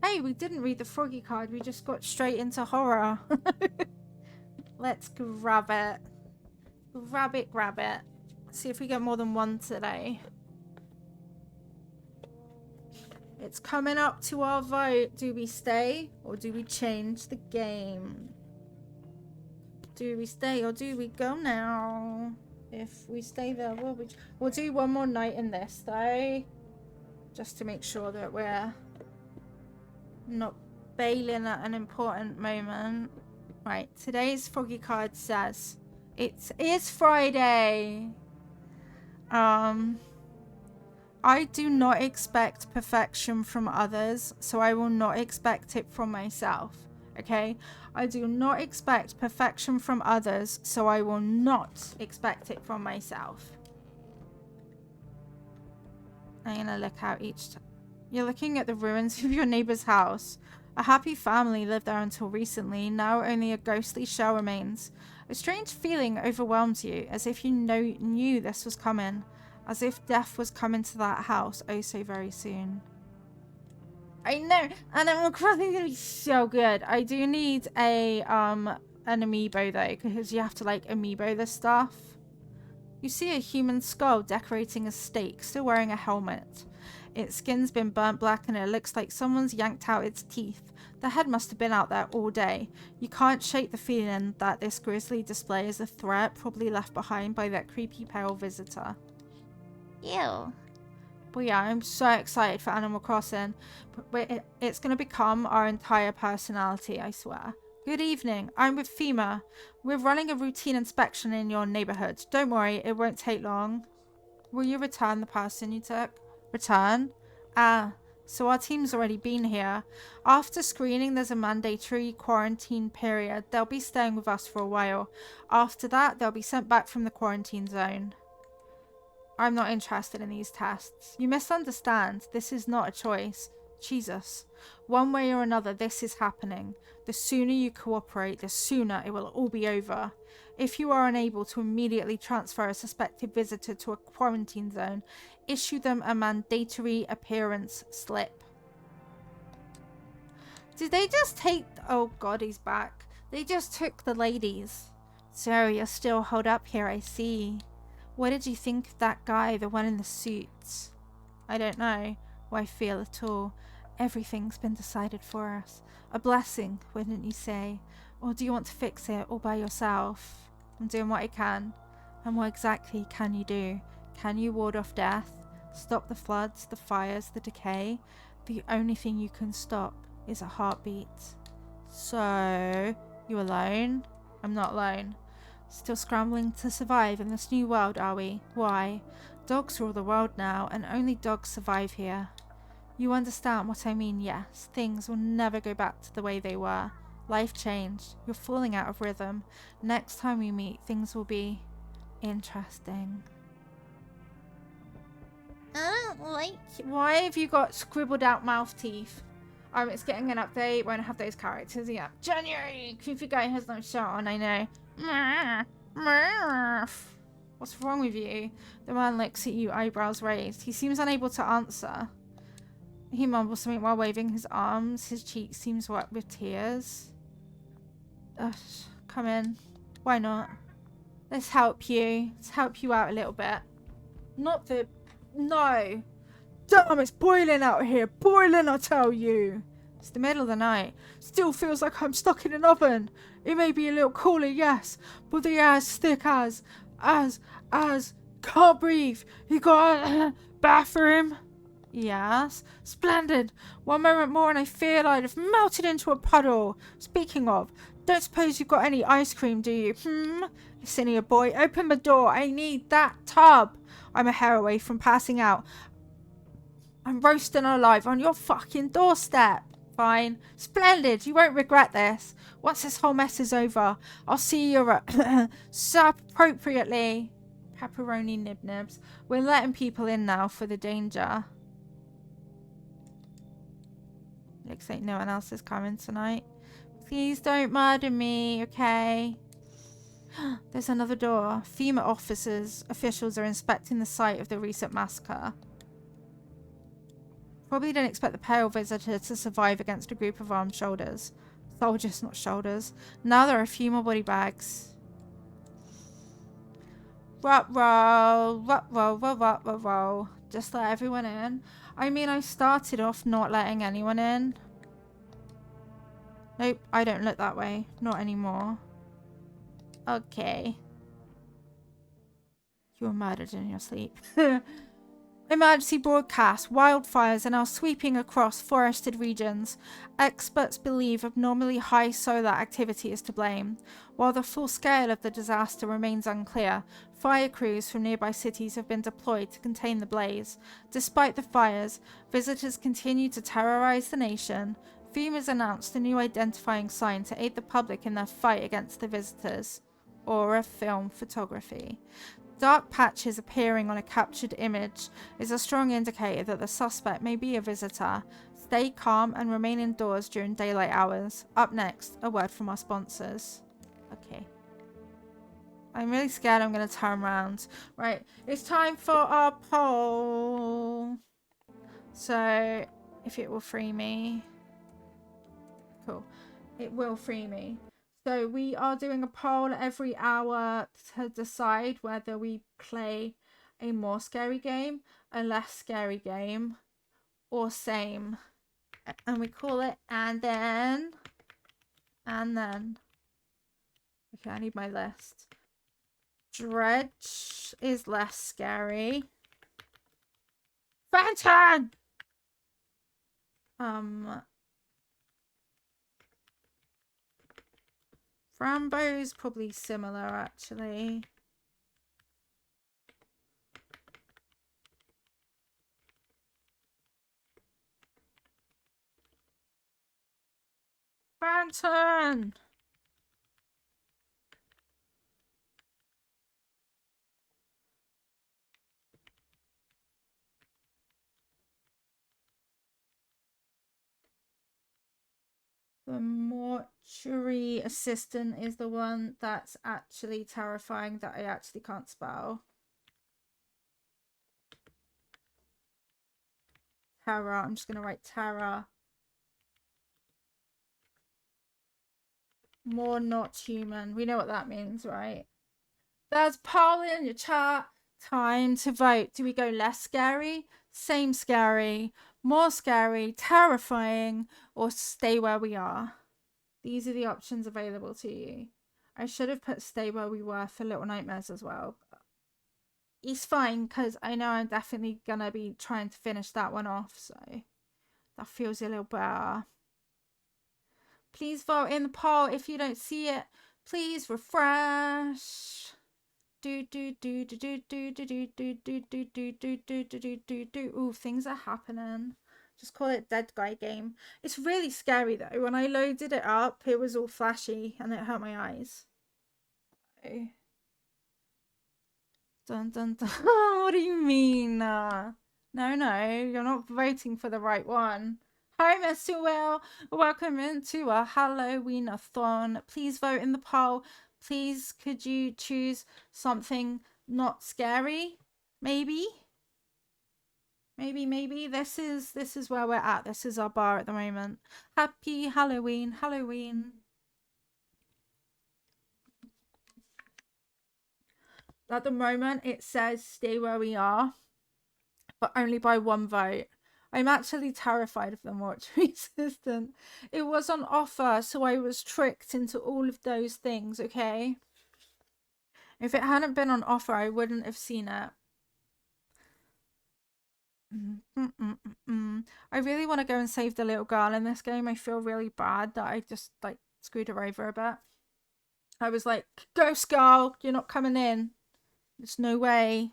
Hey, we didn't read the froggy card. We just got straight into horror. Let's grab it. Grab it, grab it. See if we get more than one today. It's coming up to our vote. Do we stay or do we change the game? Do we stay or do we go now? If we stay there, we'll do one more night in this though. Just to make sure that we're not bailing at an important moment. Right, today's froggy card says it is Friday. I do not expect perfection from others, so I will not expect it from myself. Okay? I do not expect perfection from others, so I will not expect it from myself. I'm gonna look out each time. You're looking at the ruins of your neighbor's house. A happy family lived there until recently. Now only a ghostly shell remains. A strange feeling overwhelms you, as if you knew this was coming. As if death was coming to that house oh so very soon. I know! Animal Crossing is gonna be so good. I do need a an amiibo though, because you have to like amiibo this stuff. You see a human skull decorating a stake, still wearing a helmet. Its skin's been burnt black and it looks like someone's yanked out its teeth. The head must have been out there all day. You can't shake the feeling that this grisly display is a threat probably left behind by that creepy pale visitor. Ew. But yeah, I'm so excited for Animal Crossing. It's going to become our entire personality, I swear. Good evening. I'm with FEMA. We're running a routine inspection in your neighborhood. Don't worry, it won't take long. Will you return the person you took? Return? Ah, so our team's already been here. After screening, there's a mandatory quarantine period. They'll be staying with us for a while. After that, they'll be sent back from the quarantine zone. I'm not interested in these tests. You misunderstand. This is not a choice. Jesus. One way or another, this is happening. The sooner you cooperate, the sooner it will all be over. If you are unable to immediately transfer a suspected visitor to a quarantine zone, issue them a mandatory appearance slip. Did they just take... Oh god, he's back. They just took the ladies. So you're still holed up here, I see. What did you think of that guy, the one in the suits? I don't know. Why feel at all? Everything's been decided for us. A blessing, wouldn't you say? Or do you want to fix it all by yourself? I'm doing what I can. And what exactly can you do? Can you ward off death? Stop the floods, the fires, the decay? The only thing you can stop is a heartbeat. So, you alone? I'm not alone. Still scrambling to survive in this new world, are we? Why? Dogs rule the world now, and only dogs survive here. You understand what I mean, yes. Things will never go back to the way they were. Life changed. You're falling out of rhythm. Next time we meet, things will be interesting. I don't like... Why have you got scribbled out mouth teeth? It's getting an update. Won't have those characters yet. January! Creepy guy has no shirt on, I know. What's wrong with you? The man looks at you, eyebrows raised. He seems unable to answer. He mumbles something while waving his arms. His cheek seems wet with tears. Ugh, come in. Why not? Let's help you. Let's help you out a little bit. Not the... No. Damn, it's boiling out here. Boiling, I tell you. It's the middle of the night. Still feels like I'm stuck in an oven. It may be a little cooler, yes, but the air's thick as... Can't breathe. You got a bathroom? Yes. Splendid. One moment more and I feared I'd have melted into a puddle. Speaking of, don't suppose you've got any ice cream, do you? Listen here, boy. Open the door. I need that tub. I'm a hair away from passing out. I'm roasting alive on your fucking doorstep. Fine. Splendid. You won't regret this. Once this whole mess is over, I'll see you sup appropriately. Pepperoni nib-nibs. We're letting people in now for the danger. Looks like no one else is coming tonight. Please don't murder me, okay? There's another door. FEMA officials are inspecting the site of the recent massacre. Probably didn't expect the pale visitor to survive against a group of armed soldiers. Soldiers, not shoulders. Now there are a few more body bags. Roll. Just let everyone in. I mean, I started off not letting anyone in. Nope, I don't look that way. Not anymore. Okay. You were murdered in your sleep. Emergency broadcast. Wildfires are now sweeping across forested regions. Experts believe abnormally high solar activity is to blame. While the full scale of the disaster remains unclear, fire crews from nearby cities have been deployed to contain the blaze. Despite the fires, visitors continue to terrorize the nation. FEMA's announced a new identifying sign to aid the public in their fight against the visitors. Aura film photography. Dark patches appearing on a captured image is a strong indicator that the suspect may be a visitor. Stay calm and remain indoors during daylight hours. Up next, a word from our sponsors. Okay. I'm really scared I'm going to turn around. Right, it's time for our poll. So, if it will free me. Cool. It will free me. So we are doing a poll every hour to decide whether we play a more scary game, a less scary game, or same. And we call it and then. Okay, I need my list. Dredge is less scary. Phantom! Frambo's probably similar, actually. Phantom! The mortuary assistant is the one that's actually terrifying that I actually can't spell. Terror. I'm just going to write terror. More not human. We know what that means, right? There's poll in your chat. Time to vote. Do we go less scary, same scary, more scary, terrifying, or stay where we are? These are the options available to you. I should have put stay where we were for Little Nightmares as well. But it's fine because I know I'm definitely going to be trying to finish that one off. So that feels a little better. Please vote in the poll. If you don't see it, please refresh. Ooh, things are happening. Just call it Dead Guy Game. It's really scary though. When I loaded it up, it was all flashy and it hurt my eyes. Dun dun dun. What do you mean? No, you're not voting for the right one. Hi, Mr. Will. Welcome into a Halloween-athon. Please vote in the poll. Please, could you choose something not scary? Maybe. This is where we're at. This is our bar at the moment. Happy Halloween, Halloween. At the moment, it says stay where we are, but only by one vote. I'm actually terrified of the mortuary assistant. It was on offer, so I was tricked into all of those things, okay? If it hadn't been on offer, I wouldn't have seen it. I really want to go and save the little girl in this game. I feel really bad that I just like screwed her over a bit. I was like, ghost girl, you're not coming in. There's no way.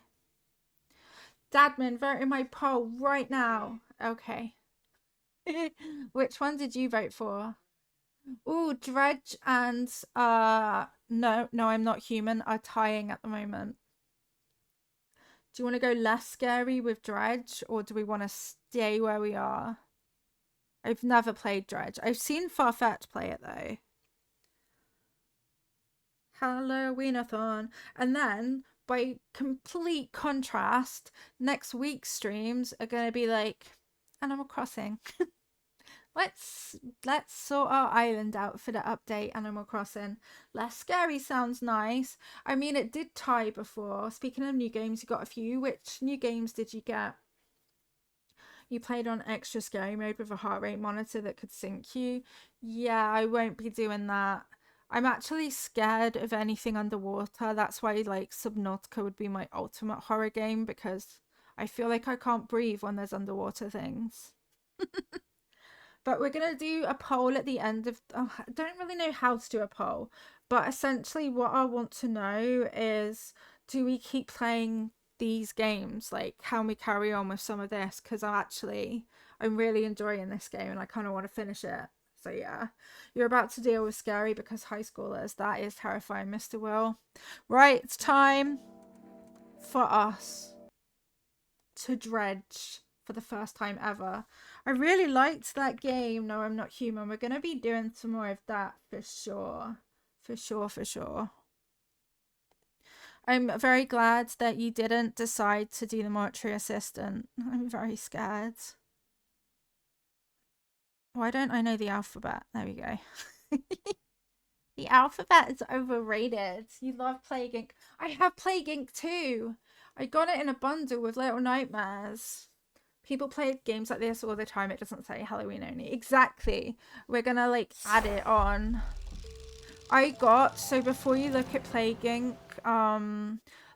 Dadman, vote in my poll right now. Okay. Which one did you vote for? Ooh, Dredge and no, I'm not human are tying at the moment. Do you want to go less scary with Dredge, or do we want to stay where we are? I've never played Dredge. I've seen Farfetch play it though. Halloween-athon. And then, by complete contrast, next week's streams are going to be like Animal Crossing. let's sort our island out for the update. Animal Crossing. Less scary sounds nice. I mean, it did tie before. Speaking of new games, you got a few. Which new games did you get? You played on extra scary mode with a heart rate monitor that could sync you. Yeah, I won't be doing that. I'm actually scared of anything underwater. That's why like Subnautica would be my ultimate horror game, because I feel like I can't breathe when there's underwater things. But we're going to do a poll at the end of... I don't really know how to do a poll, but essentially what I want to know is, do we keep playing these games? Like, can we carry on with some of this? Because I'm really enjoying this game and I kind of want to finish it. So yeah, you're about to deal with scary because high schoolers. That is terrifying, Mr. Will. Right, it's time for us to dredge for the first time ever. I really liked that game. No, I'm not human. We're going to be doing some more of that for sure. For sure. I'm very glad that you didn't decide to do the mortuary assistant. I'm very scared. Why don't I know the alphabet? There we go. The alphabet is overrated. You love Plague Inc. I have Plague Inc. too. I got it in a bundle with Little Nightmares. People play games like this all the time. It doesn't say Halloween only. Exactly. We're gonna like add it on. So before you look at Plague Inc.,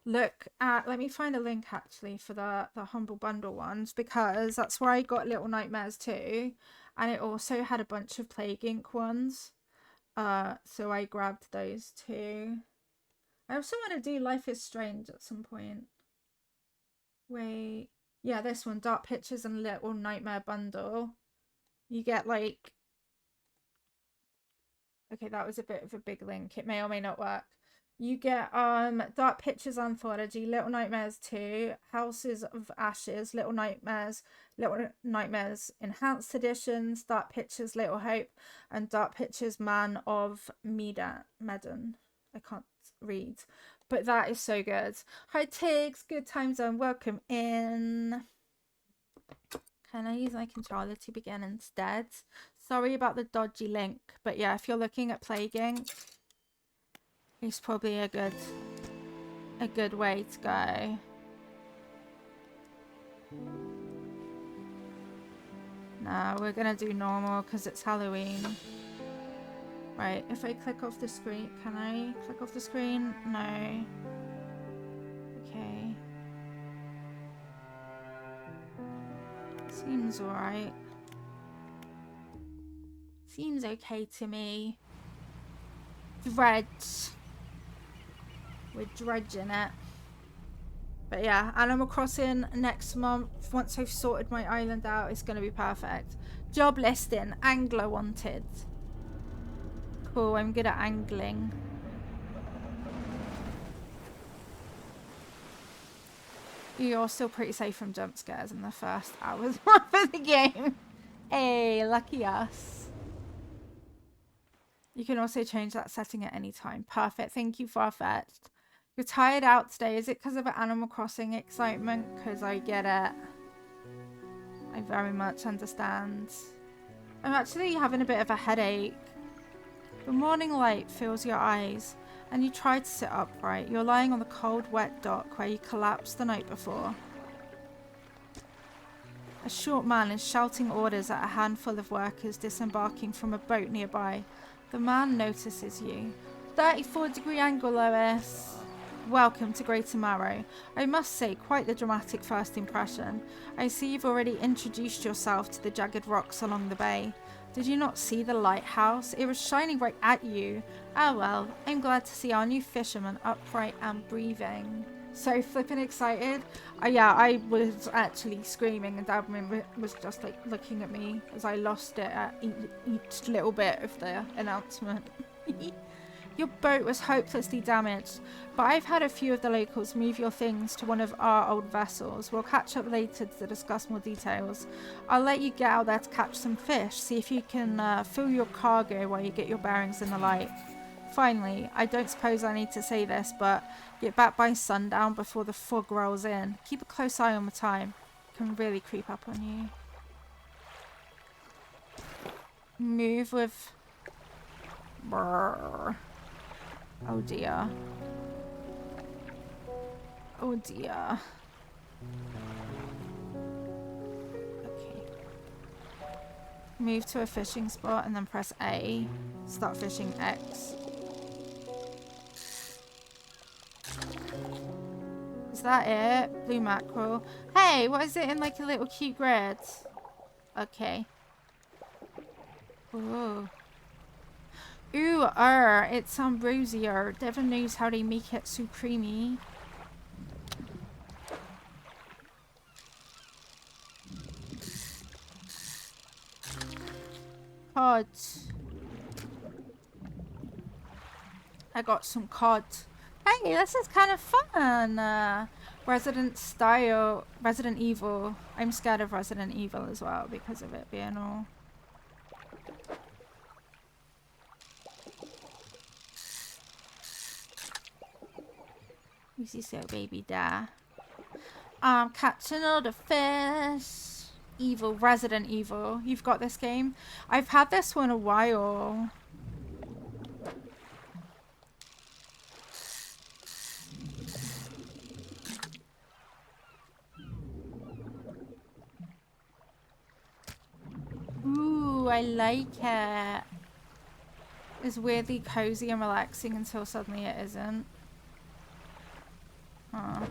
look at, let me find a link actually for the Humble Bundle ones, because that's where I got Little Nightmares too. And it also had a bunch of Plague Inc. ones. So I grabbed those too. I also want to do Life is Strange at some point. Wait. Yeah, this one, Dark Pictures and Little Nightmare Bundle. You get like... Okay, that was a bit of a big link. It may or may not work. You get Dark Pictures Anthology, Little Nightmares 2, Houses of Ashes, Little Nightmares Enhanced Editions, Dark Pictures Little Hope, and Dark Pictures Man of Medan. I can't read. But that is so good. Hi Tiggs, good time zone, welcome in. Can I use my controller to begin instead? Sorry about the dodgy link, but yeah, if you're looking at Plague Inc., it's probably a good way to go. No, we're gonna do normal because it's Halloween. Right, if I click off the screen, can I click off the screen? No. Okay. Seems alright. Seems okay to me. Dredge. We're dredging it. But yeah, Animal Crossing next month. Once I've sorted my island out, it's going to be perfect. Job listing. Angler wanted. Cool, I'm good at angling. You're still pretty safe from jump scares in the first hours of the game. Hey, lucky us. You can also change that setting at any time. Perfect. Thank you, Farfetched. You're tired out today. Is it because of Animal Crossing excitement? Because I get it. I very much understand. I'm actually having a bit of a headache. The morning light fills your eyes, and you try to sit upright. You're lying on the cold, wet dock where you collapsed the night before. A short man is shouting orders at a handful of workers disembarking from a boat nearby. The man notices you. 34-degree angle, Lois. Welcome to Greater Marrow. I must say, quite the dramatic first impression. I see you've already introduced yourself to the jagged rocks along the bay. Did you not see the lighthouse? It was shining right at you. Ah well, I'm glad to see our new fisherman upright and breathing. So flipping excited. Yeah, I was actually screaming and Dabman was just like looking at me as I lost it at each little bit of the announcement. Your boat was hopelessly damaged, but I've had a few of the locals move your things to one of our old vessels. We'll catch up later to discuss more details. I'll let you get out there to catch some fish, see if you can fill your cargo while you get your bearings in the light. Finally, I don't suppose I need to say this, but get back by sundown before the fog rolls in. Keep a close eye on the time. It can really creep up on you. Move with... Brrr. Oh dear. Oh dear. Okay. Move to a fishing spot and then press A. Start fishing X. Is that it? Blue mackerel. Hey, what is it in like a little cute grid? Okay. Ooh. Ooh, it's ambrosier. Devon knows how they make it so creamy. Cod. I got some cod. Hey, this is kind of fun. Resident Evil. I'm scared of Resident Evil as well because of it being all... Who's this little baby there? Catching all the fish. Evil, Resident Evil. You've got this game? I've had this one a while. I like it. It's weirdly cozy and relaxing until suddenly it isn't. Oh.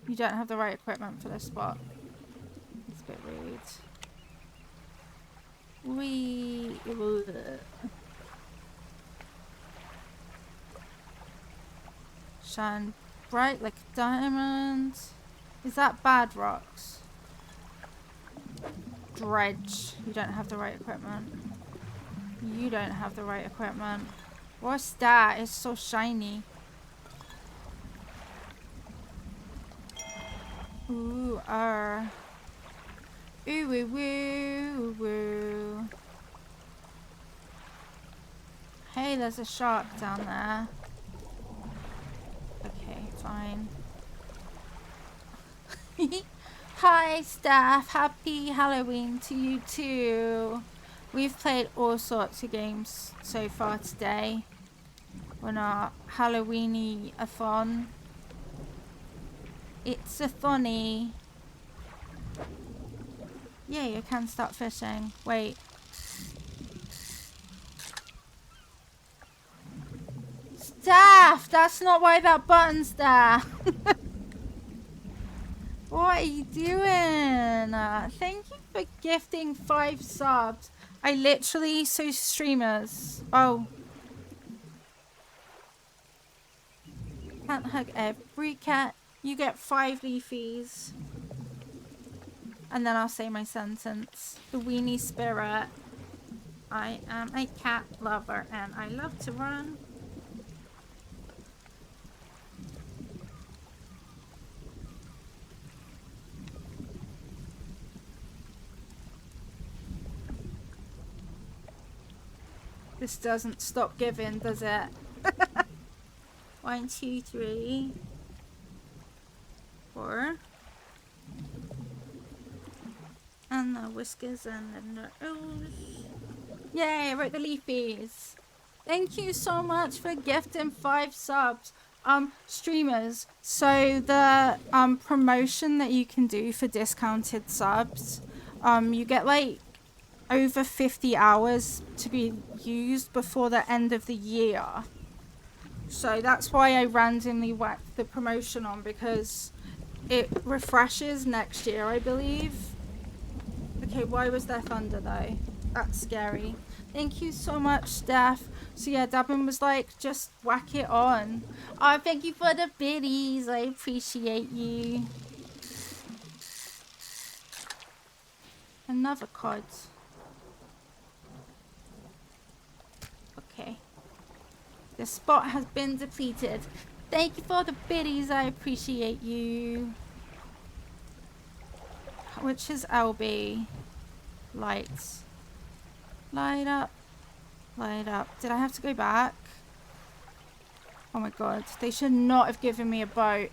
You don't have the right equipment for this spot. It's a bit rude. Shine bright like a diamond. Is that bad rocks? Dredge. You don't have the right equipment. You don't have the right equipment. What's that? It's so shiny. Ooh, Ooh, woo, woo, woo. Hey, there's a shark down there. Okay, fine. Hi, staff. Happy Halloween to you too. We've played all sorts of games so far today on our halloween-athon. It's a thonny. Yeah, you can start fishing. Wait. Staff! That's not why that button's there. What are you doing? Thank you for gifting 5 subs. I literally, so streamers. Oh. Can't hug every cat. You get 5 leafies. And then I'll say my sentence. The weenie spirit. I am a cat lover and I love to run. This doesn't stop giving, does it? 1, 2, 3, 4. And the whiskers and the nose. Yay, I wrote the leafies. Thank you so much for gifting 5 subs. Streamers, so the promotion that you can do for discounted subs, you get like over 50 hours to be used before the end of the year. So that's why I randomly whacked the promotion on, because it refreshes next year, I believe. Okay, why was there thunder though? That's scary. Thank you so much, Steph. So yeah, Dabin was like, just whack it on. Oh, thank you for the biddies. I appreciate you. Another cod. Okay. The spot has been depleted. Thank you for the biddies. I appreciate you. Which is LB? Lights. Light up. Light up. Did I have to go back? Oh my god. They should not have given me a boat.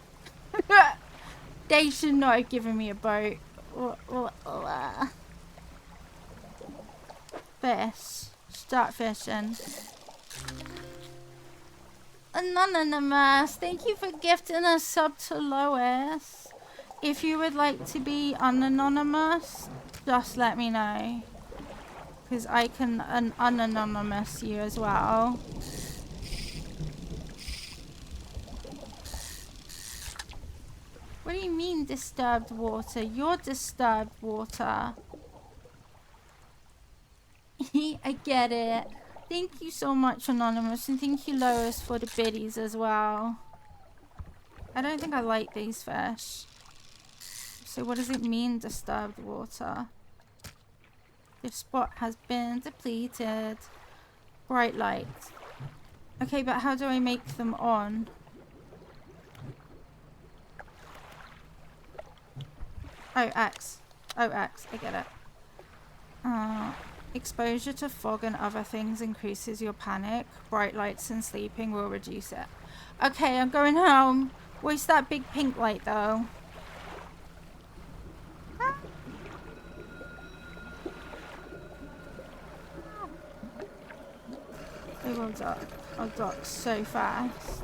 They should not have given me a boat. Fish. Start fishing. Anonymous. Thank you for gifting a sub to Lois. If you would like to be unanonymous, just let me know. Because I can unanonymous you as well. What do you mean disturbed water? You're disturbed water. I get it. Thank you so much, Anonymous. And thank you, Lois, for the biddies as well. I don't think I like these fish. So what does it mean, disturbed water? This spot has been depleted. Bright light. Okay, but how do I make them on? Oh, X. Oh, X. I get it. Exposure to fog and other things increases your panic. Bright lights and sleeping will reduce it. Okay, I'm going home. Where's that big pink light, though? They will dock. I'll dock so fast.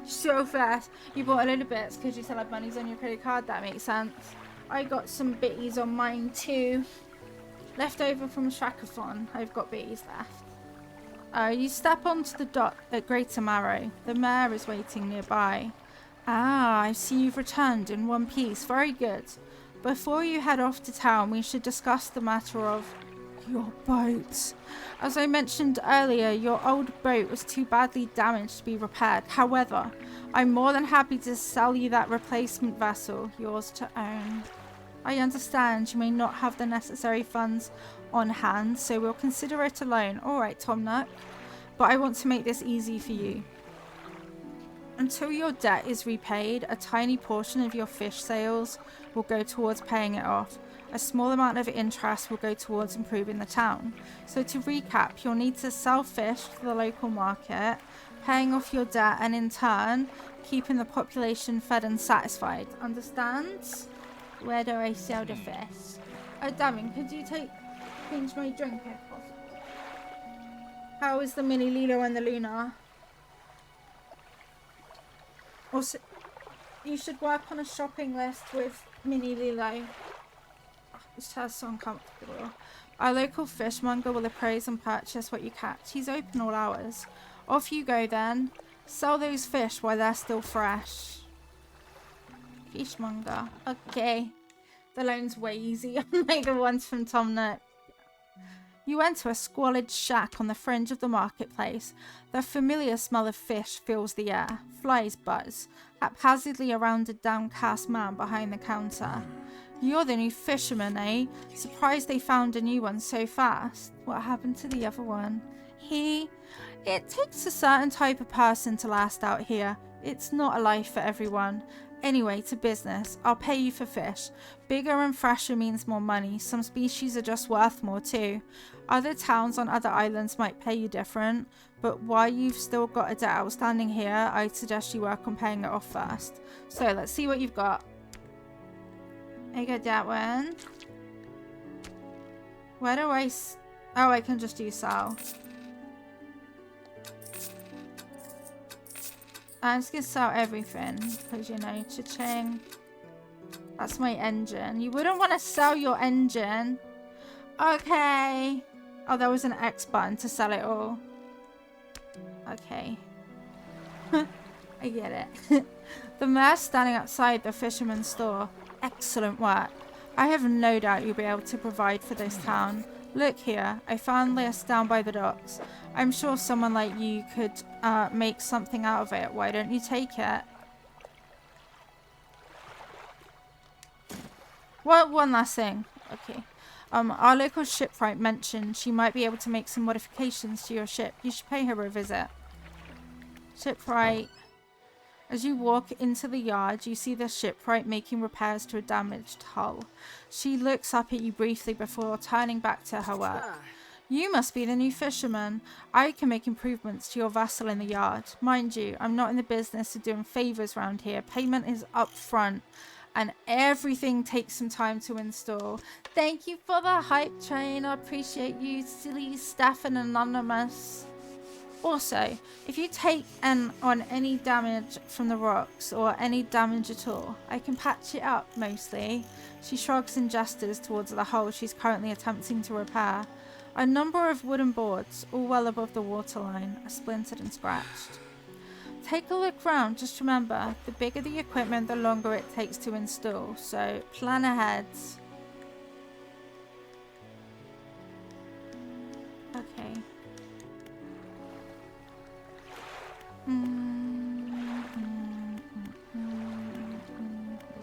So fast. You bought a load of bits because you said like money's on your credit card. That makes sense. I got some bitties on mine too. Left over from Shrakathon. I've got bees left. You step onto the dock at Greater Marrow. The mayor is waiting nearby. Ah, I see you've returned in one piece. Very good. Before you head off to town, we should discuss the matter of your boat. As I mentioned earlier, your old boat was too badly damaged to be repaired. However, I'm more than happy to sell you that replacement vessel, yours to own. I understand you may not have the necessary funds on hand, so we'll consider it a loan. Alright, Tom Nook. But I want to make this easy for you. Until your debt is repaid, a tiny portion of your fish sales will go towards paying it off. A small amount of interest will go towards improving the town. So to recap, you'll need to sell fish for the local market, paying off your debt, and in turn, keeping the population fed and satisfied. Understand? Where do I sell the fish? Oh, Damien, could you change my drink if possible? How is the mini Lilo and the Luna? Also, you should work on a shopping list with Mini Lilo. This chair's so uncomfortable. Our local fishmonger will appraise and purchase what you catch. He's open all hours. Off you go then. Sell those fish while they're still fresh. Fishmonger. Okay. The loan's way easier like the ones from Tom Nook. You enter a squalid shack on the fringe of the marketplace. The familiar smell of fish fills the air. Flies buzz haphazardly around a downcast man behind the counter. You're the new fisherman, eh? Surprised they found a new one so fast. What happened to the other one? It takes a certain type of person to last out here. It's not a life for everyone. Anyway, to business. I'll pay you for fish. Bigger and fresher means more money. Some species are just worth more too. Other towns on other islands might pay you different, but while you've still got a debt outstanding here, I'd suggest you work on paying it off first. So let's see what you've got. I got that one. Where do oh, I can just do sell. I'm just gonna sell everything because, you know, cha-ching. That's my engine. You wouldn't want to sell your engine. Okay. Oh, there was an X button to sell it all. Okay. I get it. The mayor's standing outside the fisherman's store. Excellent work. I have no doubt you'll be able to provide for this town. Look here, I found this down by the docks. I'm sure someone like you could make something out of it. Why don't you take it? What? One last thing. Okay. Our local shipwright mentioned she might be able to make some modifications to your ship. You should pay her a visit. Shipwright. As you walk into the yard, you see the shipwright making repairs to a damaged hull. She looks up at you briefly before turning back to her work. You must be the new fisherman. I can make improvements to your vessel in the yard. Mind you, I'm not in the business of doing favours round here. Payment is up front, and everything takes some time to install. Thank you for the hype train. I appreciate you, silly Stefan Anonymous. Also, if you take on any damage from the rocks or any damage at all, I can patch it up mostly. She shrugs and gestures towards the hull she's currently attempting to repair. A number of wooden boards, all well above the waterline, are splintered and scratched. Take a look round. Just remember, the bigger the equipment, the longer it takes to install. So plan ahead. Okay.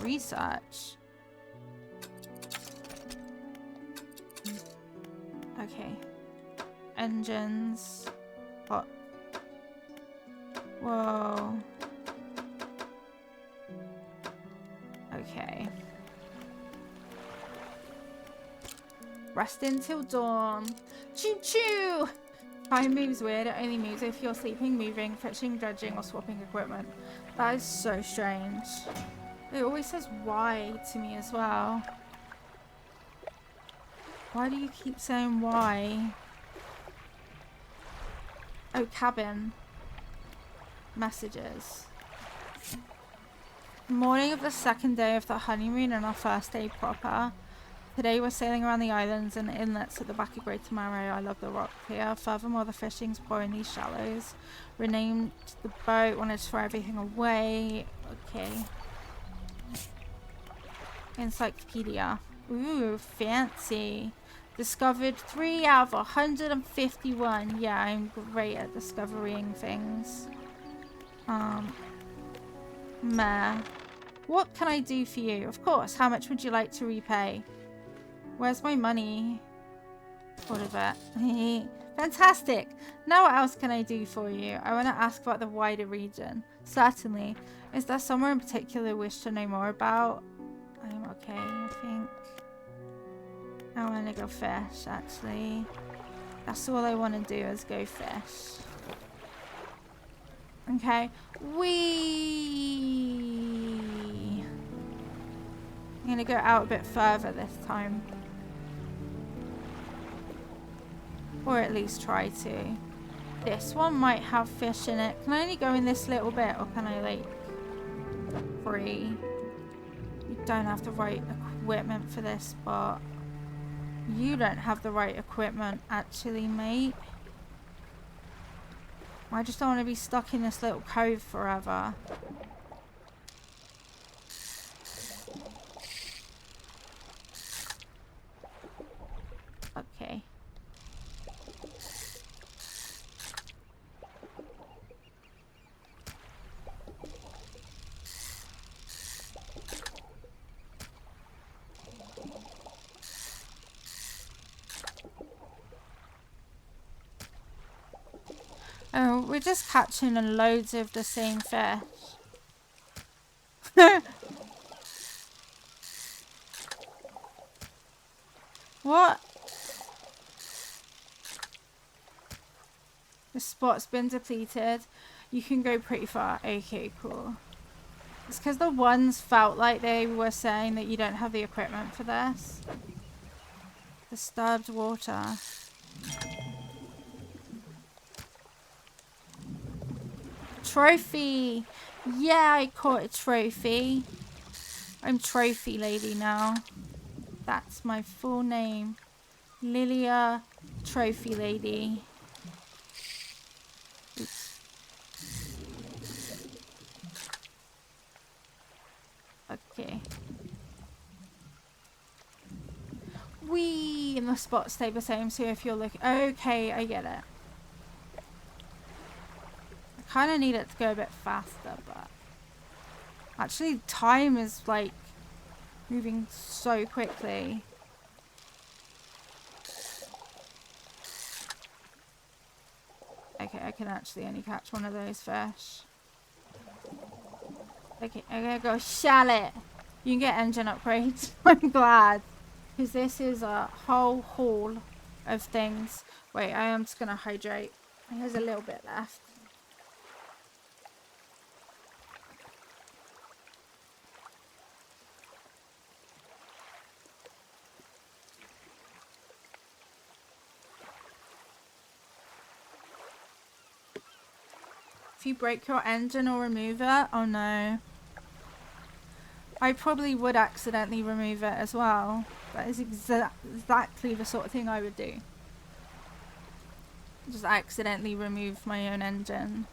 Research. Okay. Engines. What? Whoa. Okay. Rest until dawn. Choo choo! Time moves weird. It only moves if you're sleeping, moving, fetching, dredging, or swapping equipment. That is so strange. It always says why to me as well. Why do you keep saying why? Oh, cabin. Messages. Morning of the second day of the honeymoon and our first day proper. Today we're sailing around the islands and inlets at the back of Greater Marrow. I love the rock here. Furthermore, the fishing's poor in these shallows. Renamed the boat, wanted to throw everything away. Okay. Encyclopedia. Ooh, fancy. Discovered 3 out of 151. Yeah, I'm great at discovering things. Meh. What can I do for you? Of course. How much would you like to repay? Where's my money? All of it. Fantastic. Now what else can I do for you? I want to ask about the wider region. Certainly. Is there somewhere in particular you wish to know more about? I'm okay, I think. I want to go fish, actually. That's all I want to do is go fish. Okay. I'm going to go out a bit further this time. Or at least try to. This one might have fish in it. Can I only go in this little bit, or can I, like, free? You don't have the right equipment for this, but you don't have the right equipment, actually, mate. I just don't want to be stuck in this little cove forever. Okay. Oh, we're just catching loads of the same fish. What? The spot's been depleted. You can go pretty far. Okay, cool. It's because the ones felt like they were saying that you don't have the equipment for this. Disturbed water. Trophy! Yeah, I caught a trophy. I'm Trophy Lady now. That's my full name. Lilia Trophy Lady. Oops. Okay. Whee! And the spots stay the same, so if you're looking... Okay, I get it. I kind of need it to go a bit faster, but... Actually, time is, like, moving so quickly. Okay, I can actually only catch one of those fish. Okay, I'm gonna go shallot. You can get engine upgrades. I'm glad. Because this is a whole haul of things. Wait, I am just gonna hydrate. There's a little bit left. If you break your engine or remove it, oh no. I probably would accidentally remove it as well. That is exactly the sort of thing I would do. Just accidentally remove my own engine.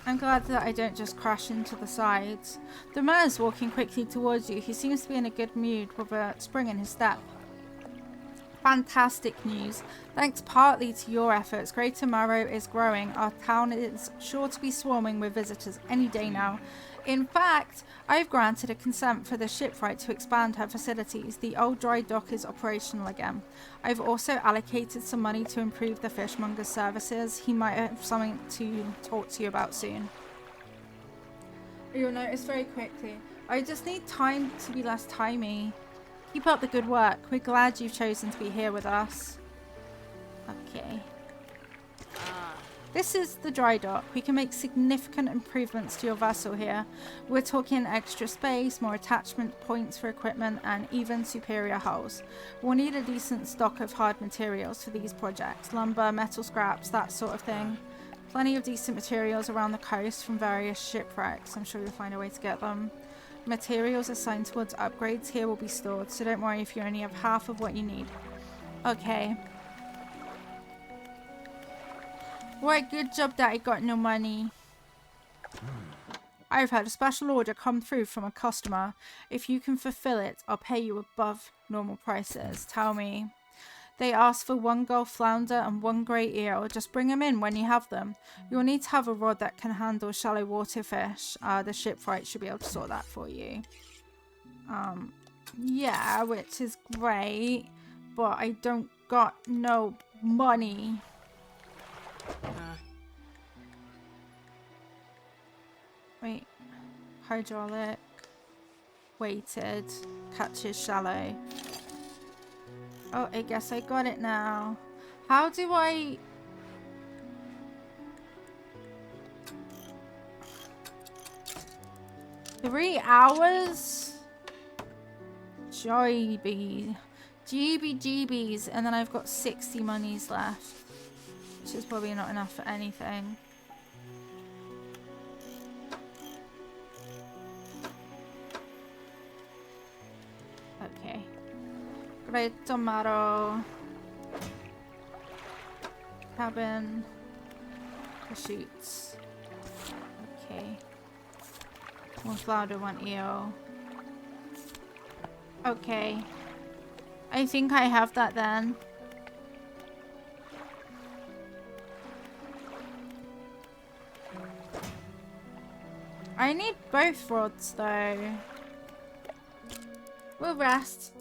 I'm glad that I don't just crash into the sides. The man is walking quickly towards you. He seems to be in a good mood with a spring in his step. Fantastic news. Thanks partly to your efforts, Greater Marrow is growing. Our town is sure to be swarming with visitors any day now. In fact, I've granted a consent for the shipwright to expand her facilities. The old dry dock is operational again. I've also allocated some money to improve the fishmonger's services. He might have something to talk to you about soon. You'll notice very quickly. I just need time to be less timey. Keep up the good work. We're glad you've chosen to be here with us. Okay. This is the dry dock. We can make significant improvements to your vessel here. We're talking extra space, more attachment points for equipment, and even superior hulls. We'll need a decent stock of hard materials for these projects. Lumber, metal scraps, that sort of thing. Plenty of decent materials around the coast from various shipwrecks. I'm sure you'll find a way to get them. Materials assigned towards upgrades here will be stored, so don't worry if you only have half of what you need. Okay. Right, good job that I got no money. I've had a special order come through from a customer. If you can fulfill it, I'll pay you above normal prices. Tell me. They asked for 1 Gulf flounder and 1 grey eel. Just bring them in when you have them. You'll need to have a rod that can handle shallow water fish. The shipwright should be able to sort that for you. Yeah, which is great. But I don't got no money. Wait. Hydraulic. Weighted. Catches shallow. Oh, I guess I got it now. How do I... $3 hours? Joyby. GBs. And then I've got 60 monies left. Which is probably not enough for anything. Okay. Great tomato. Cabin. Shoots. Okay. 1 flounder, 1 eel. Okay. I think I have that then. I need both rods though. We'll rest.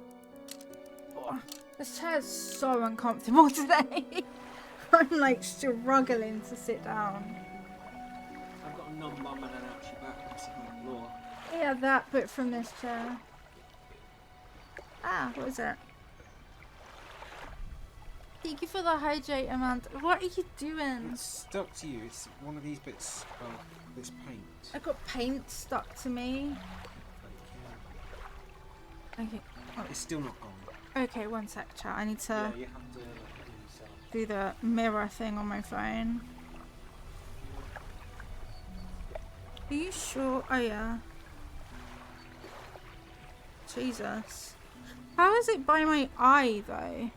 Oh, this chair is so uncomfortable today. I'm like struggling to sit down. I've got a numb bum and an ouchy back sitting on the floor. Yeah, that, but from this chair. Ah, what is it? Thank you for the hydrate, Amanda. What are you doing? It's stuck to you. It's one of these bits of this paint. I got paint stuck to me. Okay. Oh. It's still not gone. Okay, one sec, chat. I need to Yeah, you have to do the mirror thing on my phone. Are you sure? Oh, yeah. Jesus. How is it by my eye, though?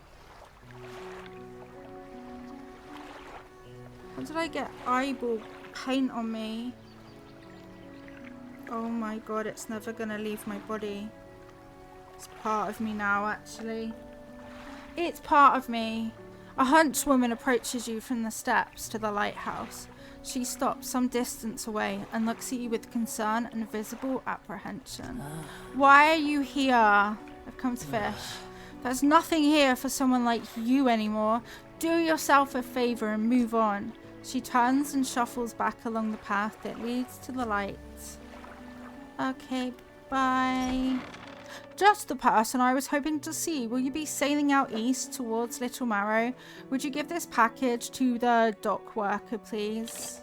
How did I get eyeball paint on me? Oh my god, it's never gonna leave my body. It's part of me now, actually. It's part of me. A huntswoman approaches you from the steps to the lighthouse. She stops some distance away and looks at you with concern and visible apprehension. Why are you here? I've come to fish. There's nothing here for someone like you anymore. Do yourself a favor and move on. She turns and shuffles back along the path that leads to the light. Okay, bye. Just the person I was hoping to see. Will you be sailing out east towards Little Marrow? Would you give this package to the dock worker, please?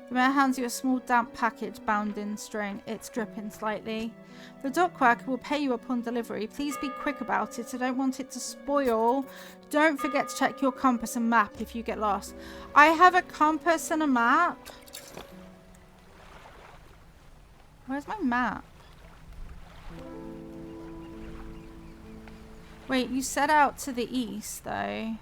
The mayor hands you a small damp package bound in string. It's dripping slightly. The dock worker will pay you upon delivery. Please be quick about it. I don't want it to spoil. Don't forget to check your compass and map if you get lost. I have a compass and a map. Where's my map? Wait, you set out to the east, though.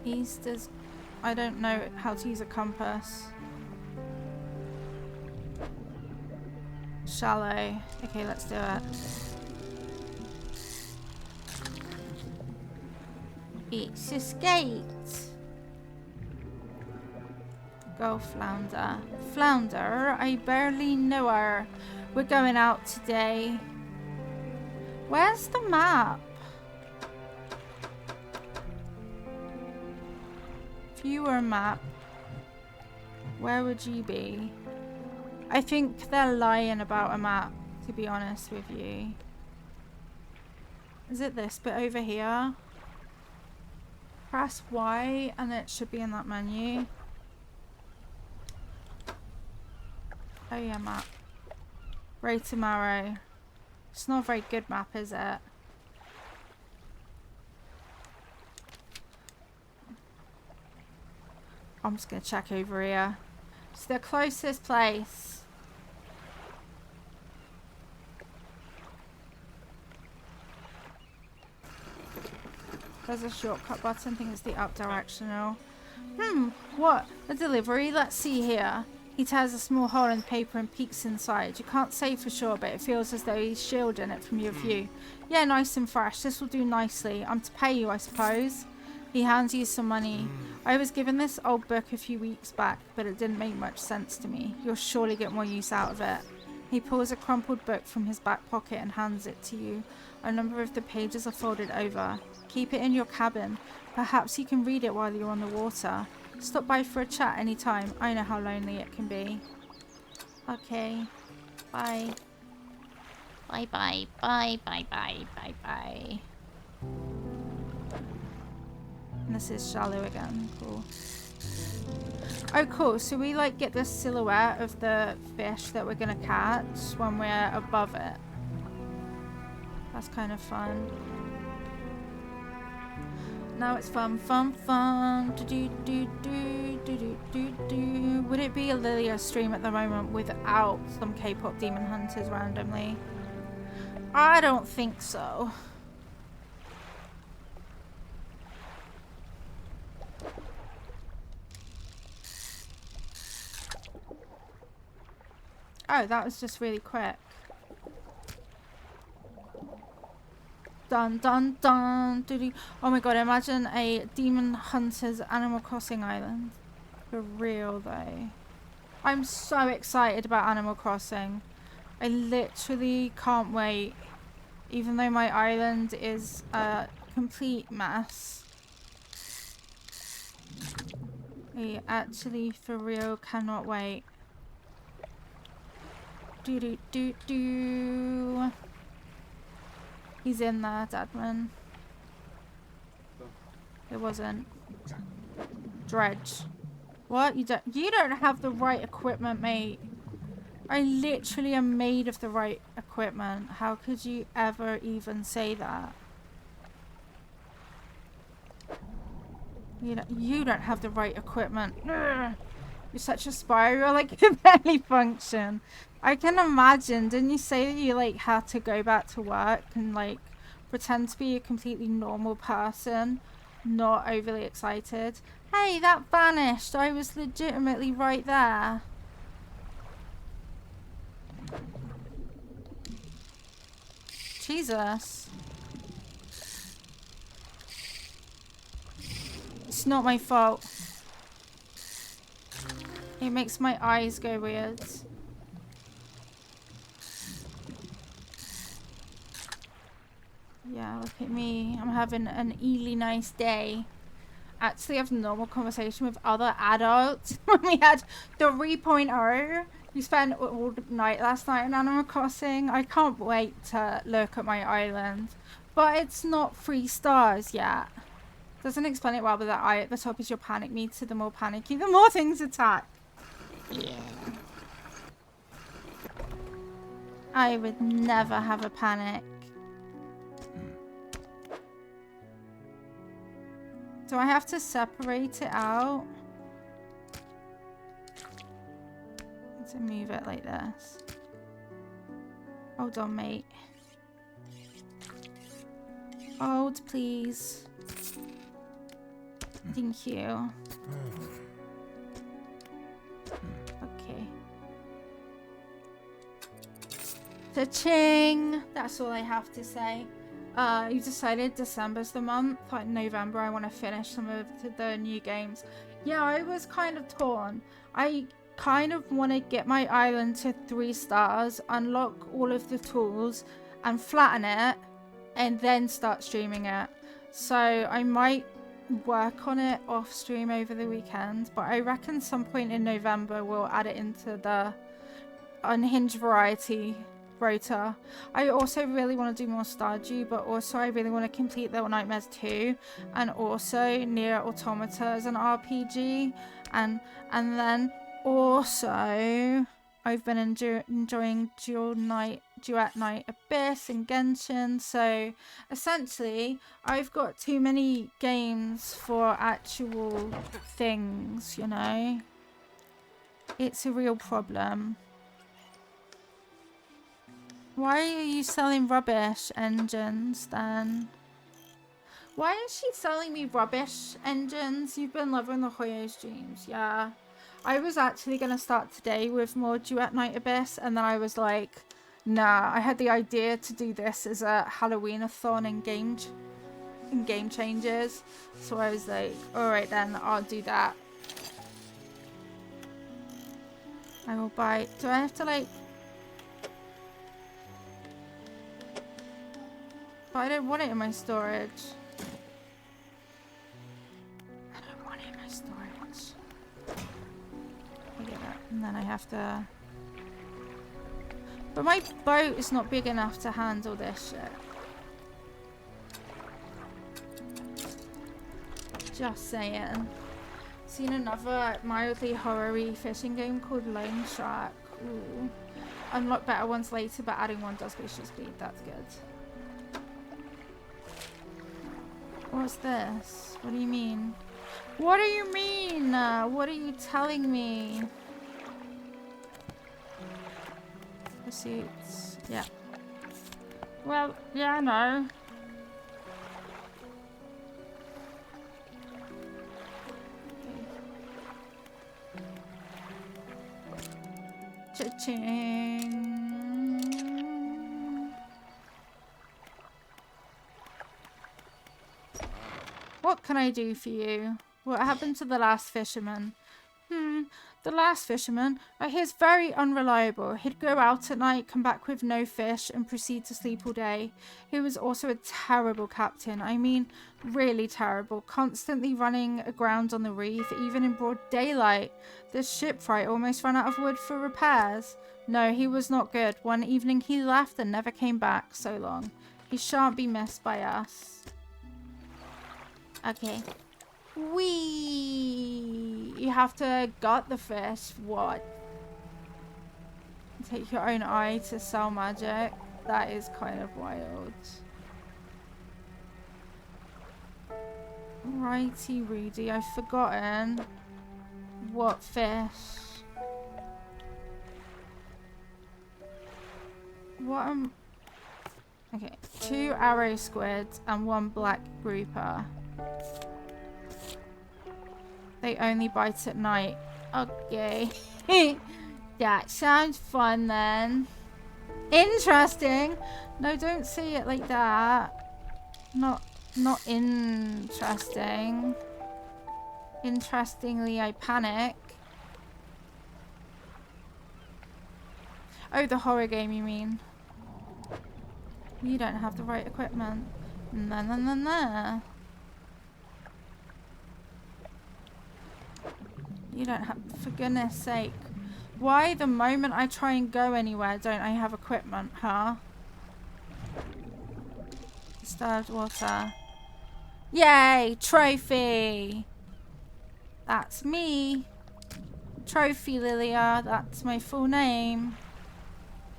East is... I don't know how to use a compass. Shallow. Okay, let's do it. It's escaped. Go flounder. Flounder? I barely know her. We're going out today. Where's the map? If you were a map, where would you be? I think they're lying about a map, to be honest with you. Is it this bit over here? Press Y and it should be in that menu. Oh yeah, map. Greater Marrow. It's not a very good map, is it? I'm just gonna check over here. It's the closest place. There's a shortcut button. I think it's the up directional. What? A delivery? Let's see here. He tears a small hole in the paper and peeks inside. You can't say for sure, but it feels as though he's shielding it from your view. Yeah, nice and fresh. This will do nicely. I'm to pay you, I suppose. He hands you some money. I was given this old book a few weeks back, but it didn't make much sense to me. You'll surely get more use out of it. He pulls a crumpled book from his back pocket and hands it to you. A number of the pages are folded over. Keep it in your cabin. Perhaps you can read it while you're on the water. Stop by for a chat anytime. I know how lonely it can be. Okay. Bye. Bye bye. Bye bye bye bye bye. And this is shallow again. Cool. Oh cool. So we like get the silhouette of the fish that we're gonna catch when we're above it. That's kind of fun. Now it's fun, fun, fun. Do do do do do do do. Would it be a Lilia stream at the moment without some K-pop demon hunters randomly? I don't think so. Oh, that was just really quick. Dun dun dun doo doo. Oh my god, imagine a demon hunter's Animal Crossing island. For real though. I'm so excited about Animal Crossing. I literally can't wait. Even though my island is a complete mess. I actually for real cannot wait. Do do do do. He's in there, Dadman. It wasn't. Dredge. What? You don't have the right equipment, mate. I literally am made of the right equipment. How could you ever even say that? You don't have the right equipment. Ugh. You're such a spiral, like you barely function. I can imagine, didn't you say that you like had to go back to work and like pretend to be a completely normal person, not overly excited? Hey, that vanished. I was legitimately right there. Jesus. It's not my fault. It makes my eyes go weird. Yeah, look at me. I'm having an really nice day. Actually, have a normal conversation with other adults. When we had the 3.0, we spent all night last night in Animal Crossing. I can't wait to look at my island. But it's not 3 stars yet. Doesn't explain it well, but that eye at the top is your panic meter. The more panicky, the more things attack. Yeah. I would never have a panic. Do I have to separate it out? To move it like this. Hold on, mate. Hold, please. Thank you. Okay. Cha-ching! That's all I have to say. You decided December's the month. Like November, I want to finish some of the new games. Yeah, I was kind of torn. I kind of want to get my island to 3 stars, unlock all of the tools, and flatten it, and then start streaming it. So I might work on it off stream over the weekend, but I reckon some point in November we'll add it into the Unhinged Variety rota. I also really want to do more Stardew, but also I really want to complete Little Nightmares 2, and also Nier Automata as an RPG, and then also I've been enjoying Duet Night Abyss and Genshin. So essentially, I've got too many games for actual things, you know? It's a real problem. Why are you selling rubbish engines then? Why is she selling me rubbish engines? You've been loving the Hoyo streams. Yeah. I was actually going to start today with more Duet Night Abyss, and then I was like, nah, I had the idea to do this as a halloween-athon in game changes. So I was like, alright then, I'll do that. I will buy... Do I have to like... But I don't want it in my storage. I don't want it in my storage. I get that. And then I have to... But my boat is not big enough to handle this shit. Just saying. Seen another mildly horror-y fishing game called Lone Shark. Ooh. Unlock better ones later, but adding one does boost your speed. That's good. What's this? What do you mean? What do you mean? What are you telling me? Pursuits. Yeah. Well, yeah, I know. Cha-ching. What can I do for you? What happened to the last fisherman? The last fisherman? He's very unreliable. He'd go out at night, come back with no fish, and proceed to sleep all day. He was also a terrible captain. I mean, really terrible. Constantly running aground on the reef, even in broad daylight. The shipwright almost ran out of wood for repairs. No, he was not good. One evening he left and never came back. So long. He shan't be missed by us. Okay. Whee! You have to gut the fish. What? Take your own eye to sell magic. That is kind of wild. Righty Rudy, I've forgotten what fish. What am... Okay, 2 arrow squids and 1 black grouper. They only bite at night. Okay. That sounds fun then. Interesting. No, don't say it like that. Not interesting. Interestingly, I panic. Oh, the horror game you mean. You don't have the right equipment. No, no, no, no. You don't have, for goodness sake. Why the moment I try and go anywhere don't I have equipment, huh? Disturbed water. Yay! Trophy! That's me. Trophy Lilia, that's my full name.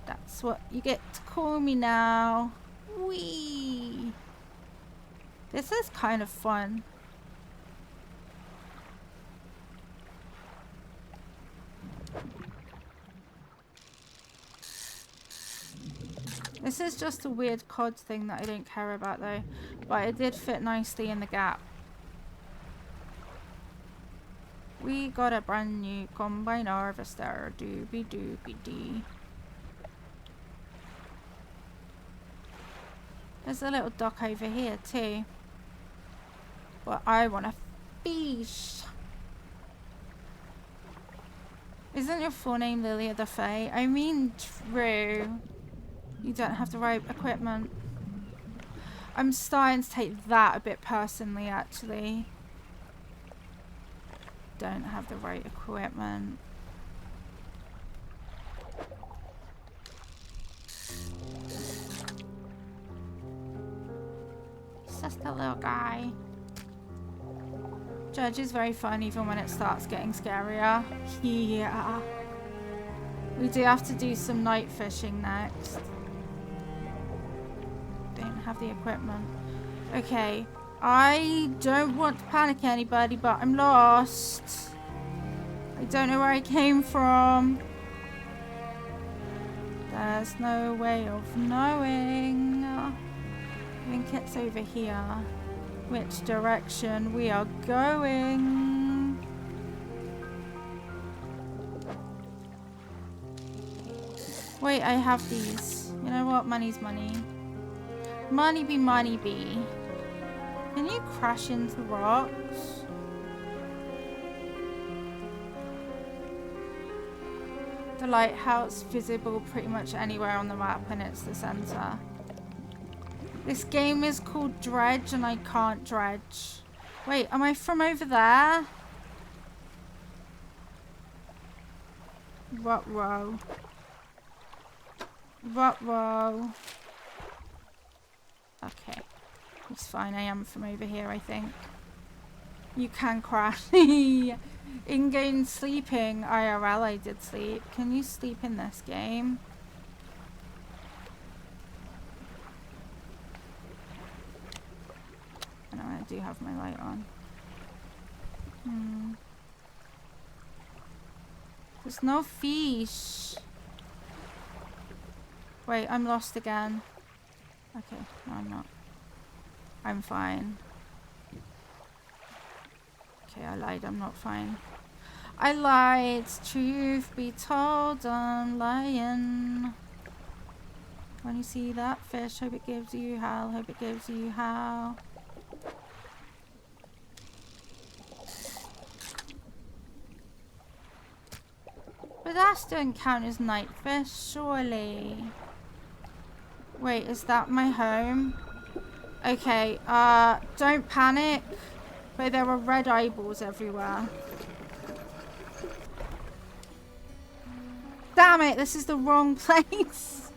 That's what you get to call me now. Whee! This is kind of fun. This is just a weird COD thing that I don't care about though. But it did fit nicely in the gap. We got a brand new combine harvester. Doobie doobie dee. There's a little dock over here too. But I want to fish. Isn't your full name Lilia the Fae? I mean, true. You don't have the right equipment. I'm starting to take that a bit personally, actually. Don't have the right equipment. It's just a little guy. Judge is very fun even when it starts getting scarier. Yeah. We do have to do some night fishing next. have the equipment. Okay. I don't want to panic anybody, but I'm lost. I don't know where I came from. There's no way of knowing. I think it's over here. Which direction we are going. Wait, I have these. You know what? Money's money. Money be money be. Can you crash into rocks? The lighthouse visible pretty much anywhere on the map, and it's the center. This game is called Dredge and I can't dredge. Wait, am I from over there? Ruh-roh. Ruh-roh. Okay. It's fine, I am from over here, I think. You can crash. In-game sleeping. IRL, I did sleep. Can you sleep in this game? I know I do have my light on. There's no fish. Wait, I'm lost again. Okay, no I'm not. I'm fine. Okay, I lied, I'm not fine. I lied. Truth be told, I'm lying. When you see that fish, hope it gives you hell. Hope it gives you hell. But that don't count as night fish, surely. Wait, is that my home? Okay, don't panic. But there are red eyeballs everywhere. Damn it, this is the wrong place.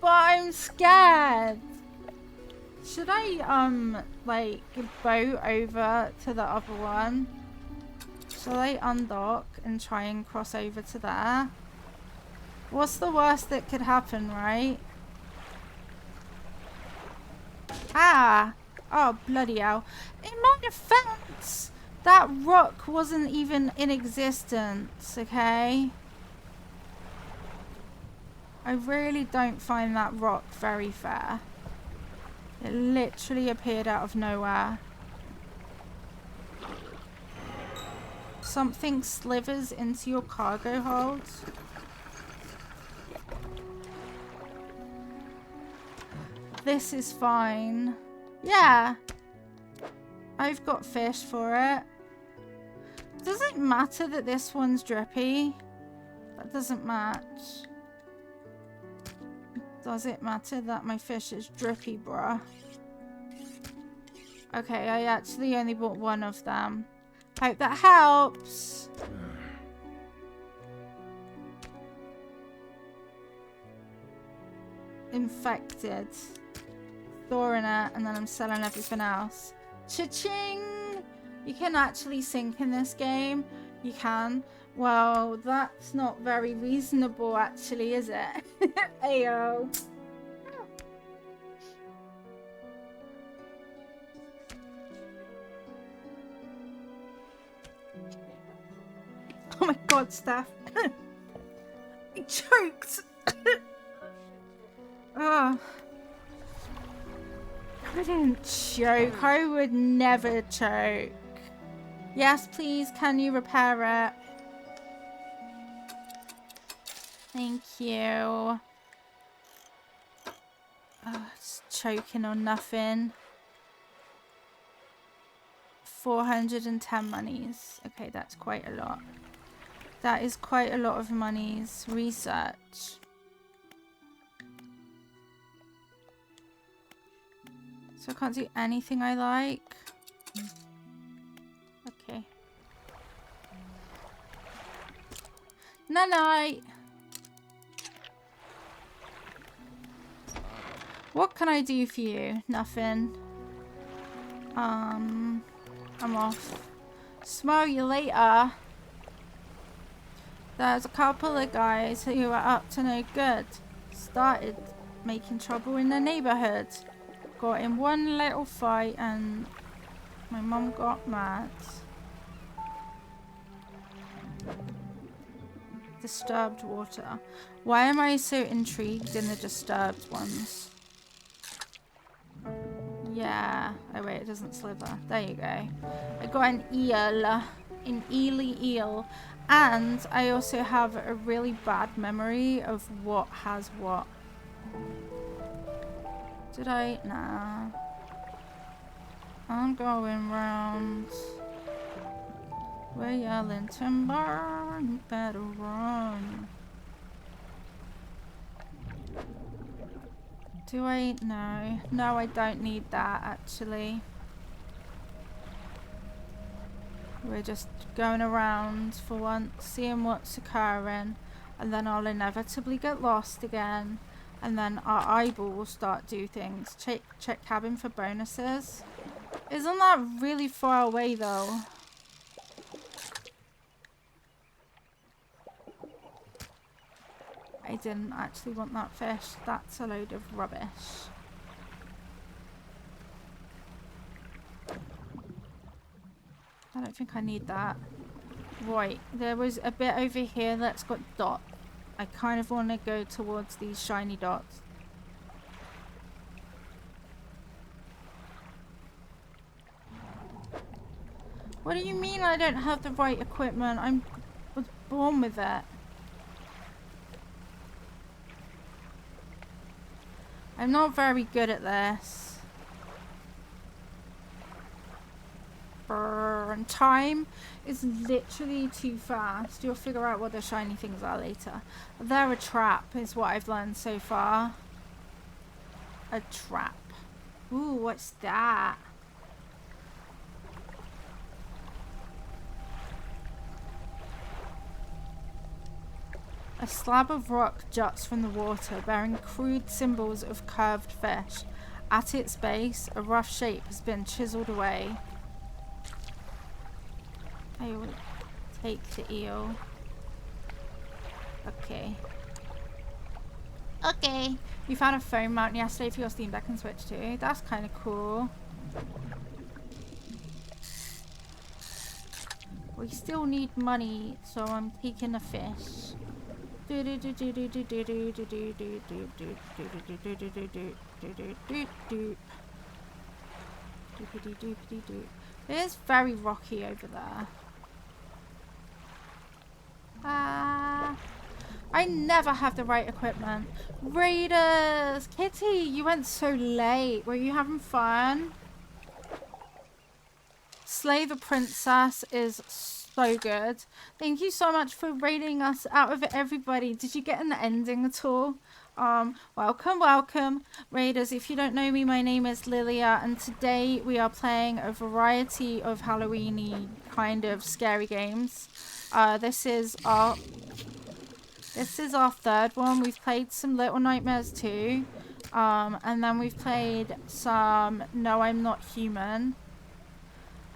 But I'm scared. Should I, like, boat over to the other one? Shall I undock and try and cross over to there? What's the worst that could happen, right? Ah! Oh, bloody hell. In my defense, that rock wasn't even in existence, okay? I really don't find that rock very fair. It literally appeared out of nowhere. Something slithers into your cargo hold. This is fine. Yeah. I've got fish for it. Does it matter that this one's drippy? That doesn't match. Does it matter that my fish is drippy, bruh? Okay, I actually only bought one of them. Hope that helps. Infected. Storing it, and then I'm selling everything else. Cha-ching! You can actually sink in this game. You can. Well, that's not very reasonable, actually, is it? Ayo. Oh my god, Steph. I choked. Oh. I didn't choke. I would never choke. Yes, please. Can you repair it? Thank you. Oh, it's choking on nothing. 410 monies. Okay, that's quite a lot. That is quite a lot of monies. Research. So I can't do anything I like. Okay. Night-night. What can I do for you? Nothing. I'm off. Smell you later. There's a couple of guys who are up to no good. Started making trouble in the neighborhood. Got in one little fight and my mum got mad. Disturbed water. Why am I so intrigued in the disturbed ones? Yeah. Oh wait, it doesn't slither. There you go. I got an eel. An eely eel. And I also have a really bad memory of what has what. Did I? Nah. I'm going round. We're yelling timber, you better run. Do I? No. No, I don't need that actually. We're just going around for once, seeing what's occurring, and then I'll inevitably get lost again, and then our eyeball will start do things. Check cabin for bonuses. Isn't that really far away though? I didn't actually want that fish. That's a load of rubbish. I don't think I need that. Right, there was a bit over here that's got dots. I kind of want to go towards these shiny dots. What do you mean I don't have the right equipment? I was born with it. I'm not very good at this. And time is literally too fast. You'll figure out what the shiny things are later. They're a trap is what I've learned so far. A trap. Ooh, what's that? A slab of rock juts from the water, bearing crude symbols of curved fish. At its base, a rough shape has been chiseled away. I will take the eel. Okay. Okay. You found a phone mount yesterday for your Steam Deck and Switch too. That's kind of cool. We still need money, so I'm taking a fish. It is very rocky over there. I never have the right equipment. Raiders! Kitty, you went so late. Were you having fun? Slay the Princess is so good. Thank you so much for raiding us out of everybody. Did you get an ending at all? Welcome Raiders. If you don't know me, my name is Lilia and today we are playing a variety of Halloween-y kind of scary games. This is our third one. We've played some Little Nightmares too. And then we've played some No I'm Not Human.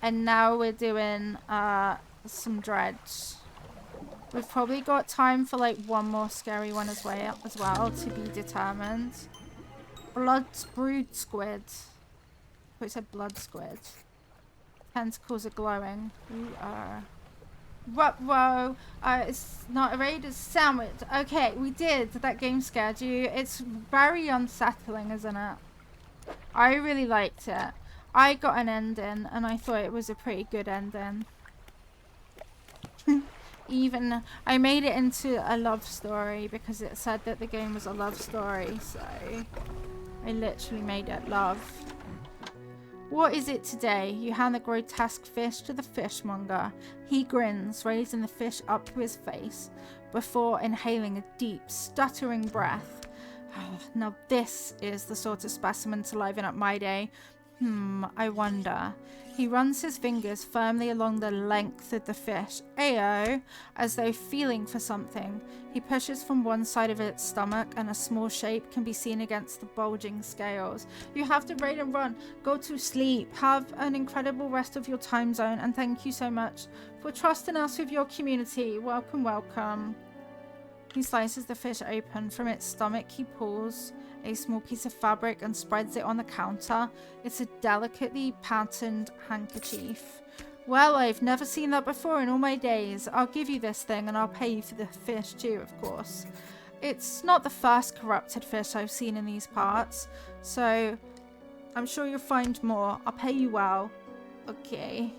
And now we're doing some Dredge. We've probably got time for like one more scary one as well to be determined. Brood squid. Oh, it said blood squid. Tentacles are glowing. Ruh-roh. It's not a raid, it's a sandwich. Okay, we did. That game scared you. It's very unsettling, isn't it? I really liked it. I got an ending and I thought it was a pretty good ending. Even I made it into a love story because it said that the game was a love story, so I literally made it love. What is it today? You hand the grotesque fish to the fishmonger. He grins, raising the fish up to his face before inhaling a deep, stuttering breath. Now this is the sort of specimen to liven up my day. I wonder. He runs his fingers firmly along the length of the fish, ayo, as though feeling for something. He pushes from one side of its stomach and a small shape can be seen against the bulging scales. You have to raid and run. Go to sleep. Have an incredible rest of your time zone and thank you so much for trusting us with your community. Welcome. He slices the fish open. From its stomach, he pulls a small piece of fabric and spreads it on the counter. It's a delicately patterned handkerchief. Well, I've never seen that before in all my days. I'll give you this thing and I'll pay you for the fish too, of course. It's not the first corrupted fish I've seen in these parts, so I'm sure you'll find more. I'll pay you well. Okay.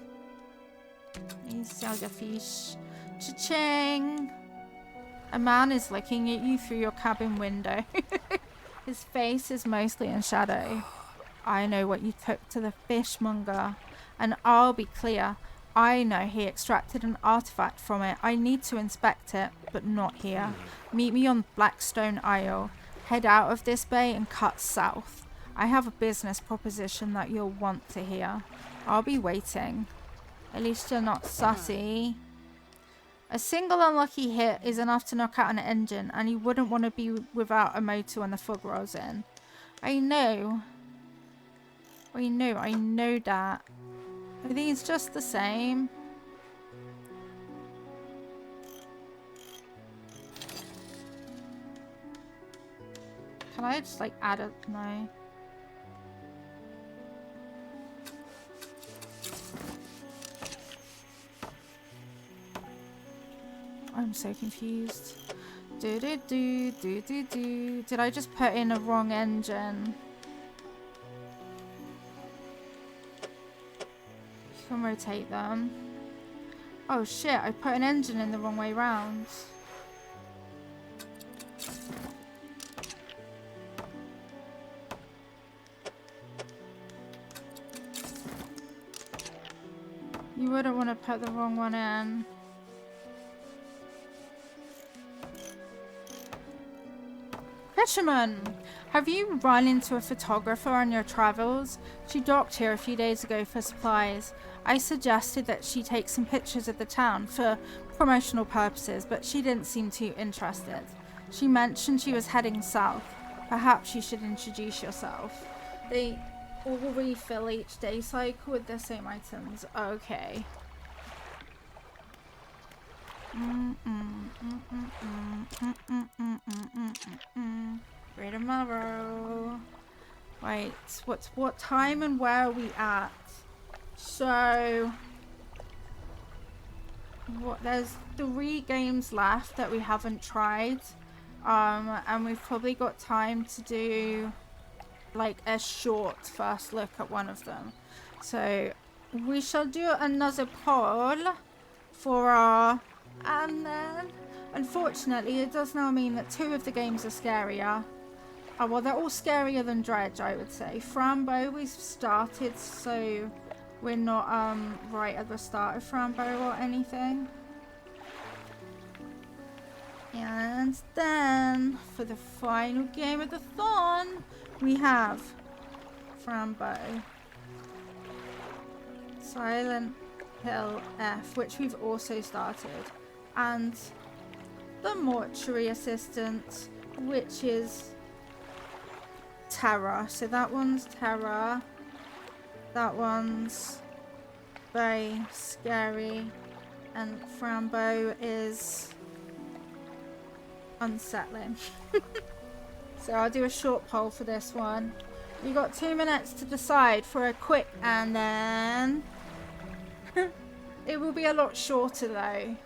You sell your fish. Cha-ching! A man is looking at you through your cabin window. His face is mostly in shadow. I know what you took to the fishmonger. And I'll be clear, I know he extracted an artifact from it. I need to inspect it, but not here. Meet me on Blackstone Isle. Head out of this bay and cut south. I have a business proposition that you'll want to hear. I'll be waiting. At least you're not sussy. A single unlucky hit is enough to knock out an engine, and you wouldn't want to be without a motor when the fog rolls in. I know that. Are these just the same? Can I just like add a... No. I'm so confused. Did I just put in a wrong engine? You can rotate them. Oh shit, I put an engine in the wrong way round. You wouldn't want to put the wrong one in. Fisherman! Have you run into a photographer on your travels? She docked here a few days ago for supplies. I suggested that she take some pictures of the town for promotional purposes, but she didn't seem too interested. She mentioned she was heading south. Perhaps you should introduce yourself. They all refill each day cycle with the same items. Okay. Read tomorrow. Wait, what time and where are we at? So there's 3 games left that we haven't tried. And we've probably got time to do like a short first look at one of them. So we shall do another poll for our... And then, unfortunately, it does now mean that 2 of the games are scarier. Oh, well, they're all scarier than Dredge, I would say. Frambo, we've started, so we're not right at the start of Frambo or anything. And then, for the final game of the thon, we have Frambo, Silent Hill F, which we've also started, and the Mortuary Assistant, which is Terror. So that one's Terror, that one's very scary, and Frambo is unsettling. So I'll do a short poll for this one. You got 2 minutes to decide for a quick, and then it will be a lot shorter though.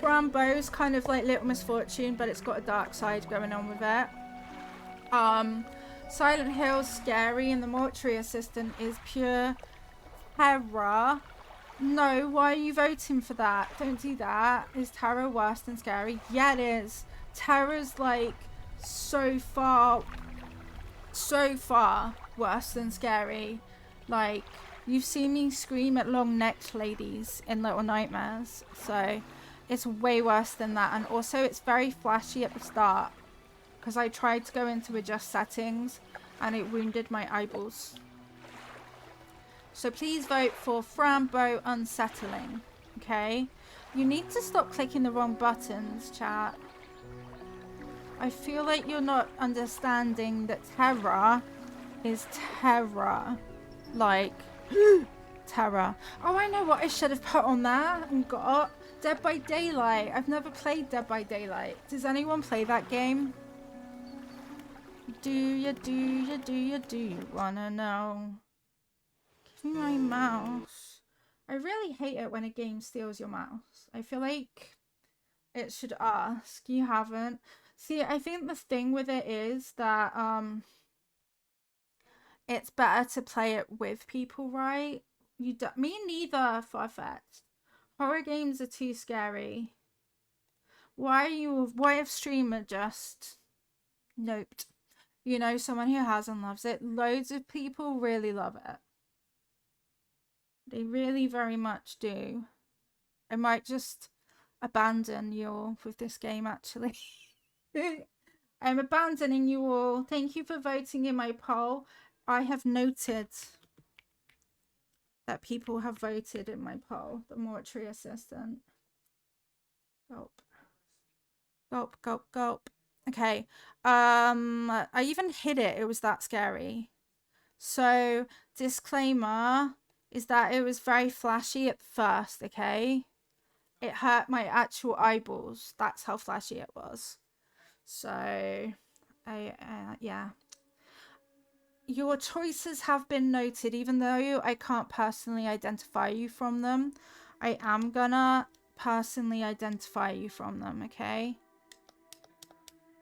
Frambo's kind of like Little Misfortune, but it's got a dark side going on with it. Silent Hill's scary, and the Mortuary Assistant is pure terror. No, why are you voting for that? Don't do that. Is terror worse than scary? Yeah, it is. Terror's like so far worse than scary. Like, you've seen me scream at long-necked ladies in Little Nightmares, so it's way worse than that. And also it's very flashy at the start, because I tried to go into adjust settings and it wounded my eyeballs. So please vote for Frambo Unsettling, okay? You need to stop clicking the wrong buttons, chat. I feel like you're not understanding that terror is terror. Like, Terror. Oh, I know what I should have put on there and got. Dead by Daylight. I've never played Dead by Daylight. Does anyone play that game? Do you wanna know? Give me my mouse. I really hate it when a game steals your mouse. I feel like it should ask. You haven't. See, I think the thing with it is that it's better to play it with people, right? Me neither, Farfetched. Horror games are too scary. Why if streamer just noped? You know, someone who has and loves it. Loads of people really love it. They really very much do. I might just abandon you all with this game, actually. I'm abandoning you all. Thank you for voting in my poll. I have noted that people have voted in my poll. The mortuary assistant. Gulp. Gulp, gulp, gulp. Okay. I even hid it. It was that scary. So, disclaimer is that it was very flashy at first, okay? It hurt my actual eyeballs. That's how flashy it was. So, yeah. Your choices have been noted, even though I can't personally identify you from them. I am gonna personally identify you from them, okay?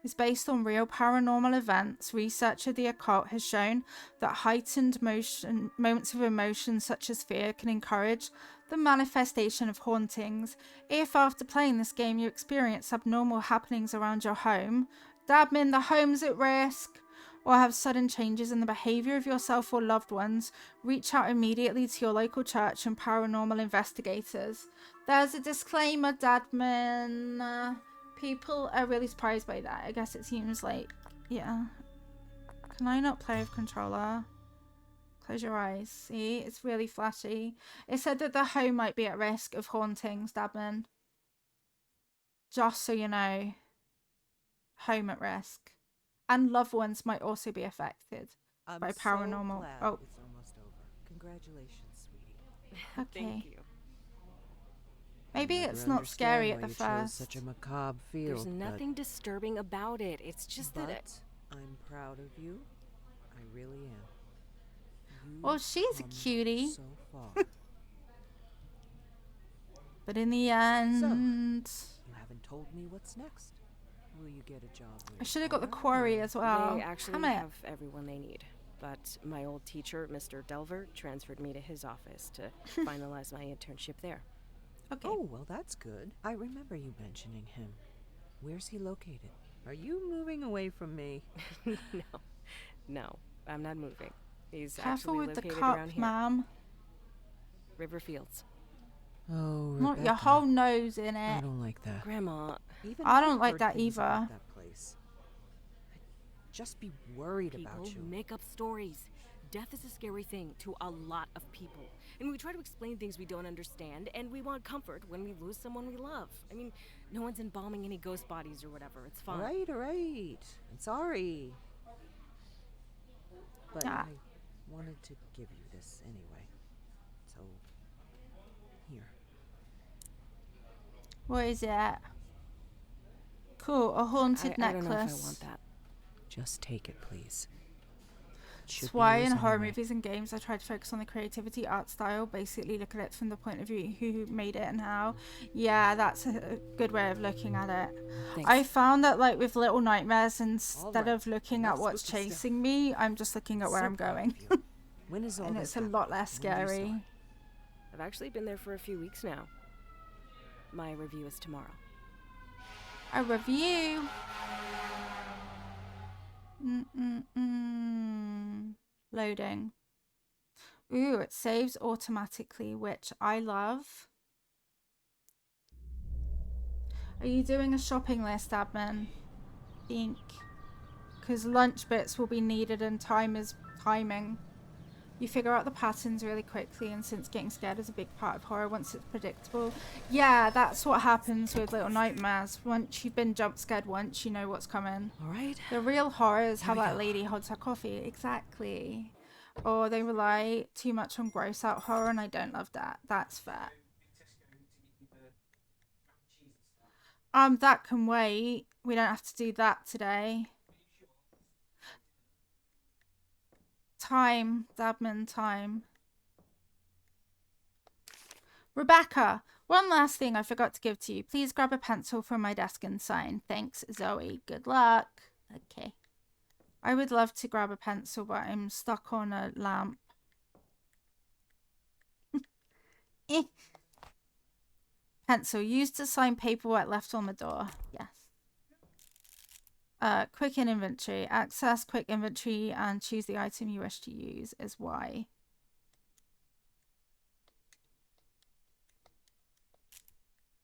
It's based on real paranormal events. Research of the occult has shown that heightened moments of emotion such as fear can encourage the manifestation of hauntings. If after playing this game you experience abnormal happenings around your home, admin, the home's at risk, or have sudden changes in the behavior of yourself or loved ones, reach out immediately to your local church and paranormal investigators. There's a disclaimer, Dadman. People are really surprised by that. I guess it seems like, yeah. Can I not play with controller? Close your eyes. See, it's really flashy. It said that the home might be at risk of hauntings, Dabman. Just so you know. Home at risk. And loved ones might also be affected by paranormal. So glad oh. It's almost over. Congratulations, sweetie. Okay. Thank you. Maybe I'll it's never not scary at understand the why you chose first. such a macabre field. There's nothing disturbing about it. It's just but that I'm proud of you. I really am. You've Well, she's a come cutie. So far. But in the end... You haven't told me what's next. Will you get a job? I should have got the Later? quarry as well. they actually Damn it. have everyone they need. But my old teacher, Mr. Delver, transferred me to his office to finalize my internship there. Okay. Oh, well, that's good. I remember you mentioning him. Where's he located? Are you moving away from me? No, I'm not moving. He's Careful actually with the located cup, around here. ma'am. River Fields. Oh, Not your Rebecca. whole nose in I it. don't like that. Grandma, Even I if don't I've like heard that things about either. That place. I'd just be worried people about you. make up stories. Death is a scary thing to a lot of people. And we try to explain things we don't understand, and we want comfort when we lose someone we love. I mean, no one's embalming any ghost bodies or whatever. It's fine. All right. I'm sorry. But Ah. I wanted to give you this anyway. So, here. What is it? Cool, a haunted I necklace. don't know if I want that. Just take it, please. It should That's be why yours in horror anyway. movies and games I try to focus on the creativity, art style, basically look at it from the point of view who made it and how. Yeah, that's a good way of looking at it. Thanks. I found that like with Little Nightmares, instead right, of looking at enough what's spooky stuff. chasing me, I'm just looking at where So I'm proud going. of you. When is all And this it's a happening? lot less When do you scary. start? I've actually been there for a few weeks now. My review is tomorrow. A review. Loading. Ooh, it saves automatically, which I love. Are you doing a shopping list, admin? Think. Because lunch bits will be needed and time is timing. You figure out the patterns really quickly, and since getting scared is a big part of horror once it's predictable. Yeah, that's what happens with Little Nightmares. Once you've been jump scared once, you know what's coming. All right. The real horror is how Here we that go. lady holds her coffee. Exactly. or they rely too much on gross out horror, and I don't love that. That's fair. That can wait. We don't have to do that today. Time, Dabman, time. Rebecca, one last thing I forgot to give to you. Please grab a pencil from my desk and sign. Thanks, Zoe. Good luck. Okay. I would love to grab a pencil, but I'm stuck on a lamp. Eh. Pencil used to sign paperwork left on the door. Yes. Quick in inventory. Access quick inventory and choose the item you wish to use is Y.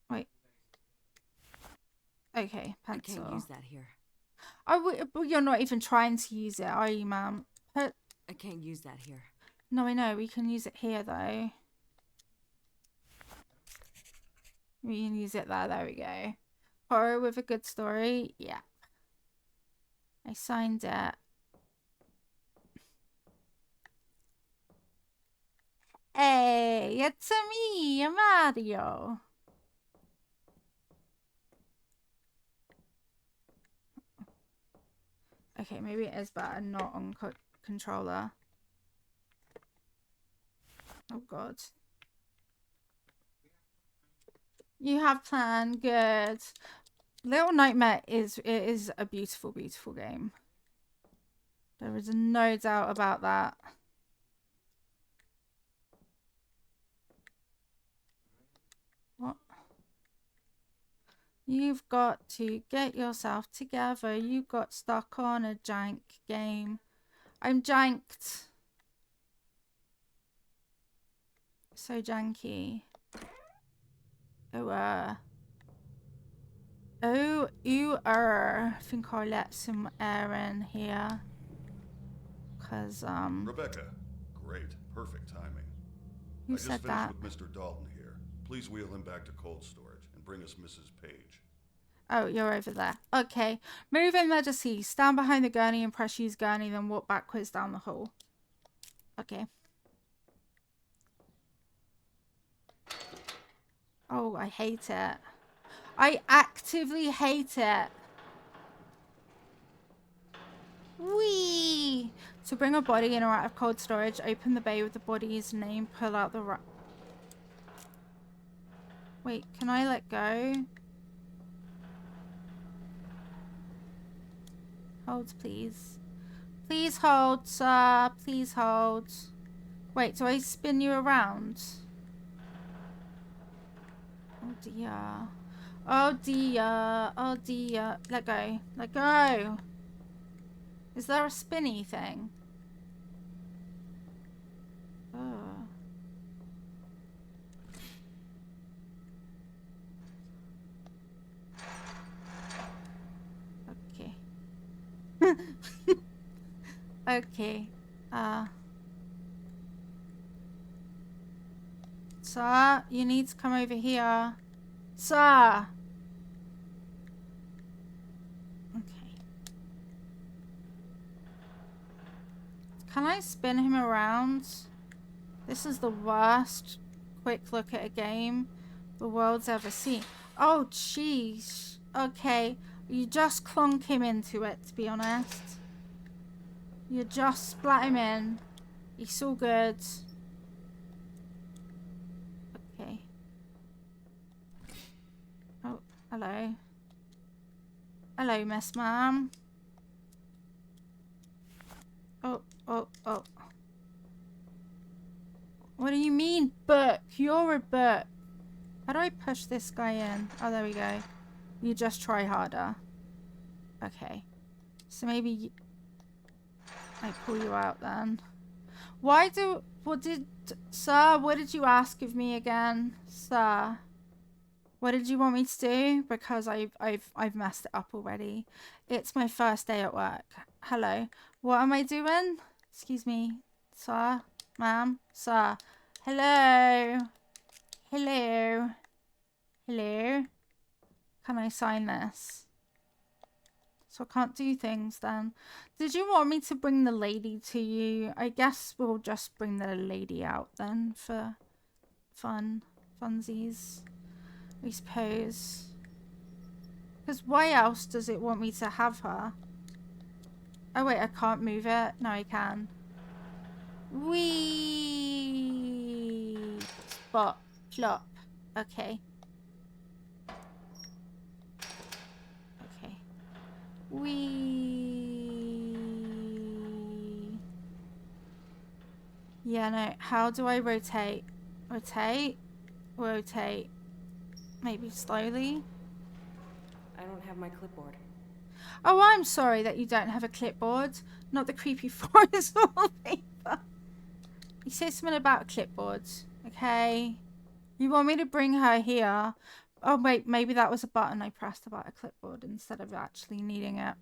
Wait. Okay, pencil. I can't use that here. But you're not even trying to use it, are you, ma'am? I can't use that here. No, I know. We can use it here, though. We can use it there. There we go. Horror with a good story. Yeah. I signed it. Hey, it's me, Mario. Okay, maybe it is better not on controller. Oh, God. You have planned. Good. Little Nightmare is a beautiful, beautiful game. There is no doubt about that. What? You've got to get yourself together. You got stuck on a jank game. I'm janked. So janky. Oh, I think I'll let some air in here. Cause, Rebecca, great. Perfect timing. who I just said finished that? with Mr. Dalton here. Please wheel him back to cold storage and bring us Mrs. Page. Oh, you're over there. Okay. Move in there to see. Stand behind the gurney and press use gurney, then walk backwards down the hall. Okay. Oh, I hate it. I actively hate it. Whee! To bring a body in or out of cold storage, open the bay with the body's name, pull out the Wait, can I let go? Hold, please. Please hold, sir. Please hold. Wait, do I spin you around? Oh dear. Oh dear. Oh dear. Let go. Let go. Is there a spinny thing? Oh. Okay. Okay. Sir, you need to come over here. Sir! Okay. Can I spin him around? This is the worst quick look at a game the world's ever seen. Oh, jeez. Okay. You just clonk him into it, to be honest. You just splat him in. It's all good. Okay. Oh, hello. Hello, Miss Ma'am. Oh. What do you mean, book? You're a book. How do I push this guy in? Oh, there we go. You just try harder. Okay. So maybe I pull you out then. Sir, what did you ask of me again? Sir. What did you want me to do? Because I've messed it up already. It's my first day at work. Hello. What am I doing? Excuse me. Sir? Ma'am? Sir? Hello? Hello? Hello? Can I sign this? So I can't do things then. Did you want me to bring the lady to you? I guess we'll just bring the lady out then for funsies, I suppose. Because why else does it want me to have her? Oh wait, I can't move it. No, I can. Wee spot plop. Okay. Okay. Wee. Yeah, no. How do I rotate? Rotate. Rotate. Maybe slowly. I don't have my clipboard. Oh, I'm sorry that you don't have a clipboard. Not the creepy forest wallpaper. You said something about clipboards. Okay. You want me to bring her here? Oh, wait. Maybe that was a button I pressed about a clipboard instead of actually needing it.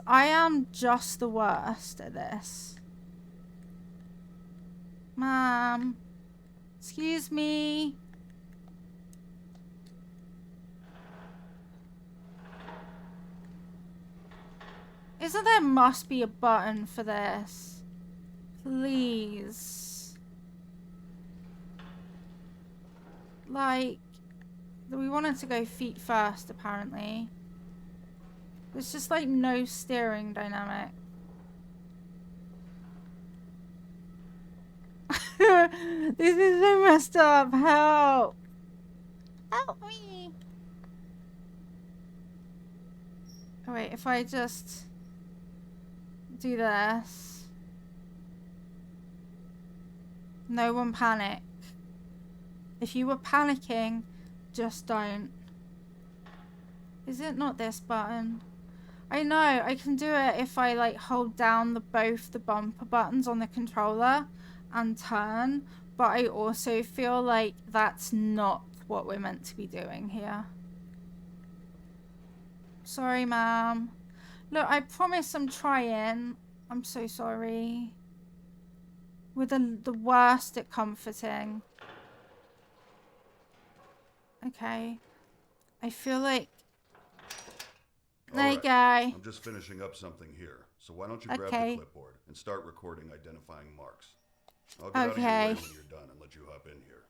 I am just the worst at this. Mom. Excuse me. Isn't there must be a button for this? Please. Like, we wanted to go feet first, apparently. There's just like no steering dynamic. This is so messed up. Help. Help me. Oh, wait, if I just do this. No one panic. If you were panicking, just don't. Is it not this button? I know, I can do it if I like hold down both the bumper buttons on the controller and turn, but I also feel like that's not what we're meant to be doing here. Sorry, ma'am. Look, I promise I'm trying. I'm so sorry. We're the worst at comforting. Okay. I feel like... There you go. I'm just finishing up something here, so why don't you grab Okay. the clipboard and start recording identifying marks. I'll get out of your way when you're done and let you hop in here.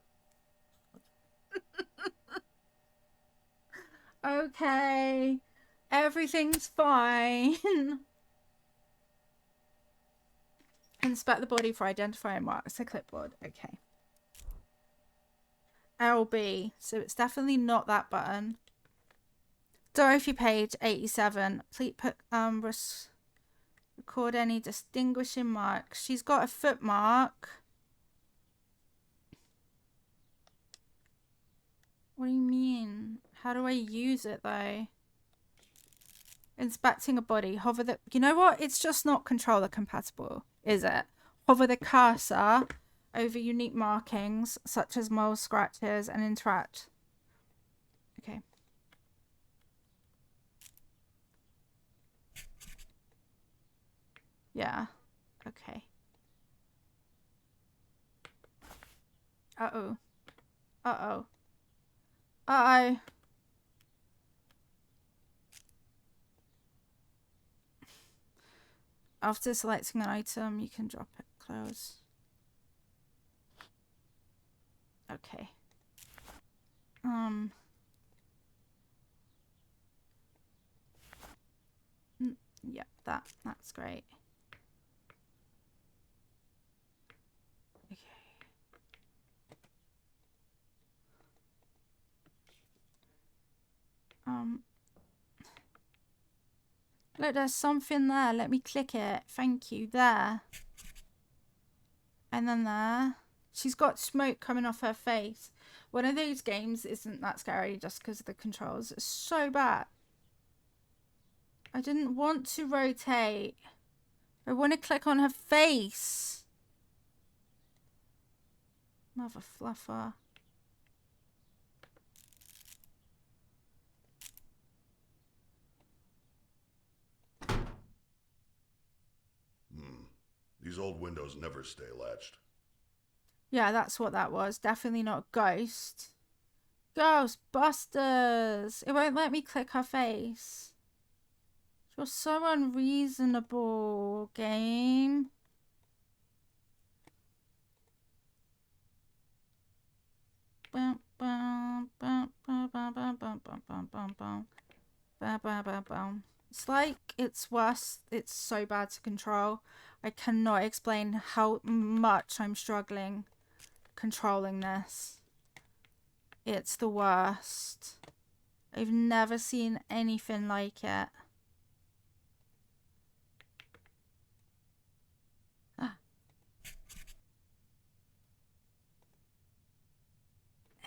Okay. Everything's fine. Inspect the body for identifying marks. The clipboard. Okay. LB. So it's definitely not that button. Dorothy Page, 87. Please put record any distinguishing marks. She's got a foot mark. What do you mean? How do I use it though? Inspecting a body. Hover the... You know what? It's just not controller compatible, is it? Hover the cursor over unique markings such as mole scratches and interact. Okay. Yeah. Okay. Uh-oh. Uh-oh. Uh-oh. After selecting an item, you can drop it close. Okay. Yep, that's great. Okay. Look, there's something there. Let me click it. Thank you. There. And then there. She's got smoke coming off her face. One of those games isn't that scary just because of the controls. It's so bad. I didn't want to rotate. I want to click on her face. Mother fluffer. These old windows never stay latched. Yeah, that's what that was. Definitely not a ghost. Ghostbusters! It won't let me click her face. You're so unreasonable, game. Bum, bum, bum, bum, bum, bum, bum, bum, bum, bum, bum. Bum, bum, bum, bum. It's like it's worse. It's so bad to control. I cannot explain how much I'm struggling controlling this. It's the worst. I've never seen anything like it.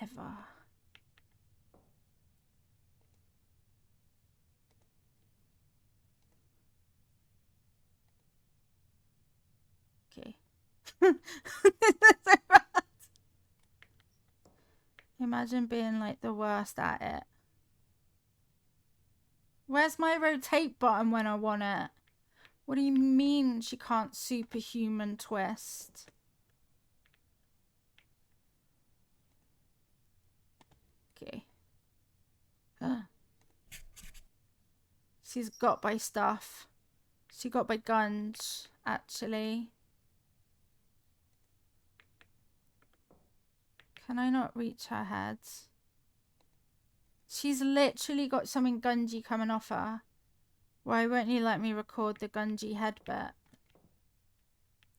Ever. Okay. Imagine being like the worst at it. Where's my rotate button when I want it? What do you mean she can't superhuman twist? Okay. She's got by stuff. She got by guns, actually. Can I not reach her head? She's literally got something gungy coming off her. Why won't you let me record the gungy head bit?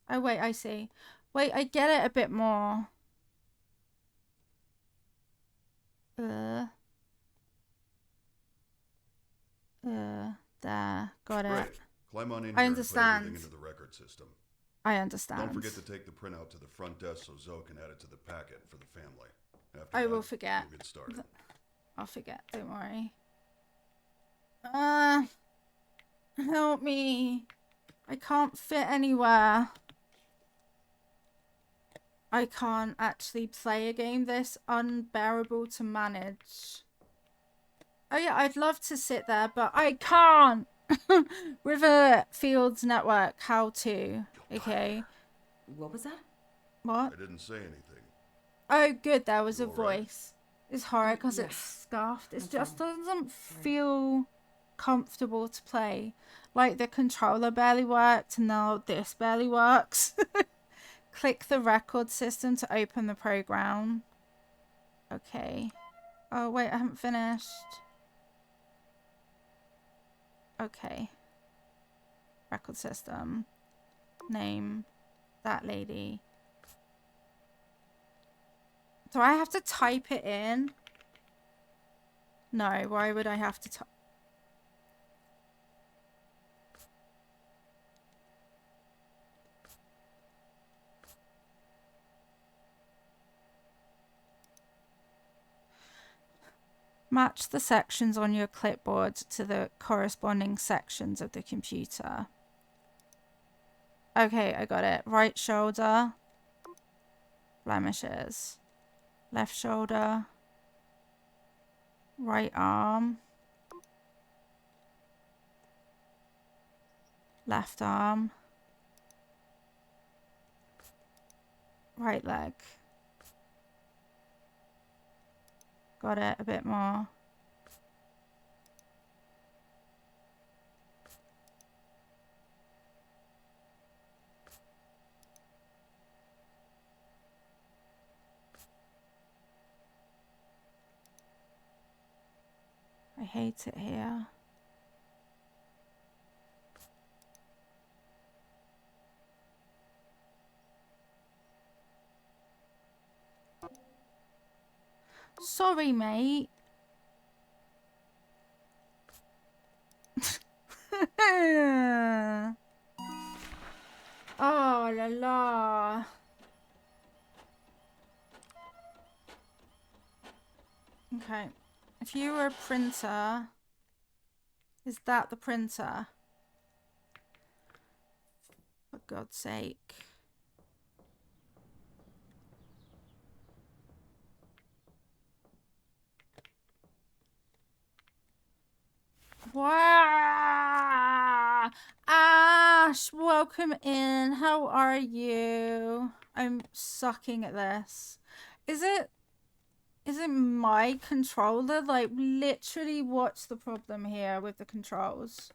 Oh, wait, I see. Wait, I get it a bit more. There. Got it. Great. Climb on in I here and put understand. everything into the record system. I understand. Don't forget to take the printout to the front desk so Zoe can add it to the packet for the family. After I that, will forget. we'll get started. I'll forget, don't worry. Help me. I can't fit anywhere. I can't actually play a game this unbearable to manage. Oh yeah, I'd love to sit there, but I can't. Riverfields Network, how to. Okay. What was that? What? I didn't say anything. Oh, good, there was You a all right? voice. It's horror because Yeah. it's scuffed. It I'm just fine. doesn't feel comfortable to play. Like the controller barely worked, and now this barely works. Click the record system to open the program. Okay. Oh, wait, I haven't finished. Okay. Record system. Name. That lady. Do I have to type it in? No, why would I have to type? Match the sections on your clipboard to the corresponding sections of the computer. Okay, I got it. Right shoulder. Blemishes. Left shoulder. Right arm. Left arm. Right leg. Got it a bit more. I hate it here. Sorry, mate. Oh la la. Okay. If you were a printer, is that the printer? For God's sake. Wow. Ash, welcome in. How are you? I'm sucking at this. Is it my controller? Like, literally, what's the problem here with the controls?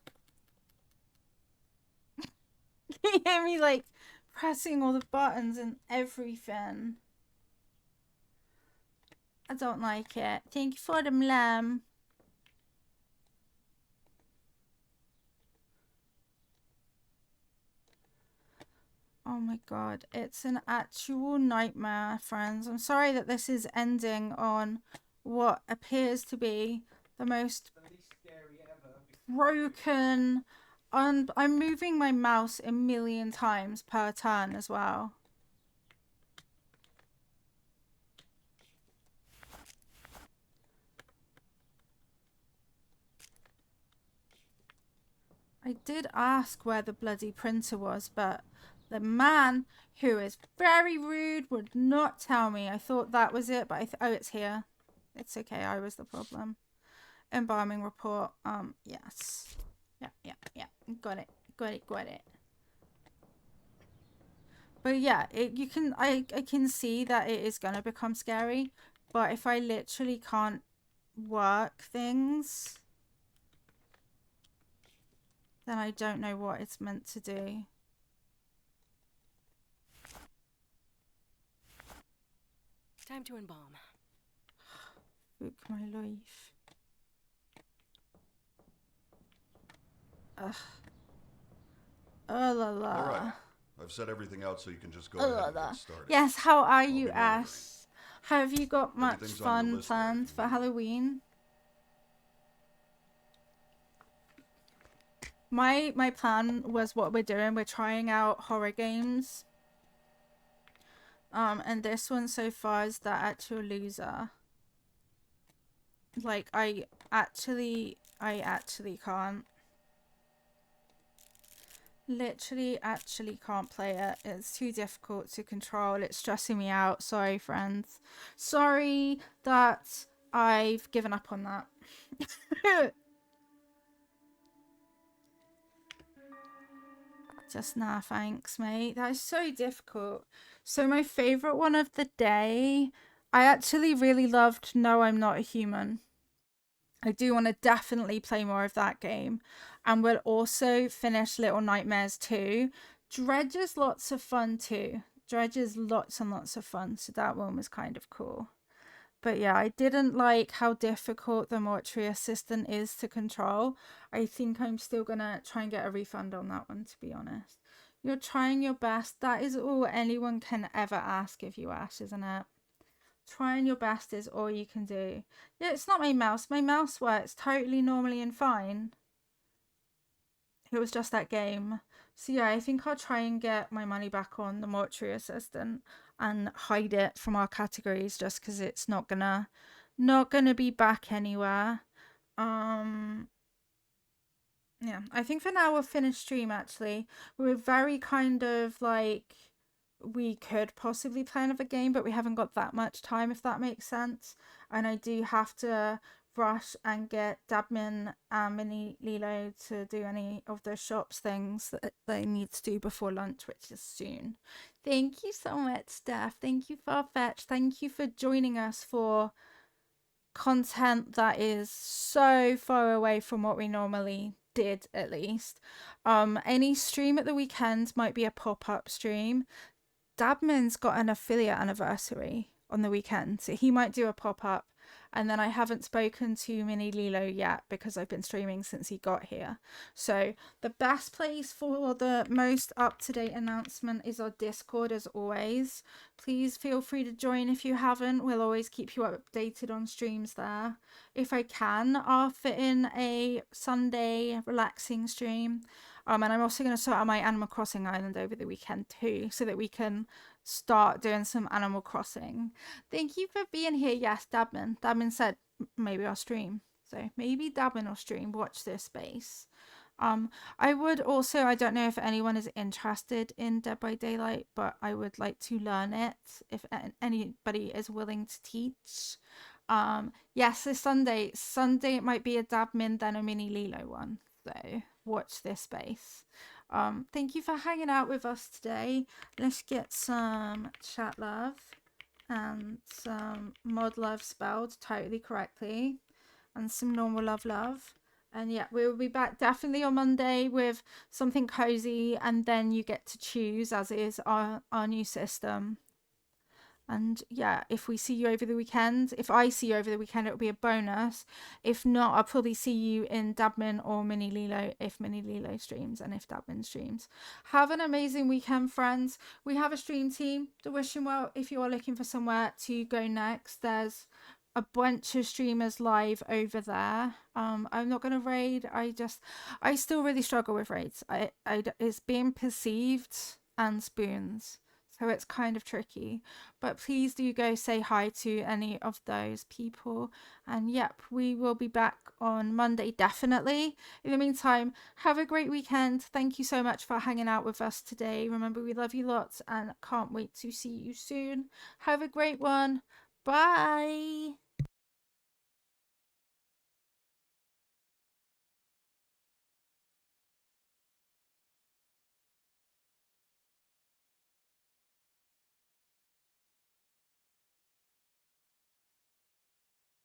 You hear me like pressing all the buttons and everything. I don't like it. Thank you for them lamb. Oh my god, it's an actual nightmare, friends. I'm sorry that this is ending on what appears to be the most broken. I'm moving my mouse a million times per turn as well. I did ask where the bloody printer was, but the man, who is very rude, would not tell me. I thought that was it, but oh, it's here. It's okay, I was the problem. Embalming report. Yes. Yeah. Got it. But yeah, you can I can see that it is gonna become scary, but if I literally can't work things, then I don't know what it's meant to do. Time to embalm. Book my life. Ugh. Oh la la. All right. I've set everything out so you can just go ahead and get started. Yes, how are I'll you, be Ash? Have you got much Everything's on your fun list there planned if you for need it. Halloween? My plan was what we're doing. We're trying out horror games. And this one so far is the actual loser. Like I actually can't. Literally actually can't play it. It's too difficult to control. It's stressing me out. Sorry, friends. Sorry that I've given up on that. Just nah, thanks, mate. That is so difficult. So my favorite one of the day, I actually really loved No, I'm Not a Human. I do want to definitely play more of that game. And we'll also finish Little Nightmares 2. Dredge is lots of fun too. Dredge is lots and lots of fun. So that one was kind of cool. But yeah, I didn't like how difficult the mortuary assistant is to control. I think I'm still gonna try and get a refund on that one, to be honest. You're trying your best. That is all anyone can ever ask of you, Ash, isn't it? Trying your best is all you can do. Yeah, it's not my mouse. My mouse works totally normally and fine. It was just that game. So yeah, I think I'll try and get my money back on the mortuary assistant and hide it from our categories just because it's not gonna be back anywhere. Yeah, I think for now we'll finish stream actually. We're very kind of like we could possibly play another game, but we haven't got that much time, if that makes sense. And I do have to rush and get Dabmin and Mini Lilo to do any of the shops things that they need to do before lunch, which is soon. Thank you so much, Steph. Thank you, Farfetch. Thank you for joining us for content that is so far away from what we normally did, at least. Any stream at the weekend might be a pop-up stream. Dabman's got an affiliate anniversary on the weekend, so he might do a pop-up. And then I haven't spoken to Mini Lilo yet because I've been streaming since he got here. So the best place for the most up-to-date announcement is our Discord, as always. Please feel free to join if you haven't. We'll always keep you updated on streams there. If I can, I'll fit in a Sunday relaxing stream. And I'm also going to sort out my Animal Crossing island over the weekend too, so that we can start doing some Animal Crossing. Thank you for being here. Yes, Dabman. Dabman said maybe I'll stream. So maybe Dabman will stream. Watch this space. I would also, I don't know if anyone is interested in Dead by Daylight, but I would like to learn it if anybody is willing to teach. Yes, this Sunday it might be a Dabmin, then a Mini Lilo one. So watch this space. Thank you for hanging out with us today. Let's get some chat love and some mod love spelled totally correctly and some normal love. And yeah, we will be back definitely on Monday with something cozy, and then you get to choose, as is our new system. And yeah, if we see you over the weekend, if I see you over the weekend, it'll be a bonus. If not, I'll probably see you in Dabman or Mini Lilo if Mini Lilo streams and if Dabman streams. Have an amazing weekend, friends. We have a stream team, The Wishing Well. If you are looking for somewhere to go next, there's a bunch of streamers live over there. I'm not gonna raid. I still really struggle with raids. It's being perceived and spoons. So it's kind of tricky. But please do go say hi to any of those people. And yep, we will be back on Monday, definitely. In the meantime, have a great weekend. Thank you so much for hanging out with us today. Remember, we love you lots and can't wait to see you soon. Have a great one. Bye.